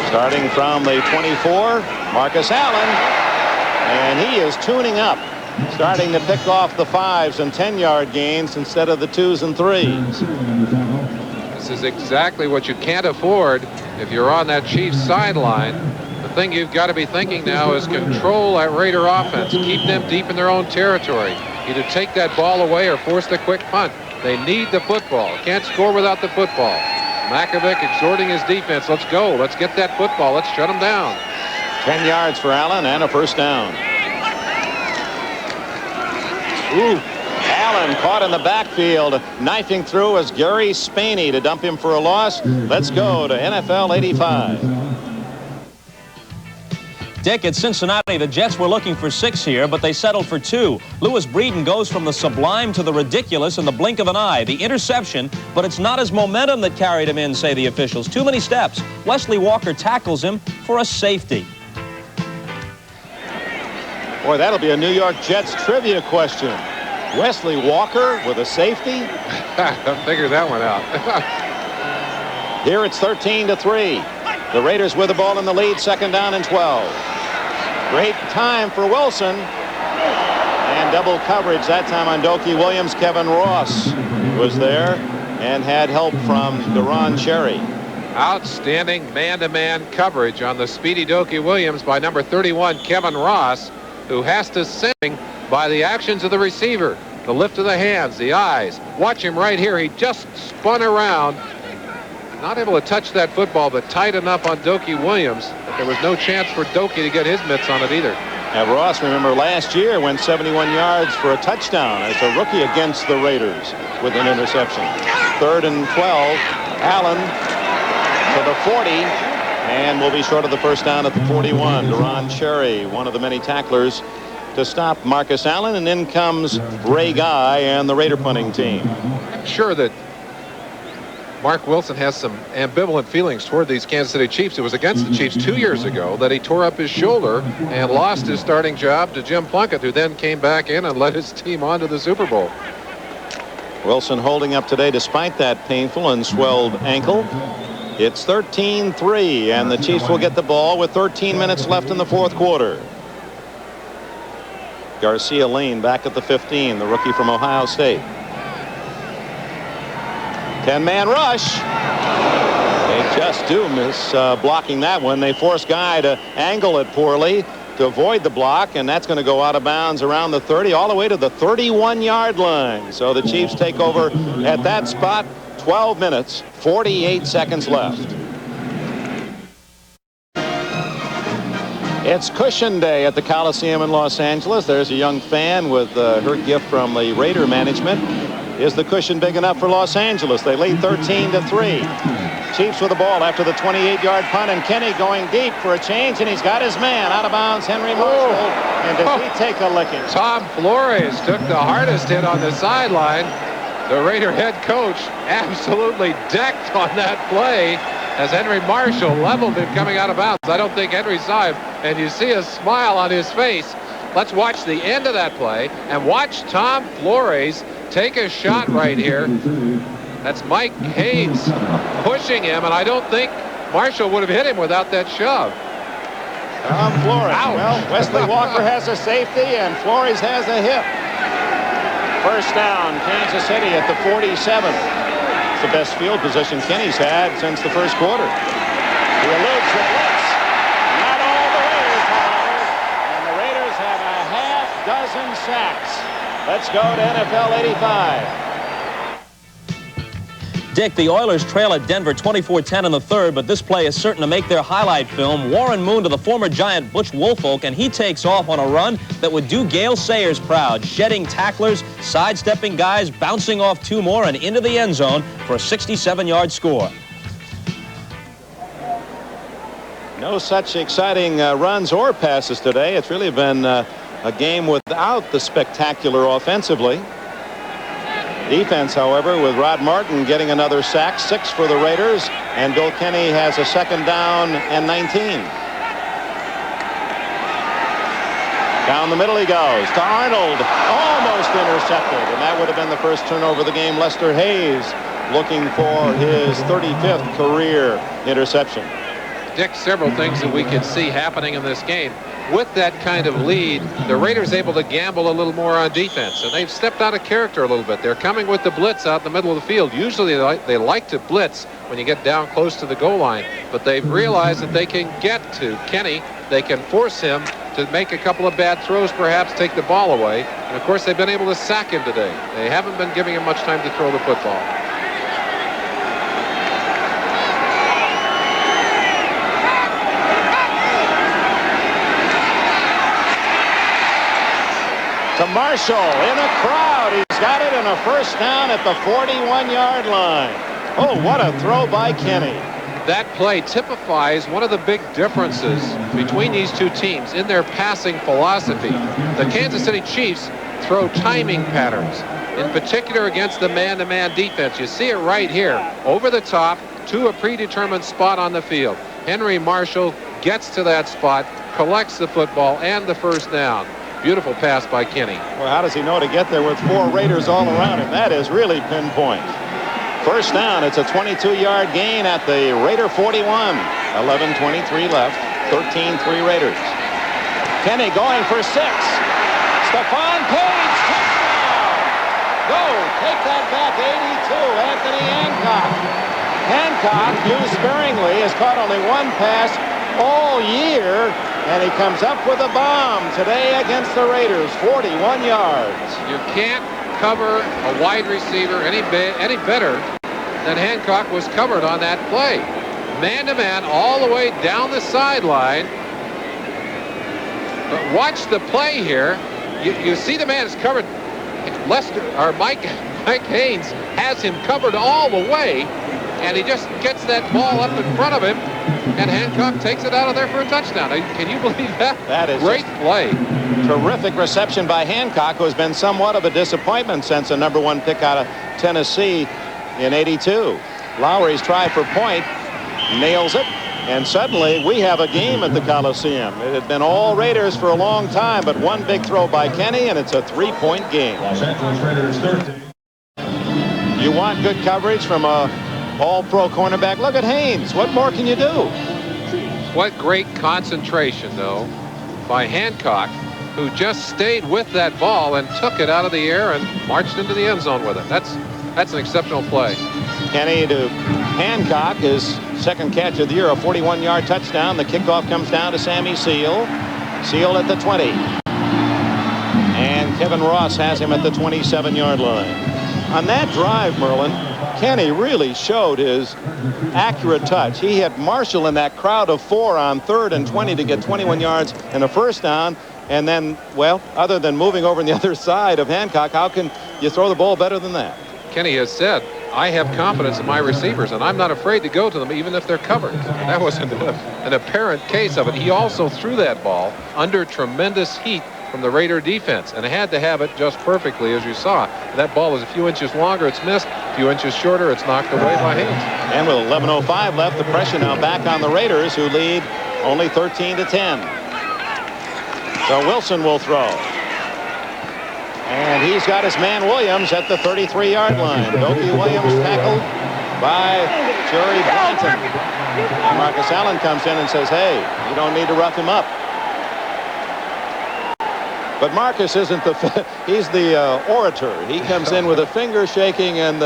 Starting from the 24, Marcus Allen, and he is tuning up, starting to pick off the 5s and 10-yard gains instead of the 2s and 3s. This is exactly what you can't afford if you're on that Chiefs sideline. The thing you've got to be thinking now is control that Raider offense. Keep them deep in their own territory. Either take that ball away or force the quick punt. They need the football. Can't score without the football. Makovic exhorting his defense. Let's go. Let's get that football. Let's shut them down. 10 yards for Allen and a first down. Ooh. Allen caught in the backfield, knifing through as Gary Spaney to dump him for a loss. Let's go to NFL 85. Dick, at Cincinnati, the Jets were looking for 6 here, but they settled for 2. Louis Breeden goes from the sublime to the ridiculous in the blink of an eye. The interception, but it's not his momentum that carried him in, say the officials. Too many steps. Wesley Walker tackles him for a safety. Boy, that'll be a New York Jets trivia question. Wesley Walker with a safety? I figured that one out. Here it's 13-3. The Raiders with the ball in the lead, 2nd down and 12. Great time for Wilson. And double coverage that time on Dokie Williams. Kevin Ross was there and had help from Deron Cherry. Outstanding man-to-man coverage on the speedy Dokie Williams by number 31, Kevin Ross, who has to sing by the actions of the receiver. The lift of the hands, the eyes. Watch him right here. He just spun around. Not able to touch that football, but tight enough on Dokie Williams that there was no chance for Dokie to get his mitts on it either. Now Ross, remember last year, went 71 yards for a touchdown as a rookie against the Raiders with an interception. 3rd and 12. Allen to the 40, and will be short of the first down at the 41. Deron Cherry, one of the many tacklers to stop Marcus Allen, and in comes Ray Guy and the Raider punting team. I'm sure that Mark Wilson has some ambivalent feelings toward these Kansas City Chiefs. It was against the Chiefs 2 years ago that he tore up his shoulder and lost his starting job to Jim Plunkett, who then came back in and led his team on to the Super Bowl. Wilson holding up today despite that painful and swelled ankle. It's 13-3, and the Chiefs will get the ball with 13 minutes left in the fourth quarter. Garcia Lane back at the 15, the rookie from Ohio State. 10-man rush. They just do miss blocking that one. They force Guy to angle it poorly to avoid the block, and that's going to go out of bounds around the 30 all the way to the 31-yard line. So the Chiefs take over at that spot. 12 minutes, 48 seconds left. It's Cushion Day at the Coliseum in Los Angeles. There's a young fan with her gift from the Raider management. Is the cushion big enough for Los Angeles? They lead 13-3. Chiefs with the ball after the 28-yard punt, and Kenny going deep for a change, and he's got his man out of bounds, Henry Marshall. And does he take a licking? Tom Flores took the hardest hit on the sideline. The Raider head coach absolutely decked on that play as Henry Marshall leveled him coming out of bounds. I don't think Henry saw him, and you see a smile on his face. Let's watch the end of that play and watch Tom Flores take a shot right here. That's Mike Haynes pushing him, and I don't think Marshall would have hit him without that shove. Tom Flores. Ouch. Well, Wesley Walker has a safety, and Flores has a hip. First down, Kansas City at the 47. It's the best field position Kenny's had since the first quarter. He eludes the blitz. Not all the way, however. And the Raiders have a half-dozen sacks. Let's go to NFL 85. Dick, the Oilers trail at Denver 24-10 in the third, but this play is certain to make their highlight film. Warren Moon to the former Giant Butch Woolfolk, and he takes off on a run that would do Gale Sayers proud, shedding tacklers, sidestepping guys, bouncing off 2 more, and into the end zone for a 67-yard score. No such exciting runs or passes today. It's really been a game without the spectacular offensively. Defense, however, with Rod Martin getting another sack, 6 for the Raiders, and Bill Kenny has a 2nd down and 19. Down the middle he goes to Arnold, almost intercepted, and that would have been the first turnover of the game. Lester Hayes looking for his 35th career interception. Dick, several things that we could see happening in this game. With that kind of lead, the Raiders able to gamble a little more on defense, and they've stepped out of character a little bit. They're coming with the blitz out in the middle of the field. Usually they like to blitz when you get down close to the goal line, but they've realized that they can get to Kenny. They can force him to make a couple of bad throws, perhaps take the ball away. And of course, they've been able to sack him today. They haven't been giving him much time to throw the football. To Marshall in a crowd. He's got it, and a first down at the 41-yard line. Oh, what a throw by Kenny. That play typifies one of the big differences between these two teams in their passing philosophy. The Kansas City Chiefs throw timing patterns, in particular against the man-to-man defense. You see it right here, over the top to a predetermined spot on the field. Henry Marshall gets to that spot, collects the football and the first down. Beautiful pass by Kenny. Well, how does he know to get there with 4 Raiders all around him? That is really pinpoint. First down. It's a 22-yard gain at the Raider 41. 11:23 left. 13-3 Raiders. Kenny going for 6. Stephon Page, touchdown! Go, take that back, 82, Anthony Hancock. Hancock, used sparingly, has caught only 1 pass all year, and he comes up with a bomb today against the Raiders, 41 yards. You can't cover a wide receiver any better than Hancock was covered on that play. Man-to-man all the way down the sideline. But watch the play here. You see the man is covered. Mike Haynes has him covered all the way, and he just gets that ball up in front of him, and Hancock takes it out of there for a touchdown. Can you believe that? That is great play. Terrific reception by Hancock, who has been somewhat of a disappointment since a #1 pick out of Tennessee in '82. Lowry's try for point, nails it, and suddenly we have a game at the Coliseum. It had been all Raiders for a long time, but one big throw by Kenny, and it's a 3-point game. Los Angeles Raiders 13. You want good coverage from a all-pro cornerback? Look at Haynes. What more can you do? What great concentration, though, by Hancock, who just stayed with that ball and took it out of the air and marched into the end zone with it. That's an exceptional play. Kenny to Hancock, his second catch of the year, a 41-yard touchdown. The kickoff comes down to Sammy Seal. Seal at the 20. And Kevin Ross has him at the 27-yard line. On that drive, Merlin, Kenny really showed his accurate touch. He hit Marshall in that crowd of 4 on 3rd and 20 to get 21 yards and a first down. And then, well, other than moving over on the other side of Hancock, how can you throw the ball better than that? Kenny has said, I have confidence in my receivers, and I'm not afraid to go to them even if they're covered. That was an apparent case of it. He also threw that ball under tremendous heat from the Raider defense and had to have it just perfectly, as you saw. That ball is a few inches longer, it's missed. A few inches shorter, it's knocked away by Haynes. And with 11:05 left, the pressure now back on the Raiders, who lead only 13-10. So Wilson will throw. And he's got his man Williams at the 33-yard line. Dopey Williams tackled by Jerry Blanton. And Marcus Allen comes in and says, hey, you don't need to rough him up. But Marcus isn't he's the orator. He comes in with a finger shaking and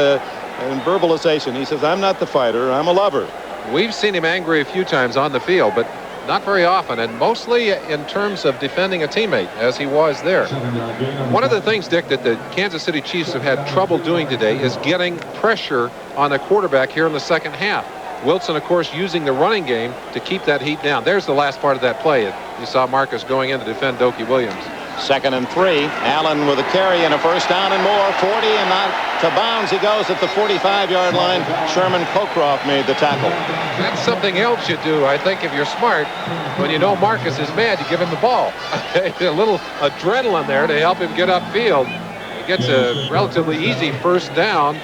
verbalization. He says, I'm not the fighter, I'm a lover. We've seen him angry a few times on the field, but not very often, and mostly in terms of defending a teammate, as he was there. One of the things, Dick, that the Kansas City Chiefs have had trouble doing today is getting pressure on the quarterback here in the second half. Wilson, of course, using the running game to keep that heat down. There's the last part of that play. You saw Marcus going in to defend Dopey Williams. 2nd and 3. Allen with a carry and a first down and more. 40 and not to bounds. He goes at the 45-yard line. Sherman Cockcroft made the tackle. That's something else you do, I think, if you're smart. When you know Marcus is mad, you give him the ball. A little adrenaline there to help him get upfield. He gets a relatively easy first down.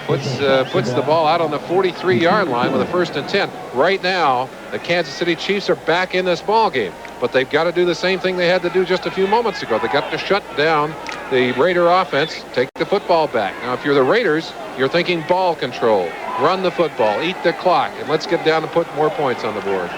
Puts the ball out on the 43-yard line with a 1st and 10. Right now, the Kansas City Chiefs are back in this ball game, but they've got to do the same thing they had to do just a few moments ago. They got to shut down the Raider offense, take the football back. Now, if you're the Raiders, you're thinking ball control, run the football, eat the clock, and let's get down and put more points on the board.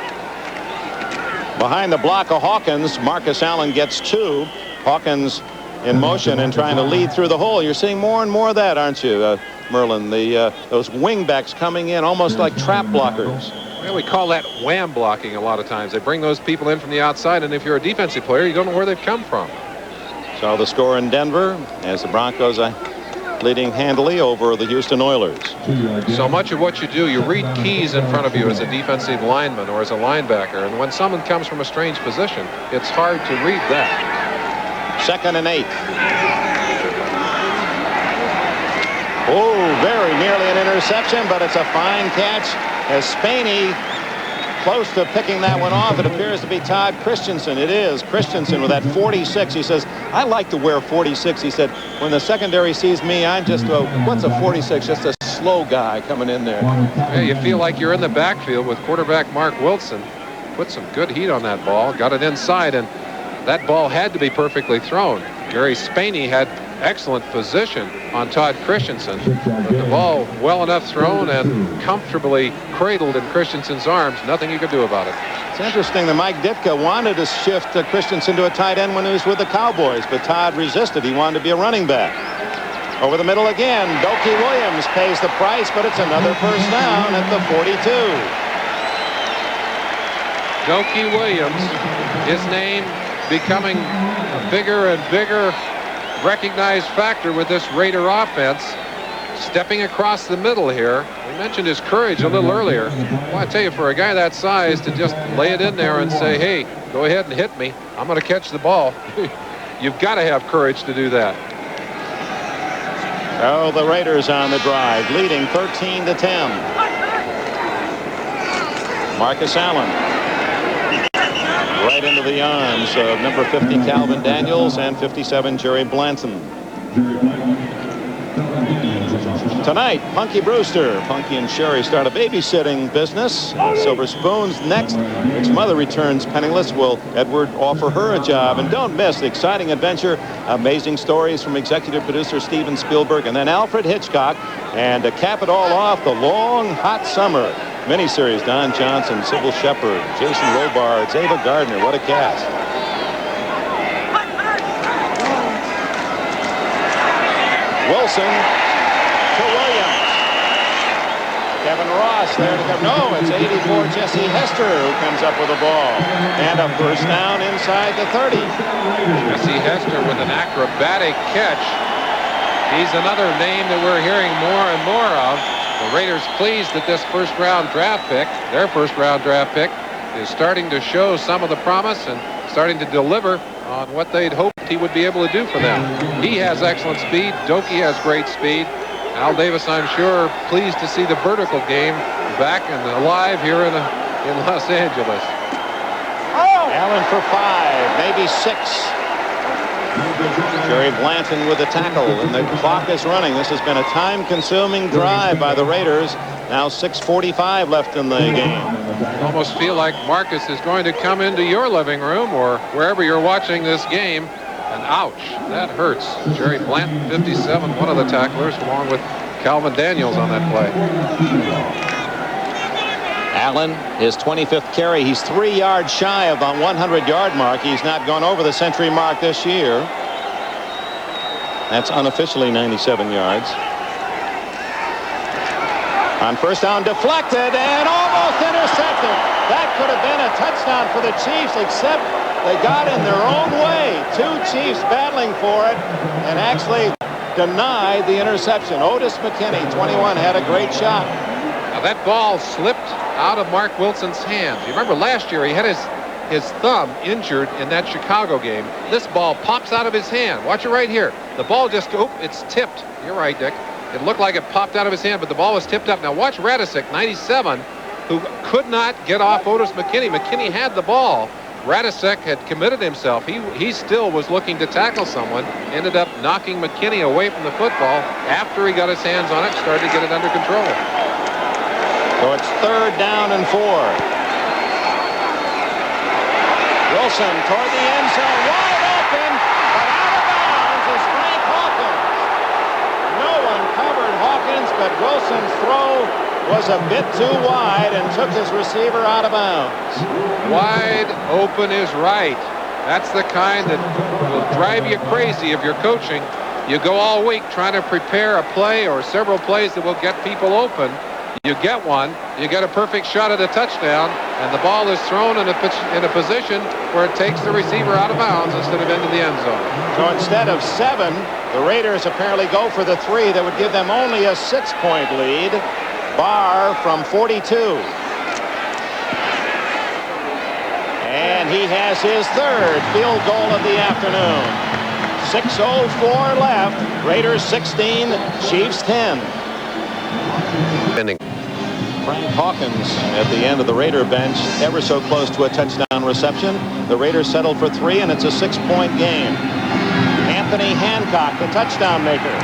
Behind the block of Hawkins, Marcus Allen gets 2. Hawkins in motion and trying to lead through the hole. You're seeing more and more of that, aren't you, Merlin? Those wing backs coming in almost like trap blockers. Well, we call that wham blocking a lot of times. They bring those people in from the outside, and if you're a defensive player, you don't know where they've come from. So the score in Denver as the Broncos leading handily over the Houston Oilers. So much of what you do, you read keys in front of you as a defensive lineman or as a linebacker, and when someone comes from a strange position, it's hard to read that. 2nd and 8. Oh, very nearly an interception, but it's a fine catch as Spaney close to picking that one off. It appears to be Todd Christensen. It is Christensen with that 46. He says, I like to wear 46. He said, when the secondary sees me, I'm just what's a 46? Just a slow guy coming in there. Yeah, you feel like you're in the backfield with quarterback Mark Wilson. Put some good heat on that ball, got it inside, and that ball had to be perfectly thrown. Gary Spaney had excellent position on Todd Christensen, but the ball well enough thrown and comfortably cradled in Christensen's arms. Nothing you could do about it. It's interesting that Mike Ditka wanted to shift Christensen to a tight end when he was with the Cowboys, but Todd resisted. He wanted to be a running back. Over the middle again, Dokie Williams pays the price, but it's another first down at the 42. Dokie Williams, his name becoming a bigger and bigger recognized factor with this Raider offense. Stepping across the middle here. We mentioned his courage a little earlier. Well, I tell you, for a guy that size to just lay it in there and say, hey, go ahead and hit me, I'm going to catch the ball. You've got to have courage to do that. Oh, the Raiders on the drive, leading 13-10. Marcus Allen right into the arms of number 50 Calvin Daniels and 57 Jerry Blanton. Tonight, Punky Brewster. Punky and Sherry start a babysitting business. Silver Spoon's next. Its mother returns penniless. Will Edward offer her a job? And don't miss the exciting adventure, amazing stories from executive producer Steven Spielberg and then Alfred Hitchcock. And to cap it all off, the long, hot summer miniseries. Don Johnson, Sybil Shepherd, Jason Robards, Ava Gardner. What a cast. Wilson to Williams. Kevin Ross there to come. No, it's 84 Jesse Hester who comes up with the ball. And a first down inside the 30. Jesse Hester with an acrobatic catch. He's another name that we're hearing more and more of. The Raiders pleased that this their first round draft pick, is starting to show some of the promise and starting to deliver on what they'd hoped he would be able to do for them. He has excellent speed. Dokie has great speed. Al Davis, I'm sure, pleased to see the vertical game back and alive here in Los Angeles. Allen for 5, maybe 6. Jerry Blanton with the tackle, and the clock is running. This has been a time-consuming drive by the Raiders. Now 6:45 left in the game. Almost feel like Marcus is going to come into your living room or wherever you're watching this game, and ouch, that hurts. Jerry Blanton, 57, one of the tacklers, along with Calvin Daniels on that play. Allen, his 25th carry. He's 3 yards shy of the 100-yard mark. He's not gone over the century mark this year. That's unofficially 97 yards. On first down, deflected and almost intercepted. That could have been a touchdown for the Chiefs, except they got in their own way. 2 Chiefs battling for it and actually denied the interception. Otis McKinney, 21, had a great shot. Now that ball slipped out of Mark Wilson's hands. You remember last year he had his his thumb injured in that Chicago game. This ball pops out of his hand. Watch it right here. The ball just, it's tipped. You're right, Dick. It looked like it popped out of his hand, but the ball was tipped up. Now watch Radisek, 97, who could not get off Otis McKinney. McKinney had the ball. Radisek had committed himself. He still was looking to tackle someone. Ended up knocking McKinney away from the football. After he got his hands on it, started to get it under control. So it's 3rd down and 4. Wilson toward the end zone, wide open, but out of bounds is Frank Hawkins. No one covered Hawkins, but Wilson's throw was a bit too wide and took his receiver out of bounds. Wide open is right. That's the kind that will drive you crazy if you're coaching. You go all week trying to prepare a play or several plays that will get people open. You get one, you get a perfect shot at a touchdown, and the ball is thrown in a position where it takes the receiver out of bounds instead of into the end zone. So instead of 7, the Raiders apparently go for the 3 that would give them only a 6-point lead. Barr from 42. And he has his 3rd field goal of the afternoon. 6:04 left. Raiders 16, Chiefs 10. Frank Hawkins at the end of the Raider bench, ever so close to a touchdown reception. The Raiders settled for 3, and it's a 6-point game. Anthony Hancock, the touchdown maker.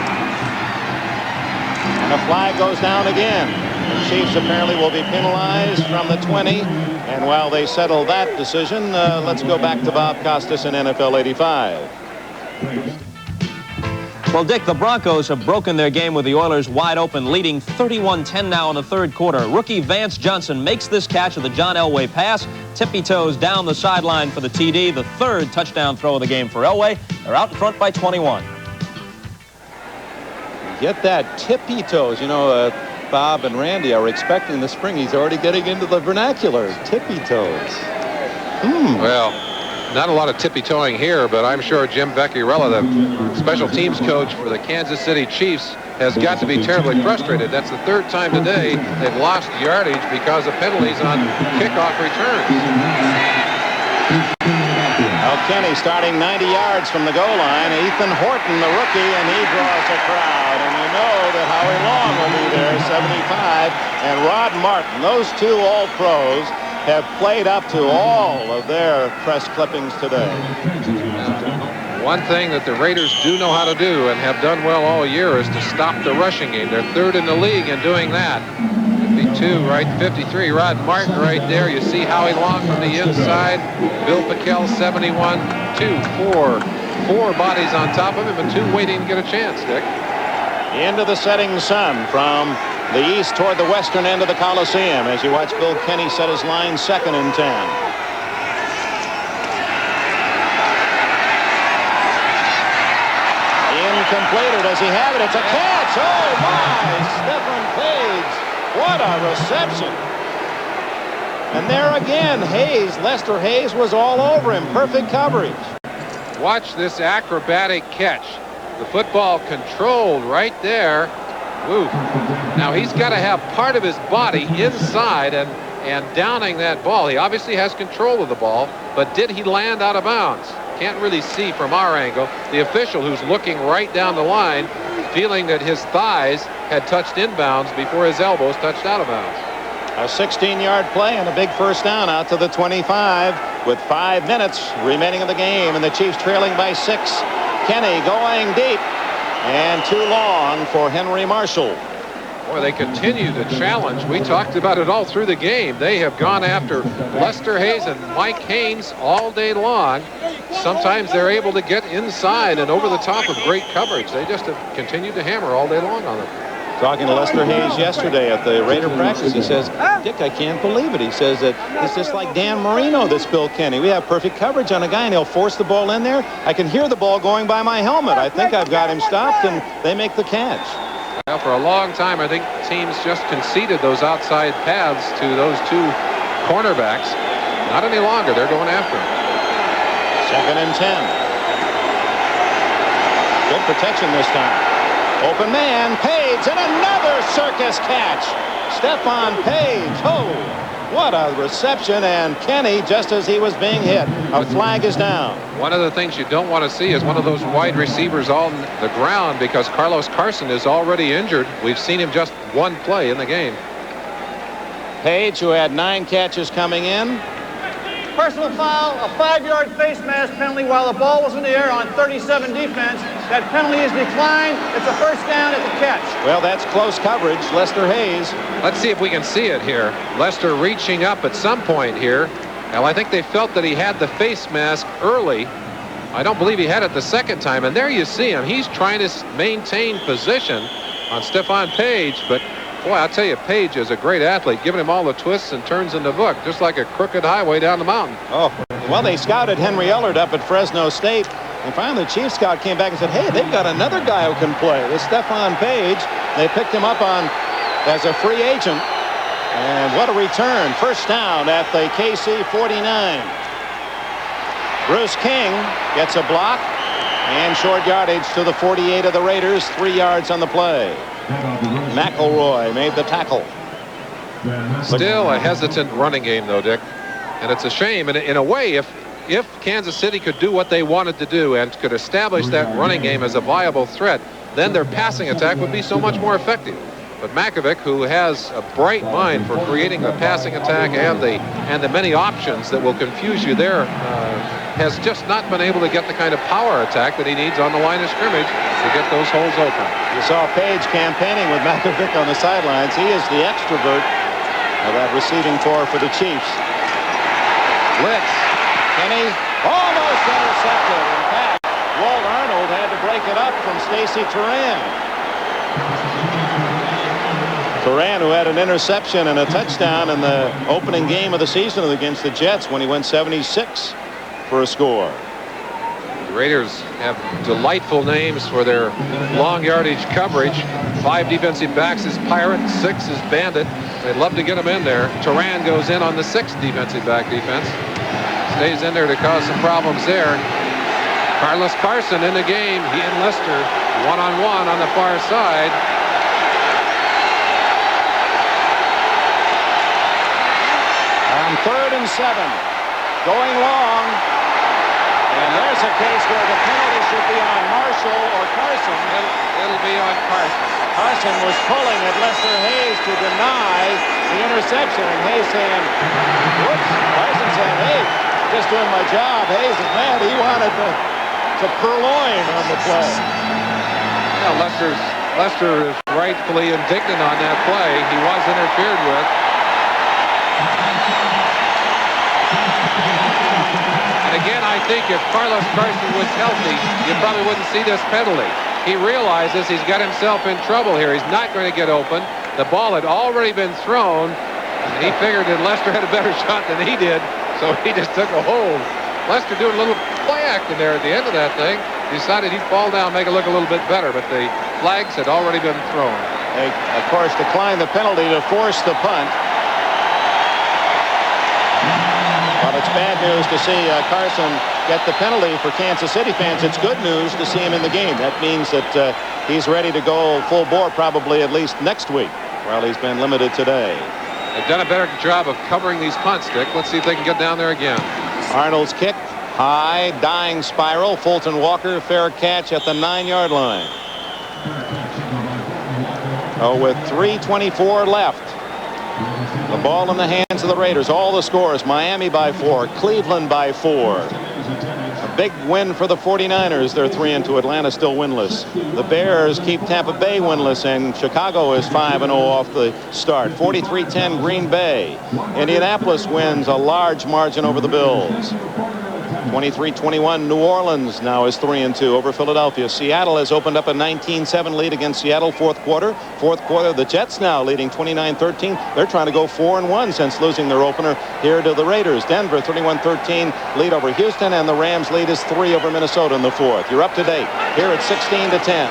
And a flag goes down again. The Chiefs apparently will be penalized from the 20. And while they settle that decision, let's go back to Bob Costas in NFL 85. Well, Dick, the Broncos have broken their game with the Oilers wide open, leading 31-10 now in the 3rd quarter. Rookie Vance Johnson makes this catch of the John Elway pass. Tippy-toes down the sideline for the TD, the 3rd touchdown throw of the game for Elway. They're out in front by 21. Get that tippy-toes. You know, Bob and Randy are expecting the spring. He's already getting into the vernacular. Tippy-toes. Well, not a lot of tippy-toeing here, but I'm sure Jim Vecchiarella, the special teams coach for the Kansas City Chiefs, has got to be terribly frustrated. That's the 3rd time today they've lost yardage because of penalties on kickoff returns. Kenny starting 90 yards from the goal line. Ethan Horton, the rookie, and he draws a crowd. And you know that Howie Long will be there, 75. And Rod Martin, those 2 All-Pros, have played up to all of their press clippings today. One thing that the Raiders do know how to do and have done well all year is to stop the rushing game. They're 3rd in the league in doing that. 52, right, 53. Rod Martin right there. You see Howie Long from the inside. Bill Pickel, 71. 4 bodies on top of him and 2 waiting to get a chance, Dick. Into the setting sun from the east toward the western end of the Coliseum as you watch Bill Kenny set his line 2nd and 10. Incomplete, or does he have it? It's a catch. Oh my, Stephen Page. What a reception. And there again, Lester Hayes was all over him. Perfect coverage. Watch this acrobatic catch. The football controlled right there. Woo. Now he's got to have part of his body inside and downing that ball. He obviously has control of the ball, but did he land out of bounds? Can't really see from our angle. The official, who's looking right down the line, feeling that his thighs had touched inbounds before his elbows touched out of bounds. A 16-yard play and a big 1st down out to the 25 with 5 minutes remaining in the game, and the Chiefs trailing by 6. Kenny going deep and too long for Henry Marshall. Boy, they continue to challenge. We talked about it all through the game. They have gone after Lester Hayes and Mike Haynes all day long. Sometimes they're able to get inside and over the top of great coverage. They just have continued to hammer all day long on them. Talking to Lester Hayes yesterday at the Raider practice, he says, Dick, I can't believe it. He says that it's just like Dan Marino, this Bill Kenny. We have perfect coverage on a guy, and he'll force the ball in there. I can hear the ball going by my helmet. I think I've got him stopped, and they make the catch. Well, for a long time, I think teams just conceded those outside paths to those 2 cornerbacks. Not any longer. They're going after him. 2nd and 10. Good protection this time. Open man, Page, and another circus catch. Stephon Page. Oh, What a reception, and Kenny, just as he was being hit, a flag is down. One of the things you don't want to see is one of those wide receivers on the ground because Carlos Carson is already injured. We've seen him just one play in the game. Page, who had 9 catches coming in. Personal foul, a 5-yard face mask penalty while the ball was in the air on 37 defense. That penalty is declined. It's a first down at the catch. Well, that's close coverage. Lester Hayes. Let's see if we can see it here. Lester reaching up at some point here. Well, I think they felt that he had the face mask early. I don't believe he had it the second time. And there you see him. He's trying to maintain position on Stephon Page, but boy, I'll tell you, Page is a great athlete, giving him all the twists and turns in the book, just like a crooked highway down the mountain. Oh, well, they scouted Henry Ellard up at Fresno State, and finally the chief scout came back and said, hey, they've got another guy who can play. This Stephon Page. They picked him up as a free agent, and what a return. First down at the KC 49. Bruce King gets a block, and short yardage to the 48 of the Raiders, 3 yards on the play. McElroy made the tackle. Still a hesitant running game, though, Dick. And it's a shame. And in a way, if Kansas City could do what they wanted to do and could establish that running game as a viable threat, then their passing attack would be so much more effective. But Makovic, who has a bright mind for creating the passing attack and the many options that will confuse you there, has just not been able to get the kind of power attack that he needs on the line of scrimmage to get those holes open. You saw Page campaigning with Makovic on the sidelines. He is the extrovert of that receiving corps for the Chiefs. Blitz. Kenny almost intercepted. In fact, Walt Arnold had to break it up from Stacy Turan. Turan, who had an interception and a touchdown in the opening game of the season against the Jets when he went 76 for a score. The Raiders have delightful names for their long yardage coverage. 5 defensive backs is Pirate, 6 is Bandit. They'd love to get them in there. Turan goes in on the 6th defensive back defense. Stays in there to cause some problems there. Carlos Carson in the game. He and Lester one-on-one on the far side. On 3rd and 7. Going long. And there's a case where the penalty should be on Marshall or Carson. It'll be on Carson. Carson was pulling at Lester Hayes to deny the interception. And Hayes saying, whoops. Carson saying, hey, just doing my job. Hayes is mad. He wanted to purloin on the play. Yeah, Lester is rightfully indignant on that play. He was interfered with. Again, I think if Carlos Carson was healthy, you probably wouldn't see this penalty. He realizes he's got himself in trouble here. He's not going to get open. The ball had already been thrown. And he figured that Lester had a better shot than he did, so he just took a hold. Lester doing a little play acting there at the end of that thing. Decided he'd fall down, make it look a little bit better, but the flags had already been thrown. They, of course, declined the penalty to force the punt. Well, it's bad news to see Carson get the penalty for Kansas City fans. It's good news to see him in the game. That means that he's ready to go full bore probably at least next week, while he's been limited today. They've done a better job of covering these punts, Dick. Let's see if they can get down there again. Arnold's kick, high, dying spiral. Fulton Walker, fair catch at the 9-yard line. Oh, with 3:24 left. The ball in the hands of the Raiders. All the scores: Miami by 4, Cleveland by 4. A big win for the 49ers. They're 3-2. Atlanta still winless. The Bears keep Tampa Bay winless, and Chicago is 5-0 off the start. 43-10 Green Bay. Indianapolis wins a large margin over the Bills. 23-21 New Orleans now is 3-2 over Philadelphia. Seattle has opened up a 19-7 lead against Seattle fourth quarter. The Jets now leading 29-13. They're trying to go 4-1 since losing their opener here to the Raiders. Denver 31-13 lead over Houston, and the Rams lead is 3 over Minnesota in the fourth. You're up to date here at 16-10.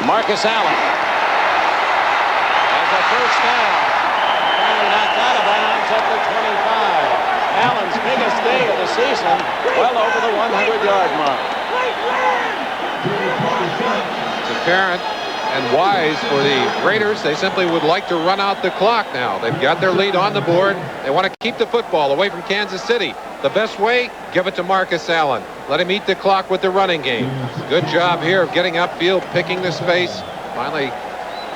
Marcus Allen has a first down. Finally knocked out of bounds at the 25. Allen's biggest day of the season, well over the 100-yard mark. It's apparent and wise for the Raiders. They simply would like to run out the clock now. They've got their lead on the board. They want to keep the football away from Kansas City. The best way, give it to Marcus Allen. Let him eat the clock with the running game. Good job here of getting upfield, picking the space, finally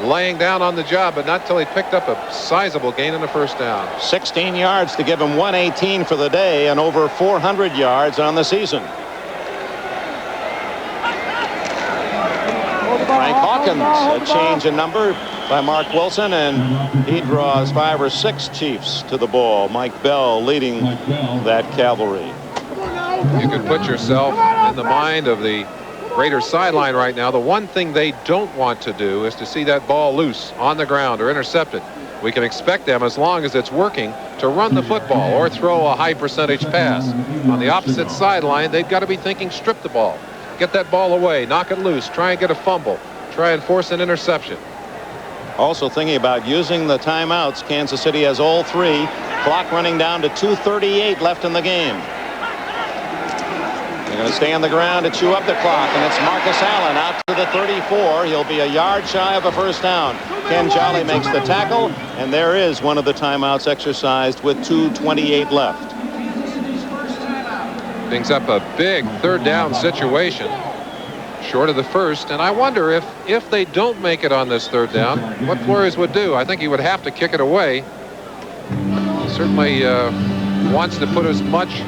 laying down on the job, but not till he picked up a sizable gain in the first down. 16 yards to give him 118 for the day and over 400 yards on the season. Frank Hawkins, a change in number by Mark Wilson, and he draws 5 or 6 Chiefs to the ball. Mike Bell leading that cavalry. You can put yourself in the mind of the Raiders sideline right now. The one thing they don't want to do is to see that ball loose on the ground or intercepted. We can expect them, as long as it's working, to run the football or throw a high percentage pass. On the opposite sideline, they've got to be thinking strip the ball. Get that ball away, knock it loose, try and get a fumble, try and force an interception. Also thinking about using the timeouts. Kansas City has all 3. Clock running down to 2:38 left in the game. They're going to stay on the ground to chew up the clock, and it's Marcus Allen out to the 34. He'll be a yard shy of a first down. Ken Jolly makes the tackle, and there is one of the timeouts exercised with 2:28 left. Brings up a big third down situation short of the first, and I wonder if they don't make it on this third down, what Flores would do. I think he would have to kick it away. Certainly wants to put as much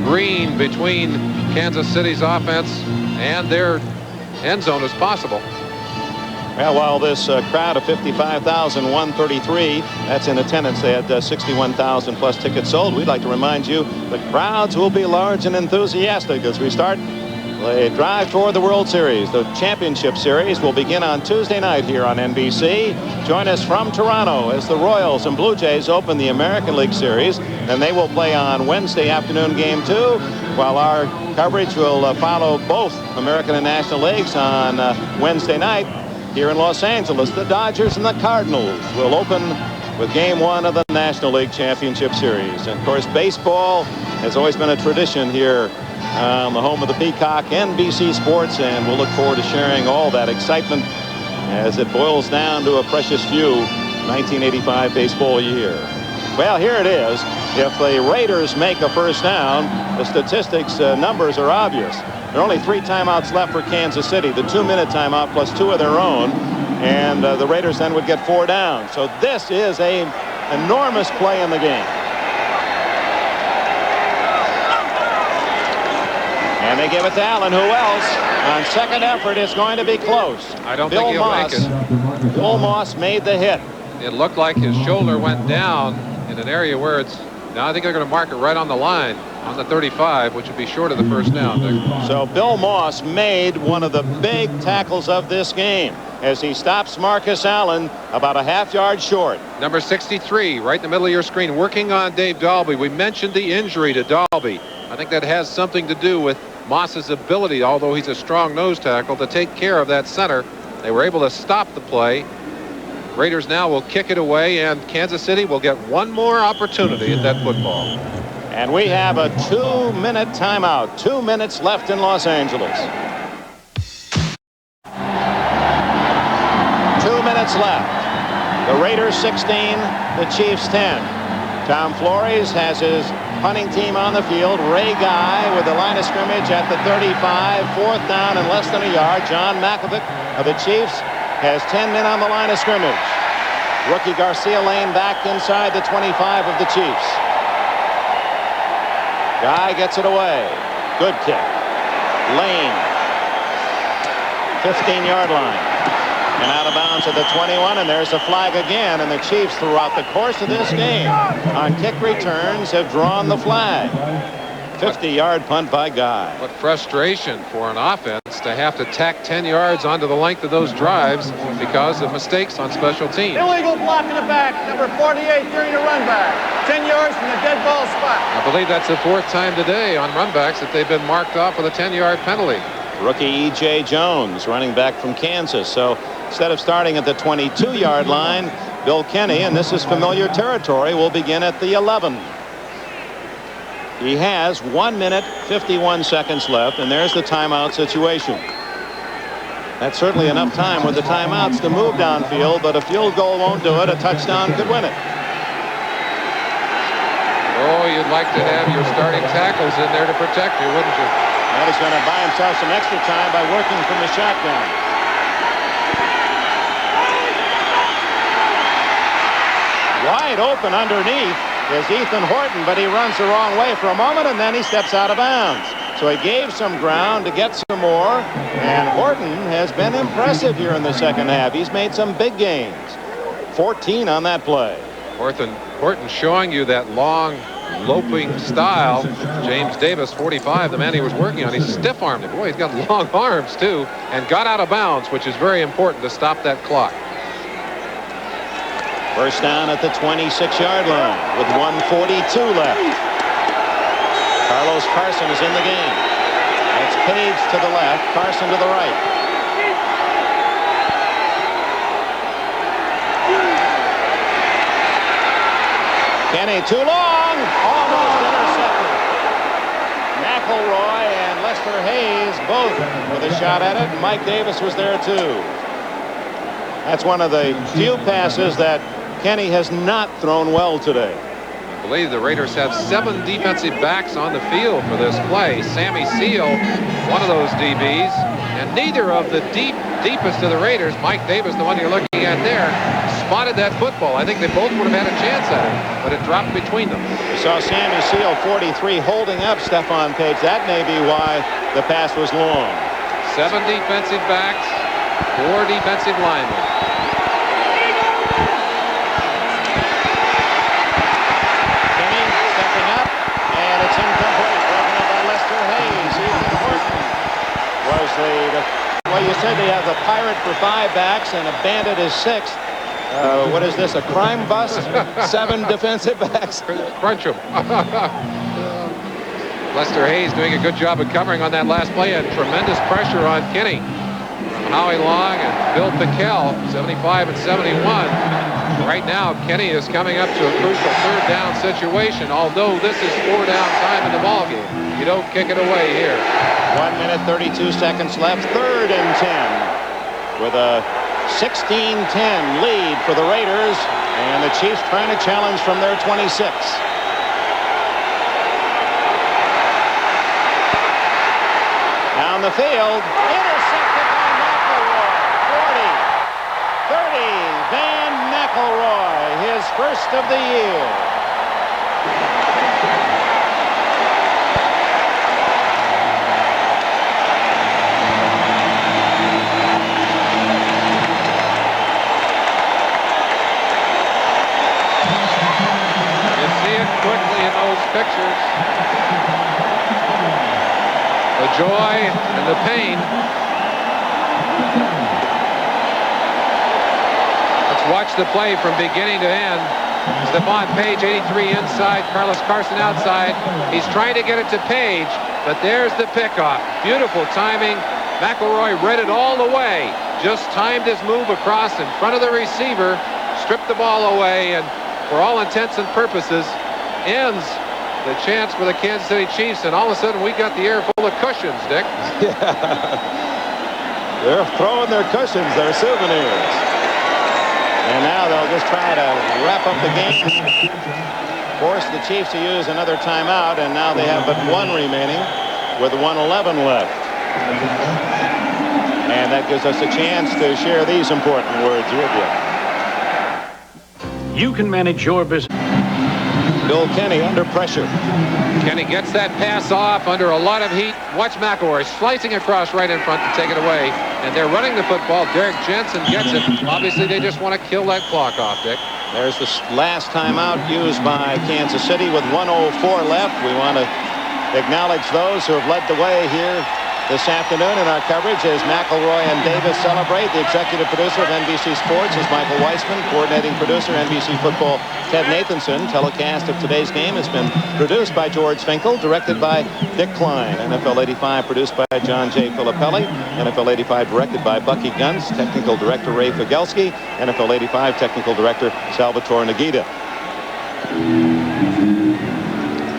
green between Kansas City's offense and their end zone as possible. Well, while this crowd of 55,133, that's in attendance, they had 61,000 plus tickets sold. We'd like to remind you the crowds will be large and enthusiastic as we start the drive toward the World Series. The championship series will begin on Tuesday night here on NBC. Join us from Toronto as the Royals and Blue Jays open the American League Series, and they will play on Wednesday afternoon game 2, while our coverage will follow both American and National Leagues on Wednesday night. Here in Los Angeles, the Dodgers and the Cardinals will open with game 1 of the National League Championship Series. And of course, baseball has always been a tradition here on the home of the Peacock, NBC Sports, and we'll look forward to sharing all that excitement as it boils down to a precious few 1985 baseball year. Well, here it is. If the Raiders make a first down, the statistics numbers are obvious. There are only 3 timeouts left for Kansas City, the 2-minute timeout plus 2 of their own, and the Raiders then would get 4 down. So this is an enormous play in the game. And they give it to Allen. Who else? On second effort, it's going to be close. I don't think he'll make it. Bill Moss made the hit. It looked like his shoulder went down in an area where it's... Now I think they're going to mark it right on the line, on the 35, which would be short of the first down. So Bill Moss made one of the big tackles of this game as he stops Marcus Allen about a half-yard short. Number 63, right in the middle of your screen, working on Dave Dalby. We mentioned the injury to Dalby. I think that has something to do with Moss's ability, although he's a strong nose tackle, to take care of that center. They were able to stop the play. Raiders now will kick it away, and Kansas City will get one more opportunity at that football. And we have a 2-minute timeout. 2 minutes left in Los Angeles. 2 minutes left. The Raiders 16, the Chiefs 10. Tom Flores has his punting team on the field. Ray Guy with the line of scrimmage at the 35. 4th down and less than a yard. John Makovic of the Chiefs has 10 men on the line of scrimmage. Rookie Garcia Lane back inside the 25 of the Chiefs. Guy gets it away. Good kick. Lane. 15-yard line. And out of bounds at the 21, and there's a flag again. And the Chiefs, throughout the course of this game, on kick returns, have drawn the flag. 50-yard punt by Guy. What frustration for an offense to have to tack 10 yards onto the length of those drives because of mistakes on special teams. Illegal block in the back, number 48 during the run back. 10 yards from the dead ball spot. I believe that's the 4th time today on runbacks that they've been marked off with a 10-yard penalty. Rookie E.J. Jones running back from Kansas. So instead of starting at the 22-yard line, Bill Kenny, and this is familiar territory, will begin at the 11. He has 1 minute, 51 seconds left, and there's the timeout situation. That's certainly enough time with the timeouts to move downfield, but a field goal won't do it. A touchdown could win it. Oh, you'd like to have your starting tackles in there to protect you, wouldn't you? Now he's going to buy himself some extra time by working from the shotgun. Wide open underneath is Ethan Horton, but he runs the wrong way for a moment, and then he steps out of bounds. So he gave some ground to get some more, and Horton has been impressive here in the second half. He's made some big gains. 14 on that play. Horton showing you that long, loping style. James Davis, 45, the man he was working on, he stiff-armed him. Boy, he's got long arms, too, and got out of bounds, which is very important to stop that clock. First down at the 26-yard line with 1:42 left. Carlos Carson is in the game. It's Page to the left, Carson to the right. Kenny too long, almost intercepted. McElroy and Lester Hayes both with a shot at it, and Mike Davis was there too. That's one of the few passes that Kenny has not thrown well today. I believe the Raiders have 7 defensive backs on the field for this play. Sammy Seal, one of those DBs, and neither of the deepest of the Raiders, Mike Davis, the one you're looking at there, spotted that football. I think they both would have had a chance at it, but it dropped between them. We saw Sammy Seal, 43, holding up Stephon Page. That may be why the pass was long. 7 defensive backs, 4 defensive linemen. It's incomplete, broken up by Lester Hayes. Ethan Horton was well, you said they have the Pirate for 5 backs and a Bandit is 6. What is this, a crime bust? 7 defensive backs. Crunch them. Lester Hayes doing a good job of covering on that last play, and tremendous pressure on Kenny. Howie Long and Bill Pickel, 75 and 71. Right now, Kenny is coming up to a crucial 3rd down situation, although this is 4 down time in the ballgame. You don't kick it away here. 1 minute, 32 seconds left, 3rd and 10. With a 16-10 lead for the Raiders, and the Chiefs trying to challenge from their 26. Down the field, intercepted by McElroy. 40, 30, Van McElroy, his first of the year. You see it quickly in those pictures. The joy and the pain. Let's watch the play from beginning to end. Stephon Page, 83 inside, Carlos Carson outside. He's trying to get it to Page, but there's the pickoff. Beautiful timing. McElroy read it all the way. Just timed his move across in front of the receiver, stripped the ball away, and for all intents and purposes, ends the chance for the Kansas City Chiefs, and all of a sudden we got the air full of cushions, Dick. Yeah. They're throwing their cushions, their souvenirs. And now they'll just try to wrap up the game. Force the Chiefs to use another timeout, and now they have but 1 remaining with 1:11 left. And that gives us a chance to share these important words with you. You can manage your business. Bill Kenny under pressure. Kenny gets that pass off under a lot of heat. Watch McElroy slicing across right in front to take it away. And they're running the football. Derek Jensen gets it. Obviously, they just want to kill that clock off, Dick. There's the last timeout used by Kansas City with 1:04 left. We want to acknowledge those who have led the way here this afternoon in our coverage as McElroy and Davis celebrate. The executive producer of NBC Sports is Michael Weissman. Coordinating producer, NBC Football, Ted Nathanson. Telecast of today's game has been produced by George Finkel, directed by Dick Klein. NFL 85 produced by John J. Filippelli. NFL 85 directed by Bucky Gunst. Technical director Ray Figelski. NFL 85 technical director Salvatore Nagita.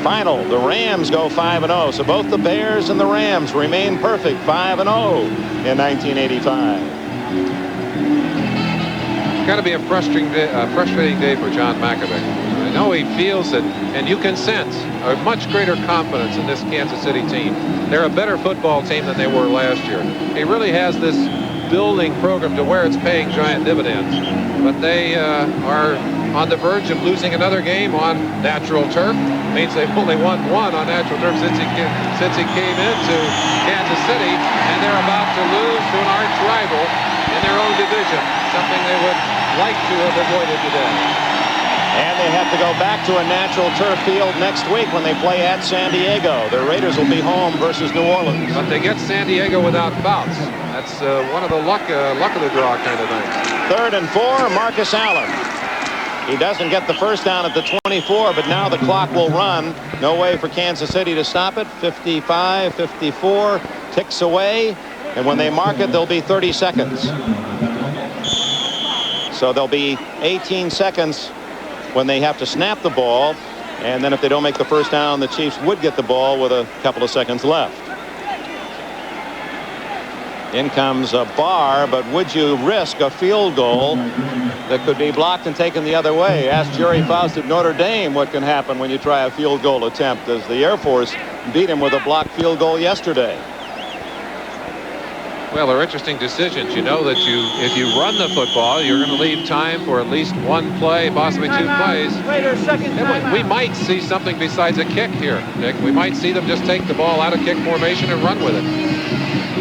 Final, the Rams go 5-0. So both the Bears and the Rams remain perfect, 5-0 in 1985. Got to be a frustrating day for John Mackovic. I know he feels it, and you can sense a much greater confidence in this Kansas City team. They're a better football team than they were last year. He really has this building program to where it's paying giant dividends. But they are on the verge of losing another game on natural turf. Means they've only won one on natural turf since he came into Kansas City, and they're about to lose to an arch rival in their own division, something they would like to have avoided today. And they have to go back to a natural turf field next week when they play at San Diego. The Raiders will be home versus New Orleans. But they get San Diego without Fouts. That's one of the luck of the draw kind of thing. 3rd and 4, Marcus Allen. He doesn't get the first down at the 24, but now the clock will run. No way for Kansas City to stop it. 55, 54, ticks away. And when they mark it, there'll be 30 seconds. So there'll be 18 seconds when they have to snap the ball. And then if they don't make the first down, the Chiefs would get the ball with a couple of seconds left. In comes a Barr, but would you risk a field goal that could be blocked and taken the other way? Ask Jerry Faust at Notre Dame what can happen when you try a field goal attempt, as the Air Force beat him with a blocked field goal yesterday. Well, they're interesting decisions. You know that if you run the football, you're going to leave time for at least one play, possibly two plays. We might see something besides a kick here, Dick. We might see them just take the ball out of kick formation and run with it.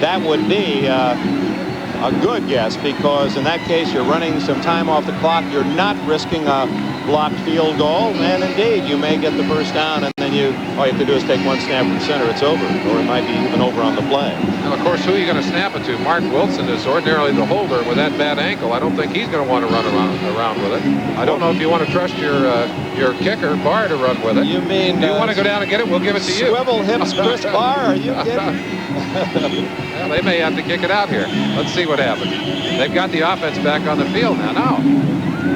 That would be a good guess, because in that case you're running some time off the clock. You're not risking a blocked field goal, and indeed you may get the first down, and then all you have to do is take one snap from center. It's over, or it might be even over on the play. And of course, who are you going to snap it to? Mark Wilson is ordinarily the holder with that bad ankle. I don't think he's going to want to run around with it. I don't know if you want to trust your kicker Barr to run with it. You mean you want to go down and get it? We'll give it to you. Swivel hips Chris Barr? Are you kidding? Well, they may have to kick it out here. Let's see what happens. They've got the offense back on the field now.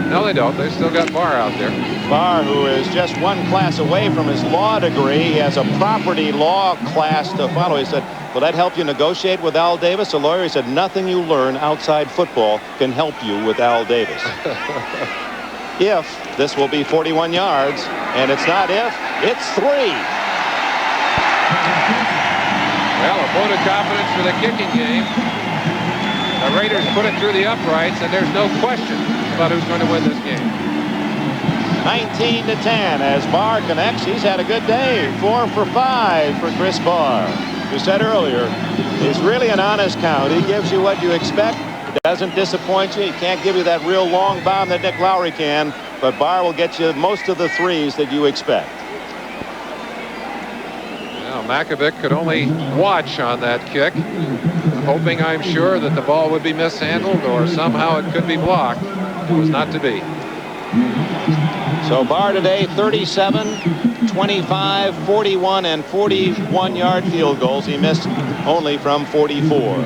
No, they don't. They've still got Barr out there. Barr, who is just one class away from his law degree. He has a property law class to follow. He said, will that help you negotiate with Al Davis? The lawyer, he said, nothing you learn outside football can help you with Al Davis. If this will be 41 yards, and it's not if, it's 3. Well, a vote of confidence for the kicking game. The Raiders put it through the uprights, and there's no question about who's going to win this game. 19-10 as Barr connects. He's had a good day. 4 for 5 for Chris Barr. You said earlier, he's really an honest count. He gives you what you expect. He doesn't disappoint you. He can't give you that real long bomb that Dick Lowry can, but Barr will get you most of the threes that you expect. Well, Mackovic could only watch on that kick, hoping, I'm sure, that the ball would be mishandled or somehow it could be blocked. It was not to be. So Barr today, 37, 25, 41, and 41-yard field goals. He missed only from 44.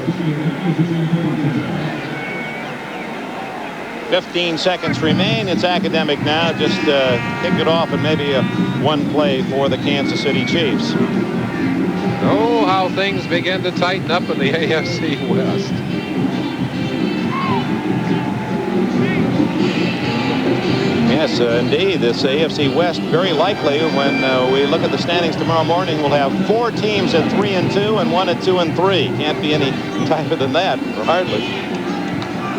15 seconds remain. It's academic now. Just kick it off and maybe one play for the Kansas City Chiefs. Oh, how things begin to tighten up in the AFC West. Yes, indeed. This AFC West, very likely when we look at the standings tomorrow morning, we'll have 4 teams at 3-2 and 1 at 2-3. Can't be any tighter than that, or hardly.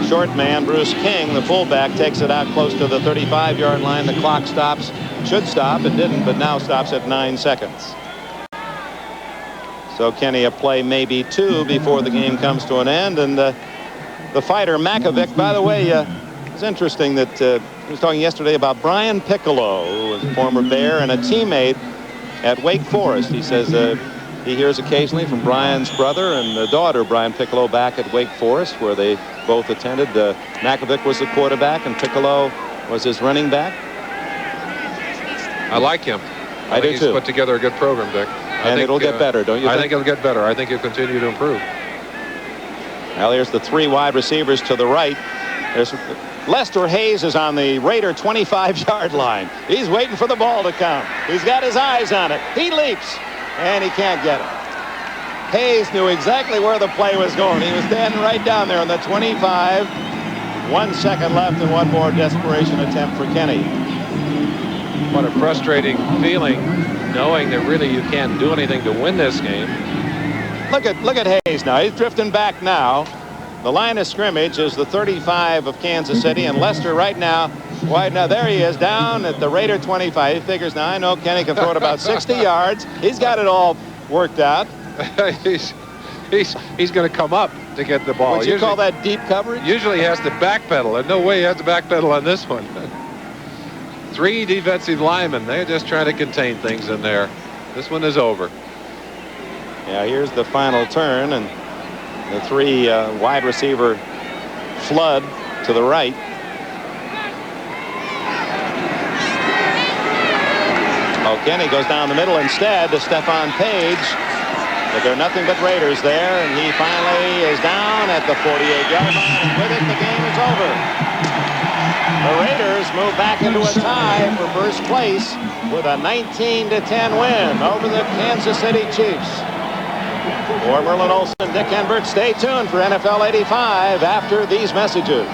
Short man, Bruce King, the fullback, takes it out close to the 35-yard line. The clock stops. Should stop. It didn't, but now stops at 9 seconds. So Kenny, a play maybe 2 before the game comes to an end. And the fighter, Mackovic, by the way, it's interesting that he was talking yesterday about Brian Piccolo, who was a former Bear and a teammate at Wake Forest. He says he hears occasionally from Brian's brother and the daughter, Brian Piccolo, back at Wake Forest, where they both attended. Mackovic was the quarterback and Piccolo was his running back. I like him. I do think too. He's put together a good program, Dick. And it'll get better, don't you think? I think it'll get better. I think he'll continue to improve. Well, here's the 3 wide receivers to the right. There's Lester Hayes is on the Raider 25-yard line. He's waiting for the ball to come. He's got his eyes on it. He leaps, and he can't get it. Hayes knew exactly where the play was going. He was standing right down there on the 25. 1 second left and one more desperation attempt for Kenny. What a frustrating feeling, knowing that really you can't do anything to win this game. Look at Hayes now. He's drifting back now. The line of scrimmage is the 35 of Kansas City, and Lester right now wide. Now there he is down at the Raider 25. He figures, now I know Kenny can throw it about 60 yards. He's got it all worked out. he's going to come up to get the ball. Would you call that deep coverage? Usually he has to backpedal, and no way he has to backpedal on this one. 3 defensive linemen. They're just trying to contain things in there. This one is over. Yeah, here's the final turn, and the 3 wide receiver flood to the right. Oh, Kenny goes down the middle instead to Stephon Page. But they're nothing but Raiders there, and he finally is down at the 48-yard line, and with it, the game is over. The Raiders move back into a tie for first place with a 19-10 win over the Kansas City Chiefs. For Merlin Olsen, Dick Enbert, stay tuned for NFL 85 after these messages.